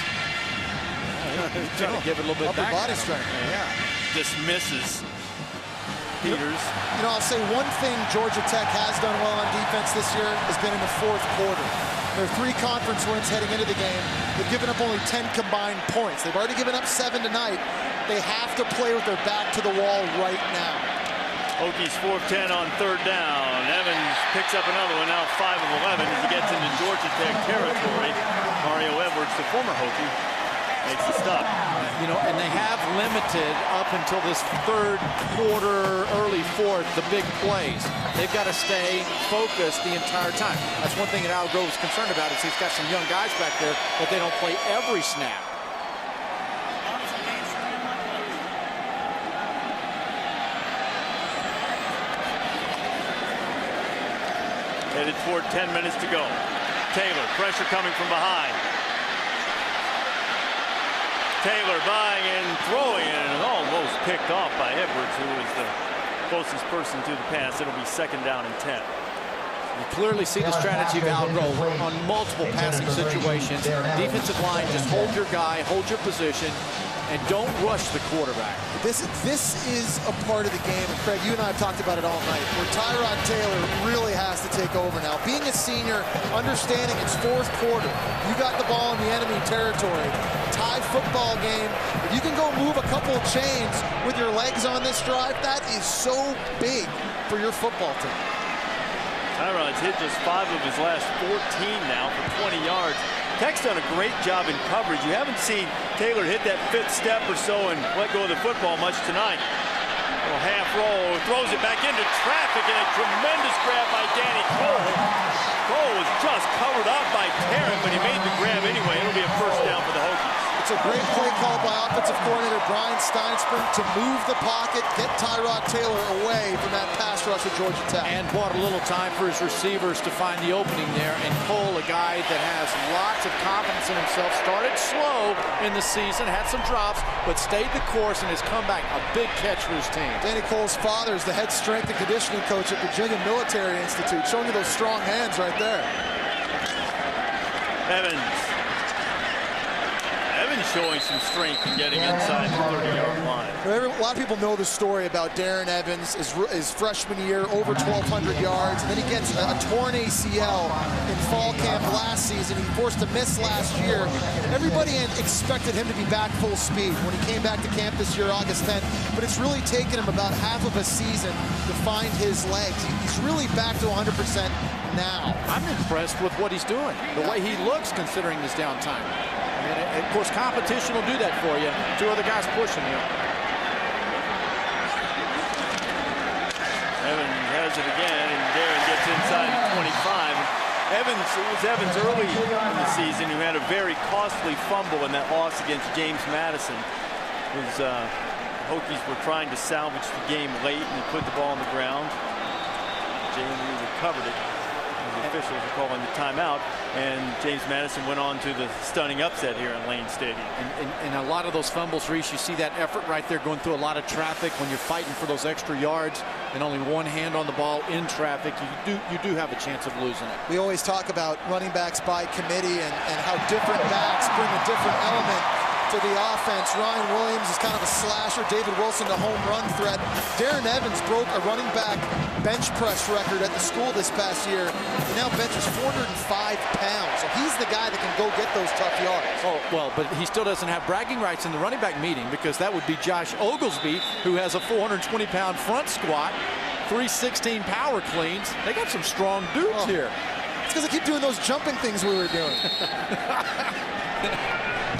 he's trying to give it a little bit upper back. Body strength. Yeah. Just misses Peters. You know, I'll say one thing Georgia Tech has done well on defense this year has been in the 4th quarter. Their 3 conference wins heading into the game. They've given up only 10 combined points. They've already given up 7 tonight. They have to play with their back to the wall right now. Hokies 4-10 on 3rd down. Evans picks up another one, now 5 of 11 as he gets into Georgia Tech territory. Mario Edwards, the former Hokie, makes the stop. You know, and they have limited up until this 3rd quarter, early 4th, the big plays. They've got to stay focused the entire time. That's one thing that Al Grove is concerned about is he's got some young guys back there, but they don't play every snap. Headed toward 10 minutes to go. Taylor, pressure coming from behind. Taylor buying and throwing and almost picked off by Edwards, who was the closest person to the pass. It'll be 2nd down and 10. You clearly see the strategy of Al Grove on multiple passing situations. Defensive line, just hold your guy, hold your position, and don't rush the quarterback. This is a part of the game, and Craig, you and I have talked about it all night, where Tyrod Taylor really has to take over now. Being a senior, understanding it's 4th quarter, you got the ball in the enemy territory, tie football game. If you can go move a couple of chains with your legs on this drive, that is so big for your football team. Tyrod's hit just 5 of his last 14 now for 20 yards. Tech's done a great job in coverage. You haven't seen Taylor hit that 5th step or so and let go of the football much tonight. Little half roll, throws it back into traffic, and a tremendous grab by Danny Cole. Cole was just covered up by Tarrant, but he made the grab anyway. It'll be a 1st down for the Hokies. It's a great play call by offensive coordinator Brian Steinspring to move the pocket, get Tyrod Taylor away from that pass rush of Georgia Tech. And bought a little time for his receivers to find the opening there. And Cole, a guy that has lots of confidence in himself, started slow in the season, had some drops, but stayed the course and has come back a big catch for his team. Danny Cole's father is the head strength and conditioning coach at Virginia Military Institute, showing you those strong hands right there. Evans showing some strength in getting inside the 30-yard line. A lot of people know the story about Darren Evans, his freshman year, over 1,200 yards, and then he gets a torn ACL in fall camp last season. He forced to miss last year. Everybody expected him to be back full speed when he came back to camp this year, August 10th, but it's really taken him about half of a season to find his legs. He's really back to 100% now. I'm impressed with what he's doing, the way he looks considering his downtime. And of course, competition will do that for you. 2 other guys pushing you. Evans has it again, and Darren gets inside the 25. It was Evans early in the season who had a very costly fumble in that loss against James Madison. His Hokies were trying to salvage the game late, and he put the ball on the ground. JMU recovered it. The officials are calling the timeout, and James Madison went on to the stunning upset here in Lane Stadium. And a lot of those fumbles, Reese, you see that effort right there going through a lot of traffic when you're fighting for those extra yards and only one hand on the ball in traffic. You do have a chance of losing it. We always talk about running backs by committee and how different backs bring a different element to the offense. Ryan Williams is kind of a slasher. David Wilson, the home run threat. Darren Evans broke a running back bench press record at the school this past year. He now benches 405 pounds. So he's the guy that can go get those tough yards. Oh, well, but he still doesn't have bragging rights in the running back meeting, because that would be Josh Oglesby, who has a 420-pound front squat, 316 power cleans. They got some strong dudes here. It's because I keep doing those jumping things we were doing.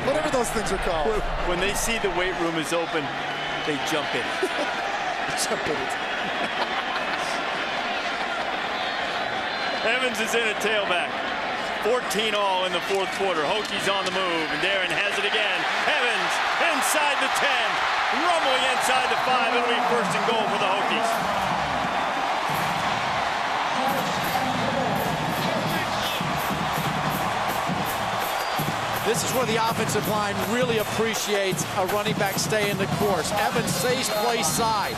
Whatever those things are called. When they see the weight room is open, they jump in. Jump in it. Evans is in at tailback. 14 all in the 4th quarter. Hokies on the move, and Darren has it again. Evans inside the 10, rumbling inside the 5. It'll be 1st and goal for the Hokies. This is where the offensive line really appreciates a running back staying the course. Evans stays play side.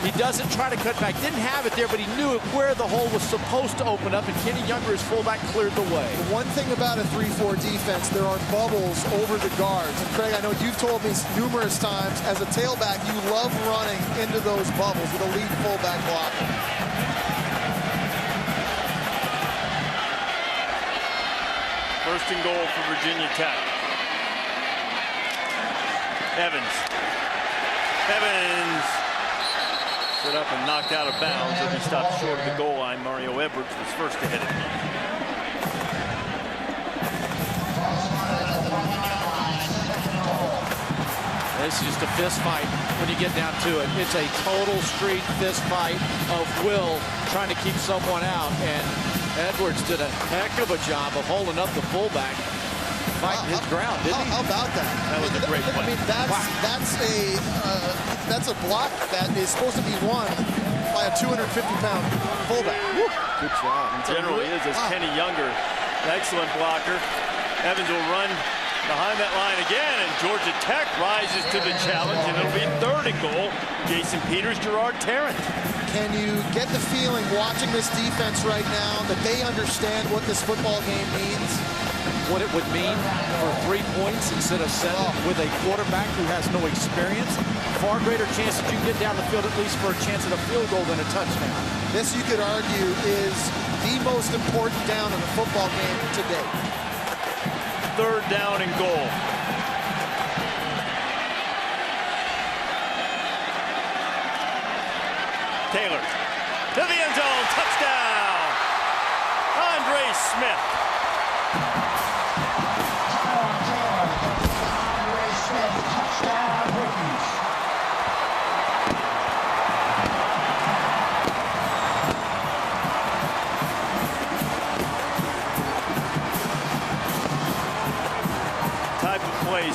He doesn't try to cut back. Didn't have it there, but he knew where the hole was supposed to open up, and Kenny Younger, his fullback, cleared the way. The one thing about a 3-4 defense, there are bubbles over the guards. And Craig, I know you've told me numerous times, as a tailback, you love running into those bubbles with a lead fullback blocking. First and goal for Virginia Tech. Evans set up and knocked out of bounds as he stopped short of the goal line. Mario Edwards was first to hit it. This is just a fist fight when you get down to it. It's a total street fist fight of Will trying to keep someone out, and Edwards did a heck of a job of holding up the fullback, fighting his ground, didn't he? How about that? That was a great play. I mean, that's a block that is supposed to be won by a 250-pound fullback. Woo. Good job. Generally is, as Kenny Younger, an excellent blocker. Evans will run behind that line again, and Georgia Tech rises to the challenge, and it'll be third and goal. Jason Peters, Gerard Tarrant. Can you get the feeling watching this defense right now that they understand what this football game means? What it would mean for 3 points instead of 7 with a quarterback who has no experience. Far greater chance that you can get down the field at least for a chance at a field goal than a touchdown. This, you could argue, is the most important down in the football game today. Third down and goal. Taylor to the end zone, touchdown! Andre Smith.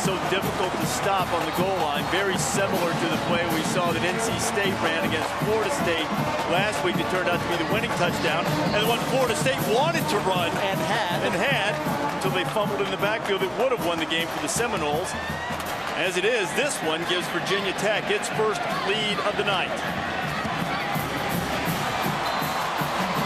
So difficult to stop on the goal line, very similar to the play we saw that NC State ran against Florida State last week. It turned out to be the winning touchdown, and what Florida State wanted to run and had until they fumbled in the backfield. It would have won the game for the Seminoles. As it is, this one gives Virginia Tech its first lead of the night.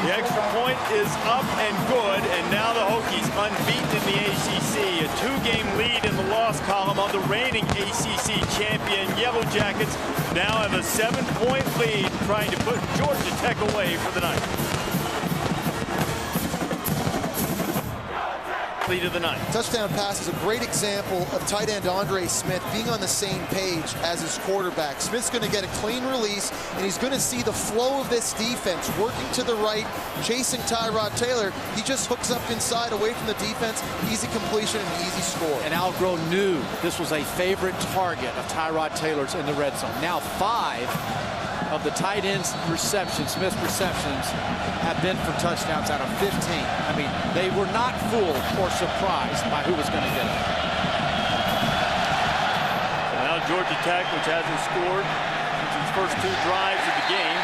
The extra point is up and good, and now the Hokies unbeaten in the ACC. A 2-game lead in the loss column on the reigning ACC champion Yellow Jackets now have a 7-point lead, trying to put Georgia Tech away for the night. Lead of the night. Touchdown pass is a great example of tight end Andre Smith being on the same page as his quarterback. Smith's going to get a clean release, and he's going to see the flow of this defense working to the right, chasing Tyrod Taylor. He just hooks up inside away from the defense. Easy completion and easy score. And Algro knew this was a favorite target of Tyrod Taylor's in the red zone. Now 5 of the tight ends receptions, Smith's receptions, have been for touchdowns out of 15. I mean, they were not fooled or surprised by who was going to get it. Now Georgia Tech, which hasn't scored since its first 2 drives of the game.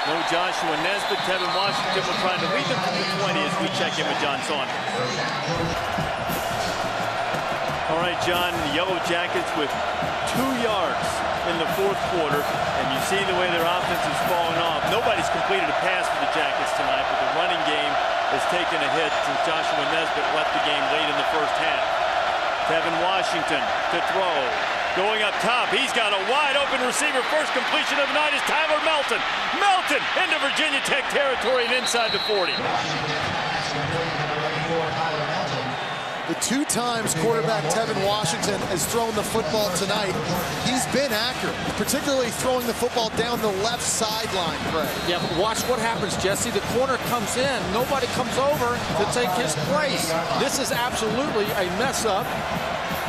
No Joshua Nesbitt. Tevin Washington will try to lead them from the 20 as we check in with John Saunders. All right, John, the Yellow Jackets with 2 yards in the 4th quarter, and you see the way their offense is falling off. Nobody's completed a pass for the Jackets tonight, but the running game has taken a hit since Joshua Nesbitt left the game late in the first half. Tevin Washington to throw. Going up top, he's got a wide open receiver. First completion of the night is Tyler Melton. Melton into Virginia Tech territory and inside the 40. The 2 times quarterback Tevin Washington has thrown the football tonight, he's been accurate, particularly throwing the football down the left sideline, Craig. Yeah, but watch what happens, Jesse. The corner comes in. Nobody comes over to take his place. This is absolutely a mess up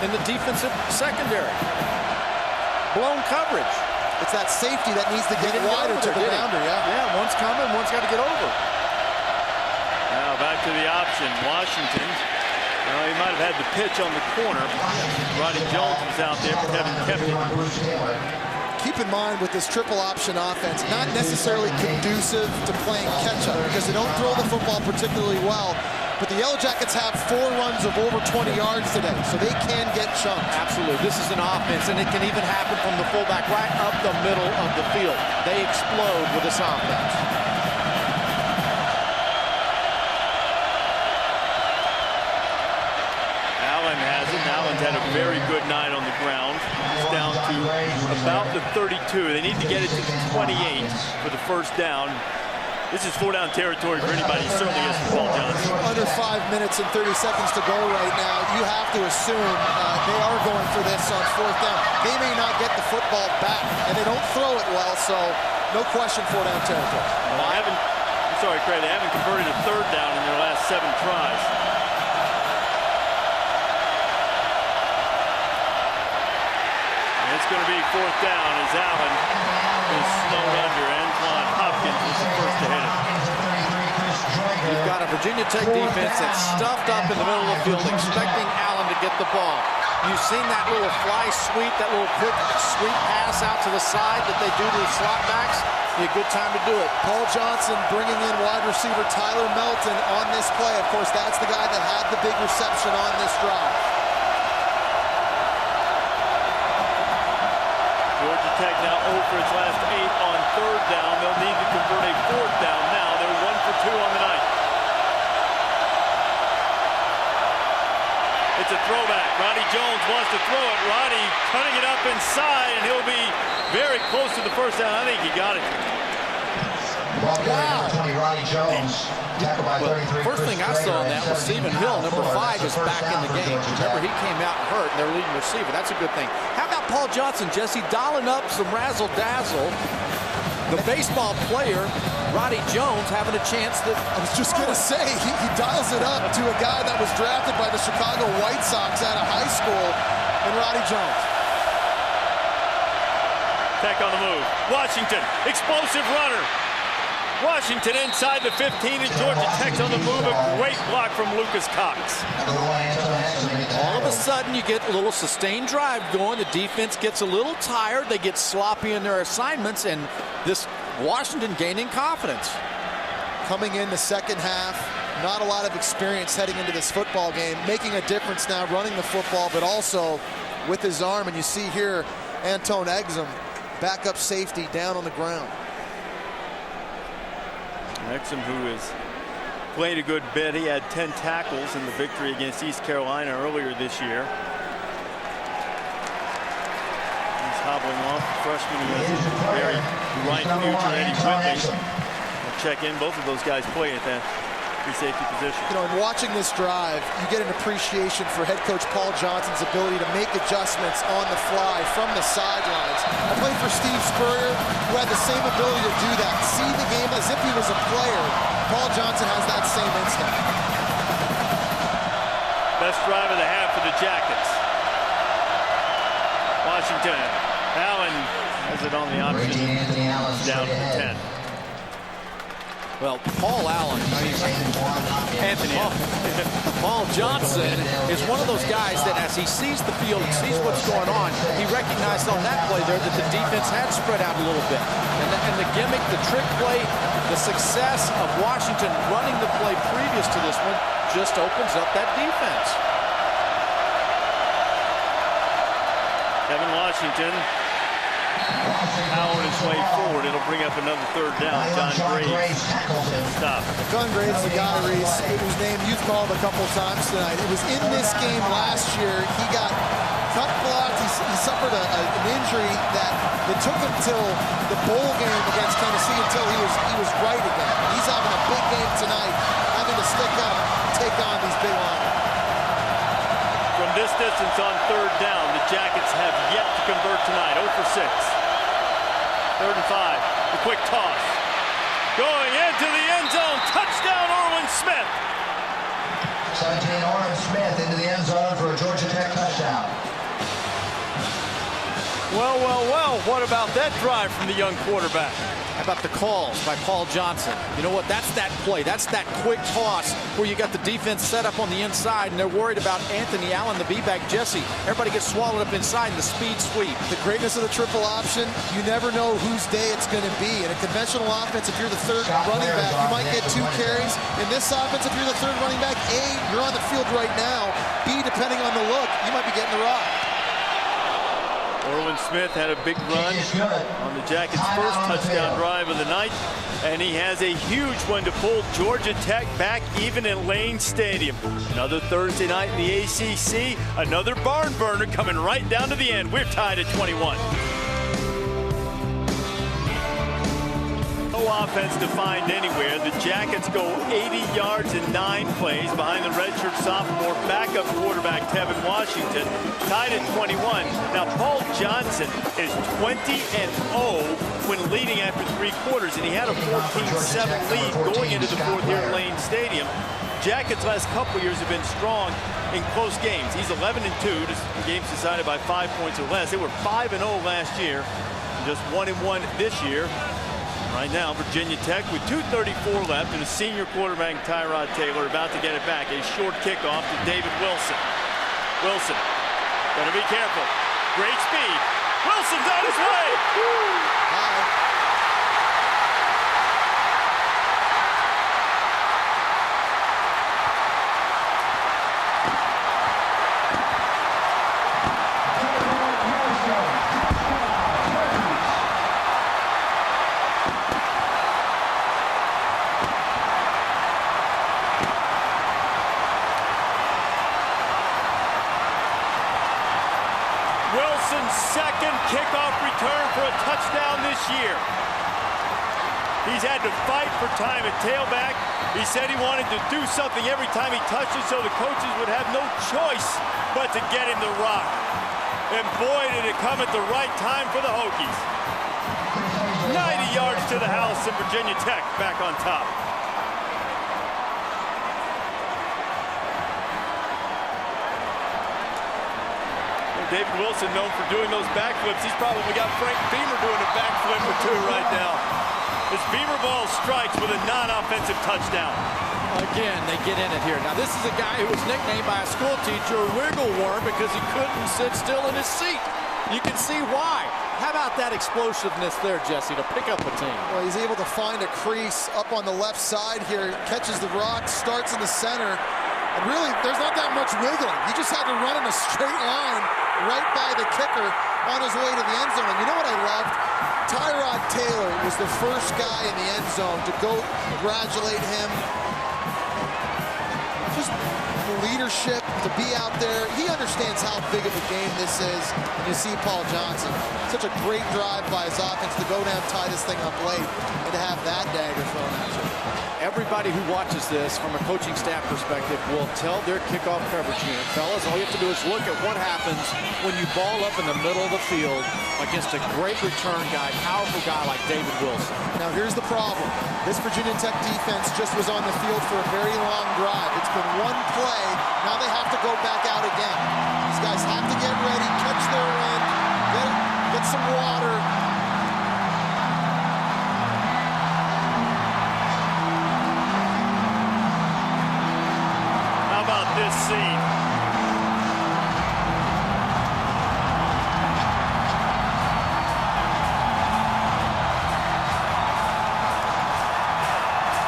in the defensive secondary. Blown coverage. It's that safety that needs to get wider to the boundary. Yeah, one's coming, one's got to get over. Now back to the option. Washington. Well, he might have had the pitch on the corner. Roddy Jones was out there, but Kevin kept it. Keep in mind with this triple option offense, not necessarily conducive to playing catch-up because they don't throw the football particularly well. But the Yellow Jackets have 4 runs of over 20 yards today, so they can get chunked. Absolutely. This is an offense, and it can even happen from the fullback right up the middle of the field. They explode with this offense. Allen's had a very good night on the ground. It's down to about the 32. They need to get it to the 28 for the first down. This is 4-down territory for anybody, certainly is for Paul Johnson. Under 5 minutes and 30 seconds to go right now. You have to assume they are going for this on 4th down. They may not get the football back, and they don't throw it well, so no question 4-down territory. Well, Craig, they haven't converted a 3rd down in their last 7 tries. And it's going to be 4th down as Allen is snowed under. Antoine Hopkins is the first to hit it. You've got a Virginia Tech defense that's stuffed up in the middle of the field, expecting Allen to get the ball. You've seen that little fly sweep, that little quick sweep pass out to the side that they do to the slot backs. Be a good time to do it. Paul Johnson bringing in wide receiver Tyler Melton on this play. Of course, that's the guy that had the big reception on this drive. Georgia Tech now 0 for its last 8 on 3rd down. They'll need to convert a 4th down now. They're 1 for 2 on the night. It's a throwback. Ronnie Jones wants to throw it. Ronnie cutting it up inside, and he'll be very close to the first down. I think he got it. Wow. 20, Ronnie Jones. Tackled by 33. First thing I saw on that was Stephen Hill, number 5, is back in the game. Remember, he came out hurt, and their leading receiver. That's a good thing. How about Paul Johnson, Jesse, dialing up some razzle-dazzle? The baseball player, Ronnie Jones, having a chance that... I was just going to say, he dials it up to a guy that was drafted by the Chicago White Sox out of high school, and Ronnie Jones. Tech on the move. Washington, explosive runner. Washington inside the 15, and Georgia Tech's on the move. A great block from Lucas Cox. All of a sudden, you get a little sustained drive going. The defense gets a little tired. They get sloppy in their assignments, and this Washington gaining confidence. Coming in the second half, not a lot of experience heading into this football game, making a difference now, running the football, but also with his arm. And you see here, Antone Exum, backup safety, down on the ground. Exum, who has played a good bit. He had 10 tackles in the victory against East Carolina earlier this year. He's hobbling off. The freshman who has a very bright future, Eddie Whitley. We'll check in. Both of those guys play at that free safety position. You know, in watching this drive, you get an appreciation for head coach Paul Johnson's ability to make adjustments on the fly from the sidelines. I played for Steve Spurrier, who had the same ability to do that. See the game as if he was a player. Paul Johnson has that same instinct. Best drive of the half for the Jackets. Washington. Allen has it on the option. Down to the 10. Well, Paul Allen, Anthony Allen. Paul Johnson is one of those guys that as he sees the field and sees what's going on, he recognized on that play there that the defense had spread out a little bit. And the gimmick, the trick play, the success of Washington running the play previous to this one just opens up that defense. Kevin Washington powering his way forward. It'll bring up another 3rd down. John Graves. Stop. John Graves, the guy, Reese, whose name you've called a couple times tonight. It was in this game last year. He got cut blocked. He suffered an injury that it took him till the bowl game against Tennessee until he was right again. He's having a big game tonight, having to stick up, take on these big linemen. From this distance on 3rd down, the Jackets have yet to convert tonight. 0 for 6. 3rd and 5. The quick toss. Going into the end zone. Touchdown, Orwin Smith. 17, Orwin Smith into the end zone for a Georgia Tech touchdown. Well, well, well. What about that drive from the young quarterback? How about the calls by Paul Johnson? You know what? That's that play. That's that quick toss where you got the defense set up on the inside, and they're worried about Anthony Allen, the B-back, Jesse. Everybody gets swallowed up inside in the speed sweep. The greatness of the triple option, you never know whose day it's going to be. In a conventional offense, if you're the 3rd running back, you might get 2 carries. In this offense, if you're the 3rd running back, A, you're on the field right now. B, depending on the look, you might be getting the rock. Orwin Smith had a big run on the Jackets' first touchdown drive of the night, and he has a huge one to pull Georgia Tech back even in Lane Stadium. Another Thursday night in the ACC, another barn burner coming right down to the end. We're tied at 21. no offense to find anywhere. The Jackets go 80 yards in 9 plays behind the redshirt sophomore backup quarterback Tevin Washington, tied at 21. Now, Paul Johnson is 20-0 when leading after 3 quarters, and he had a 14-7 lead going into the 4th here at Lane Stadium. Jackets' last couple years have been strong in close games. He's 11-2, games decided by 5 points or less. They were 5-0 last year, and just 1-1 this year. Right now, Virginia Tech with 2:34 left, and a senior quarterback, Tyrod Taylor, about to get it back. A short kickoff to David Wilson. Wilson, gotta be careful. Great speed. Wilson's on his way. Wilson's second kickoff return for a touchdown this year. He's had to fight for time at tailback. He said he wanted to do something every time he touched it so the coaches would have no choice but to get him the rock. And boy, did it come at the right time for the Hokies. 90 yards to the house, and Virginia Tech back on top. David Wilson, known for doing those backflips. He's probably got Frank Beamer doing a backflip or two right now. This Beamer ball strikes with a non-offensive touchdown. Again, they get in it here. Now, this is a guy who was nicknamed by a school teacher Wiggle Worm because he couldn't sit still in his seat. You can see why. How about that explosiveness there, Jesse, to pick up a team? Well, he's able to find a crease up on the left side here, catches the rock, starts in the center. And really, there's not that much wiggling. He just had to run in a straight line right by the kicker on his way to the end zone. And you know what I loved? Tyrod Taylor was the first guy in the end zone to go congratulate him. Just the leadership, to be out there. He understands how big of a game this is. And you see Paul Johnson. Such a great drive by his offense to go down, tie this thing up late, and to have that dagger thrown at you. Everybody who watches this from a coaching staff perspective will tell their kickoff coverage unit, fellas, all you have to do is look at what happens when you ball up in the middle of the field against a great return guy, powerful guy like David Wilson. Now here's the problem. This Virginia Tech defense just was on the field for a very long drive. It's been one play. Now they have to go back out again. These guys have to get ready, catch their wind, get some water. This scene.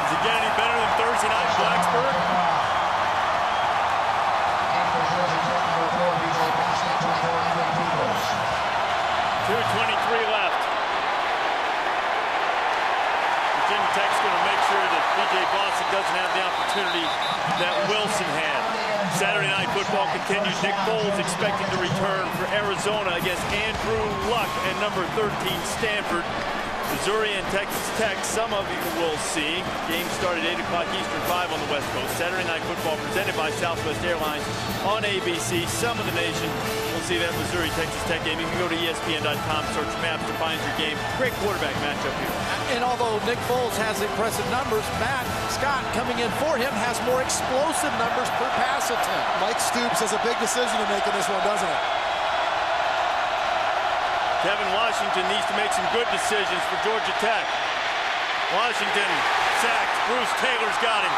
Is it getting any better than Thursday night, Blacksburg? 2:23 left. Virginia Tech's going to make sure that B.J. Bostic doesn't have the opportunity that Wilson had. Saturday Night Football continues. Nick Foles expected to return for Arizona against Andrew Luck and number 13 Stanford. Missouri and Texas Tech, some of you will see. Game started 8 o'clock Eastern, 5 on the West Coast. Saturday Night Football presented by Southwest Airlines on ABC. Some of the nation will see that Missouri-Texas Tech game. You can go to ESPN.com, search maps to find your game. Great quarterback matchup here. And although Nick Foles has impressive numbers, Matt Scott coming in for him has more explosive numbers per pass attempt. Mike Stoops has a big decision to make in this one, doesn't he? Tevin Washington needs to make some good decisions for Georgia Tech. Washington sacked. Bruce Taylor's got him.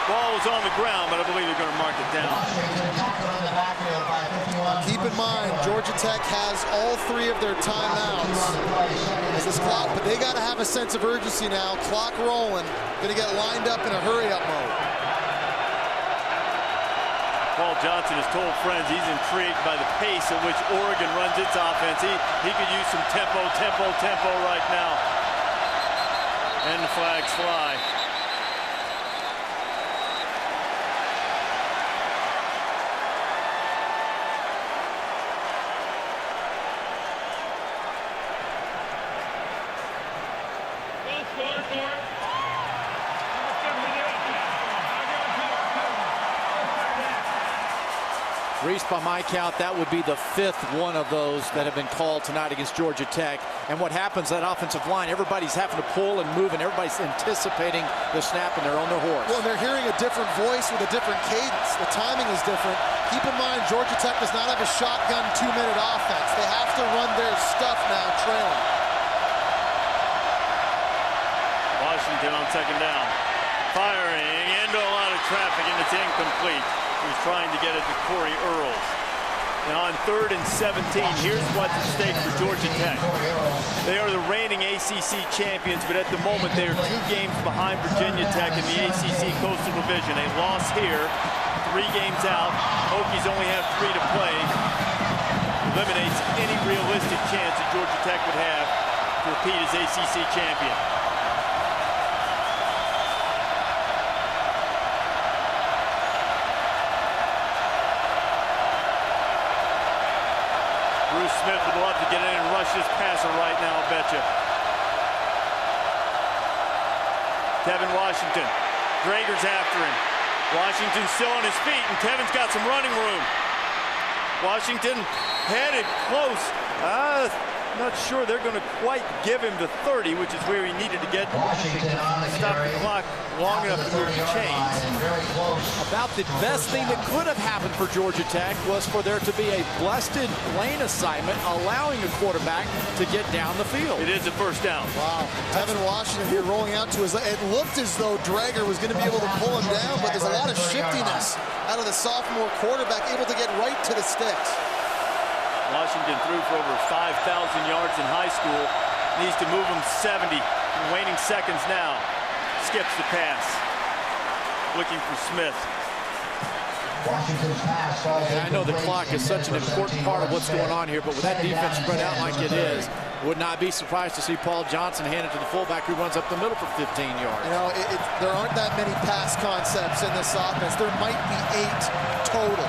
Ball was on the ground, but I believe they're going to mark it down. Keep in mind, Georgia Tech has all 3 of their timeouts as this clock, but they got to have a sense of urgency now. Clock rolling. Going to get lined up in a hurry-up mode. Paul Johnson has told friends he's intrigued by the pace at which Oregon runs its offense. He could use some tempo right now. And the flags fly. Reese, by my count, that would be the 5th one of those that have been called tonight against Georgia Tech. And what happens, that offensive line, everybody's having to pull and move, and everybody's anticipating the snap, and they're on their horse. Well, they're hearing a different voice with a different cadence. The timing is different. Keep in mind, Georgia Tech does not have a shotgun 2-minute offense. They have to run their stuff now, trailing. Washington on second down. Firing into a lot of traffic, and it's incomplete. He was trying to get it to Corey Earls. Now on 3rd and 17, here's what's at stake for Georgia Tech. They are the reigning ACC champions, but at the moment they are 2 games behind Virginia Tech in the ACC Coastal Division. A loss here, 3 games out. Hokies only have 3 to play. Eliminates any realistic chance that Georgia Tech would have to repeat as ACC champion. Bruce Smith would love to get in and rush this passer right now, I bet you. Tevin Washington. Drager's after him. Washington still on his feet, and Tevin's got some running room. Washington headed close. Not sure they're going to quite give him the 30, which is where he needed to get. Stop the clock long enough to move the chains. About the best thing that could have happened for Georgia Tech was for there to be a blasted lane assignment allowing a quarterback to get down the field. It is a first down. Wow. Tevin Washington here rolling out to his left. It looked as though Drager was going to be able to pull him down, but there's a lot of shiftiness out of the sophomore quarterback, able to get right to the sticks. Washington threw for over 5,000 yards in high school. Needs to move him 70. Waning seconds now. Skips the pass. Looking for Smith. And I know the clock is such an important part of what's going on here, but with that defense spread out like it is, would not be surprised to see Paul Johnson hand it to the fullback who runs up the middle for 15 yards. You know, there aren't that many pass concepts in this offense. There might be 8 total.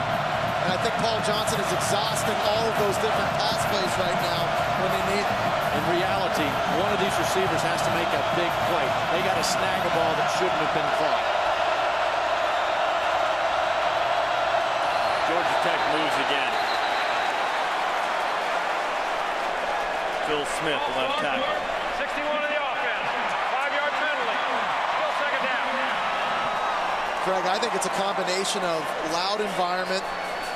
And I think Paul Johnson is exhausting all of those different pass plays right now when they need it. In reality, one of these receivers has to make a big play. They got to snag a ball that shouldn't have been caught. Georgia Tech moves again. Phil Smith, the left tackle. 61 in the offense. 5-yard penalty. Still second down. Craig, I think it's a combination of loud environment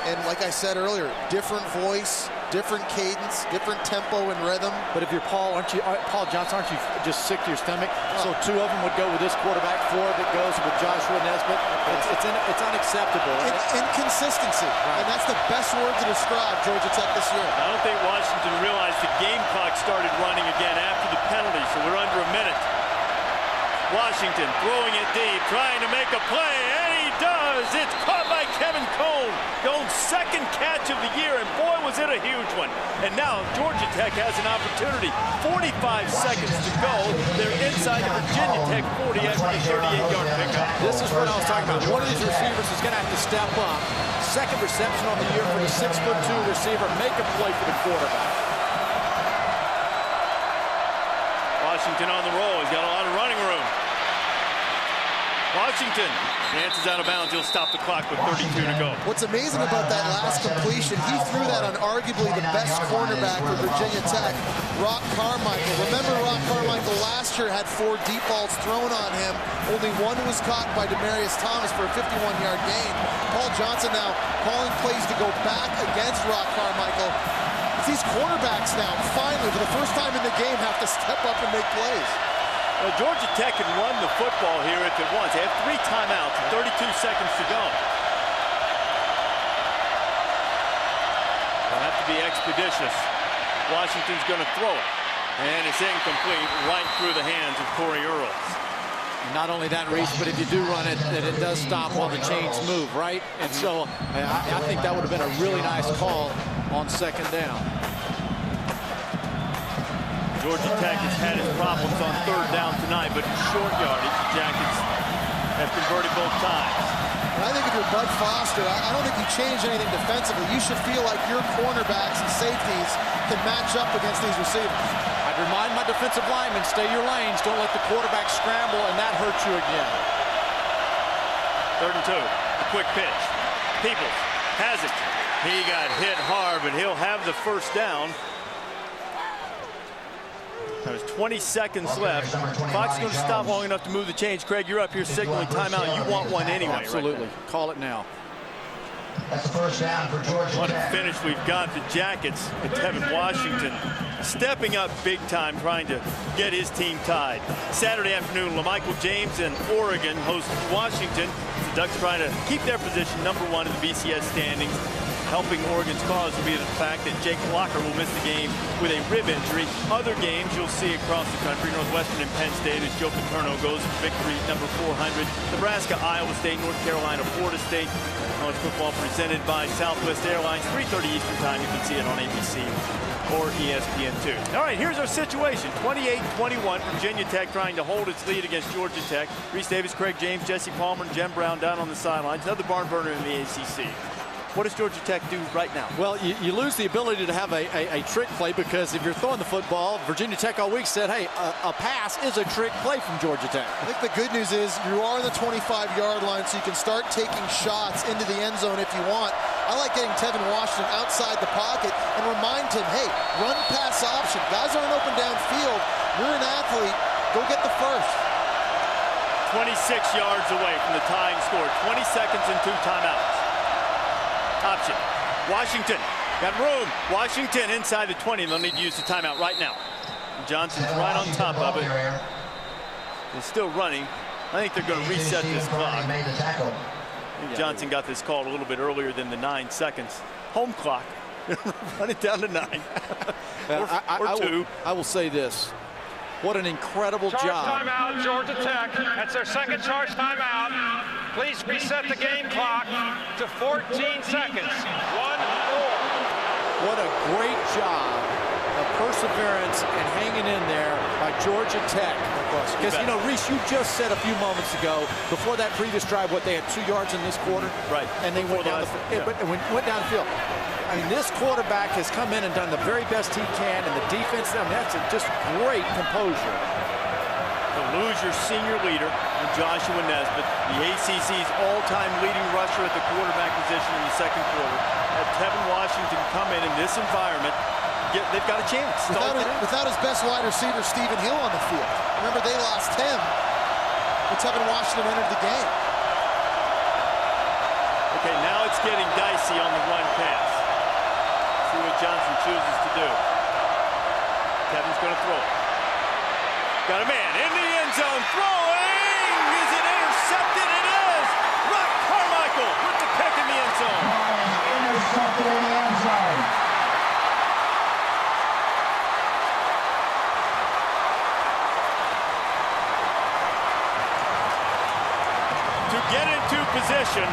and, like I said earlier, different voice, different cadence, different tempo and rhythm. But if you're Paul Johnson, aren't you just sick to your stomach? So 2 of them would go with this quarterback, 4 that goes with Joshua Nesbitt. It's unacceptable. Inconsistency. Right. And that's the best word to describe Georgia Tech this year. I don't think Washington realized the game clock started running again after the penalty, so we're under a minute. Washington throwing it deep, trying to make a play, and he does! It's caught by Kevin Cone. Cone's 2nd catch of the year, and boy, was it a huge one. And now Georgia Tech has an opportunity. 45 seconds to go. They're inside the Virginia Tech 40 after the 38-yard pickup. This is what I was talking about. One of these receivers is going to have to step up. 2nd reception on the year for the 6'2" receiver. Make a play for the quarterback. Washington on the roll. He's got a lot of running room. Washington dances out of bounds. He'll stop the clock with 32 to go. What's amazing about that last completion, he threw that on arguably the best cornerback for Virginia Tech, Rock Carmichael. Remember, Rock Carmichael last year had 4 deep balls thrown on him. Only 1 was caught by Demarius Thomas for a 51-yard gain. Paul Johnson now calling plays to go back against Rock Carmichael. These quarterbacks now, finally, for the first time in the game, have to step up and make plays. Well, Georgia Tech can run the football here if it wants. They have 3 timeouts and 32 seconds to go. They'll have to be expeditious. Washington's going to throw it. And it's incomplete right through the hands of Corey Earls. Not only that, Reese, but if you do run it, then it does stop while the chains move, right? And so I think that would have been a really nice call on 2nd down. Georgia Tech has had its problems on 3rd down tonight, but in short yardage, Jackets have converted both times. I think if you're Bud Foster, I don't think you change anything defensively. You should feel like your cornerbacks and safeties can match up against these receivers. I'd remind my defensive linemen, stay your lanes, don't let the quarterback scramble, and that hurts you again. 3rd and 2, a quick pitch. Peoples has it. He got hit hard, but he'll have the first down. There's 20 seconds left. Clock's going to stop long enough to move the chains. Craig, you're up here signaling timeout. You want one anyway. Absolutely. Right? Call it now. That's the first down for Georgia What a Tech. finish we've got. The Jackets and Tevin Washington stepping up big time, trying to get his team tied. Saturday afternoon, LaMichael James and Oregon host Washington. The Ducks trying to keep their position #1 in the BCS standings. Helping Oregon's cause will be the fact that Jake Locker will miss the game with a rib injury. Other games you'll see across the country. Northwestern and Penn State as Joe Paterno goes for victory #400. Nebraska, Iowa State, North Carolina, Florida State. College football presented by Southwest Airlines. 3:30 Eastern time. You can see it on ABC or ESPN2. All right, here's our situation. 28-21. Virginia Tech trying to hold its lead against Georgia Tech. Reese Davis, Craig James, Jesse Palmer, and Jem Brown down on the sidelines. Another barn burner in the ACC. What does Georgia Tech do right now? Well, you lose the ability to have a trick play, because if you're throwing the football, Virginia Tech all week said, hey, a pass is a trick play from Georgia Tech. I think the good news is you are on the 25-yard line, so you can start taking shots into the end zone if you want. I like getting Tevin Washington outside the pocket and remind him, hey, run pass option. Guys aren't open downfield. You're an athlete. Go get the first. 26 yards away from the tying score. 20 seconds and 2 timeouts. Option. Washington got room. Washington inside the 20. They'll need to use the timeout right now. Johnson's right on top of it. They're still running. I think they're going to reset this clock. Johnson got this called a little bit earlier than the 9 seconds. Home clock. Run it down to 9. or 2. I will say this. What an incredible Charge job. timeout, Georgia Tech. That's their second charge timeout. Please reset the game clock to 14 seconds. 1-4. What a great job of perseverance and hanging in there by Georgia Tech. Because, you know, Reese, you just said a few moments ago, before that previous drive, what, they had 2 yards in this quarter? Right. And they went down went down the field. I mean, this quarterback has come in and done the very best he can, and the defense, I mean, that's just great composure. To lose your senior leader, Joshua Nesbitt, the ACC's all-time leading rusher at the quarterback position in the second quarter. Had Tevin Washington come in this environment, they've got a chance. Without his best wide receiver, Stephen Hill, on the field. Remember, they lost him when Tevin Washington entered the game. Okay, now it's getting dicey on the run pass. See what Johnson chooses to do. Kevin's going to throw it. Got a man in the end zone throwing. Is it intercepted? It is. Rock Carmichael with the pick in the end zone. Intercepted in the end zone. To get into position,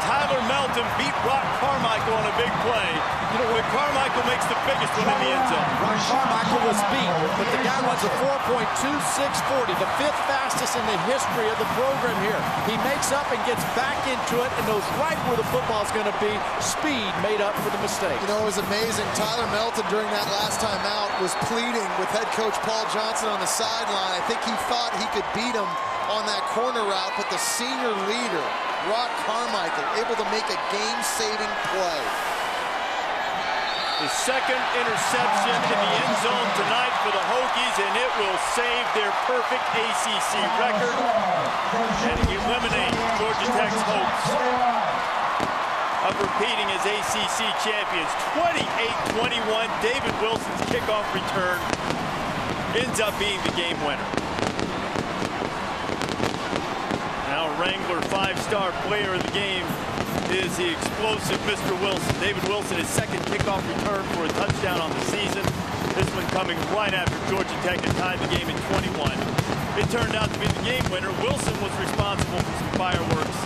Tyler Melton beat Rock Carmichael on a big play. You know what? Carmichael makes the biggest one in the end zone. Rock Carmichael was beat, but the guy runs a 4.2640, the 5th fastest in the history of the program here. He makes up and gets back into it and knows right where the football is going to be. Speed made up for the mistake. You know, it was amazing. Tyler Melton, during that last time out, was pleading with head coach Paul Johnson on the sideline. I think he thought he could beat him on that corner route, but the senior leader, Rock Carmichael, able to make a game-saving play. The second interception in the end zone tonight for the Hokies, and it will save their perfect ACC record and eliminate Georgia Tech's hopes of repeating as ACC champions. 28-21, David Wilson's kickoff return ends up being the game winner. Now Wrangler 5-star player of the game is the explosive Mr. Wilson. David Wilson, his second kickoff return for a touchdown on the season. This one coming right after Georgia Tech had tied the game in 21. It turned out to be the game winner. Wilson was responsible for some fireworks,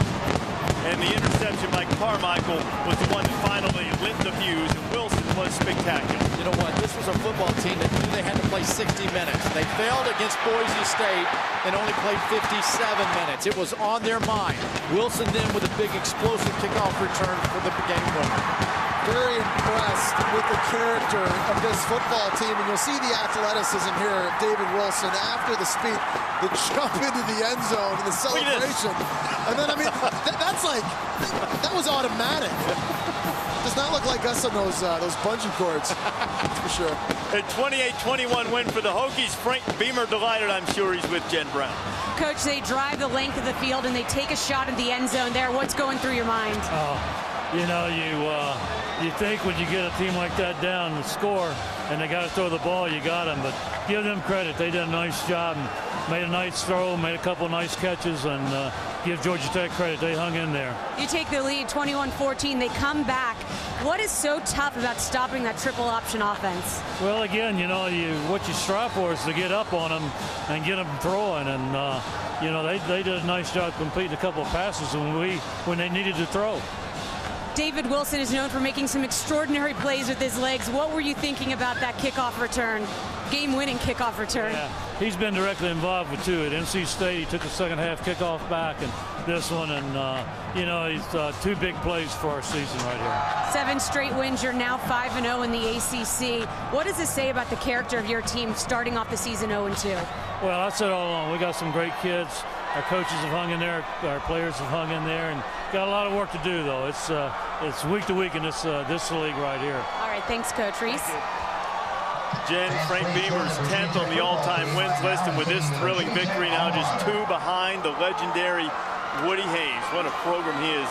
and the interception by Carmichael was the one that finally lit the fuse, and Wilson was spectacular. You know what? This was a football team that knew they had to play 60 minutes. They failed against Boise State and only played 57 minutes. It was on their mind. Wilson then with a big explosive kickoff return for the game winner. Very impressed with the character of this football team, and you'll see the athleticism here of David Wilson after the speed, the jump into the end zone and the celebration. And then, I mean, that's like, that was automatic. To does not look like us on those bungee cords, for sure. A 28-21 win for the Hokies. Frank Beamer delighted, I'm sure he's with Jen Brown. Coach, they drive the length of the field and they take a shot at the end zone there. What's going through your mind? You know, you think when you get a team like that down the score and they got to throw the ball, you got them. But give them credit. They did a nice job and made a nice throw, made a couple nice catches, and give Georgia Tech credit. They hung in there. You take the lead 21-14. They come back. What is so tough about stopping that triple option offense? Well, again, you know, what you strive for is to get up on them and get them throwing. And, you know, they did a nice job completing a couple of passes when they needed to throw. David Wilson is known for making some extraordinary plays with his legs. What were you thinking about that kickoff return, game-winning kickoff return? Yeah, he's been directly involved with two. At NC State, he took the second half kickoff back, and this one, and you know, he's two big plays for our season right here. 7 straight wins. You're now 5-0 in the ACC. What does this say about the character of your team starting off the season 0-2? Well, I said all along, we got some great kids. Our coaches have hung in there. Our players have hung in there, and got a lot of work to do, though. It's week to week in this league right here. All right, thanks, Coach Reese. Jen, Frank Beamer's 10th on the all-time wins list, and with this thrilling victory now just 2 behind the legendary Woody Hayes. What a program he is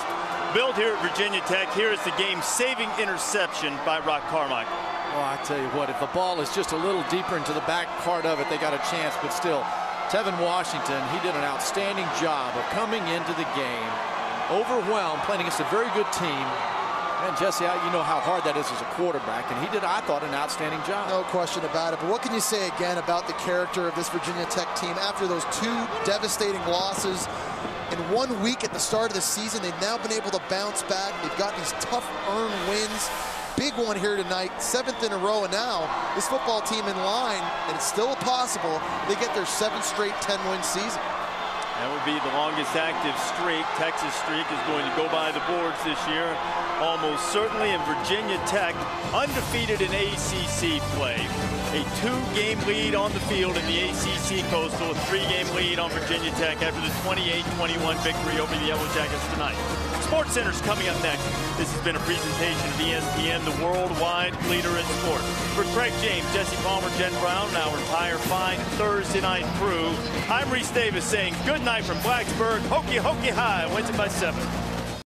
built here at Virginia Tech. Here is the game-saving interception by Rock Carmichael. Well, I tell you what, if the ball is just a little deeper into the back part of it, they got a chance, but still, Tevin Washington, he did an outstanding job of coming into the game, overwhelmed, playing against a very good team. And Jesse, you know how hard that is as a quarterback, and he did, I thought, an outstanding job. No question about it. But what can you say again about the character of this Virginia Tech team after those 2 devastating losses? In 1 week at the start of the season, they've now been able to bounce back. They've got these tough earned wins. Big one here tonight, 7th in a row, and now this football team in line, and it's still possible they get their 7th straight 10-win season. That would be the longest active streak. Texas streak is going to go by the boards this year, almost certainly. And Virginia Tech undefeated in ACC play. A 2-game lead on the field in the ACC Coastal, a 3-game lead on Virginia Tech after the 28-21 victory over the Yellow Jackets tonight. Sports Center's coming up next. This has been a presentation of ESPN, the worldwide leader in sports. For Craig James, Jesse Palmer, Jen Brown, and our entire fine Thursday night crew, I'm Reese Davis saying good night from Blacksburg. Hokie Hokie High wins it by 7.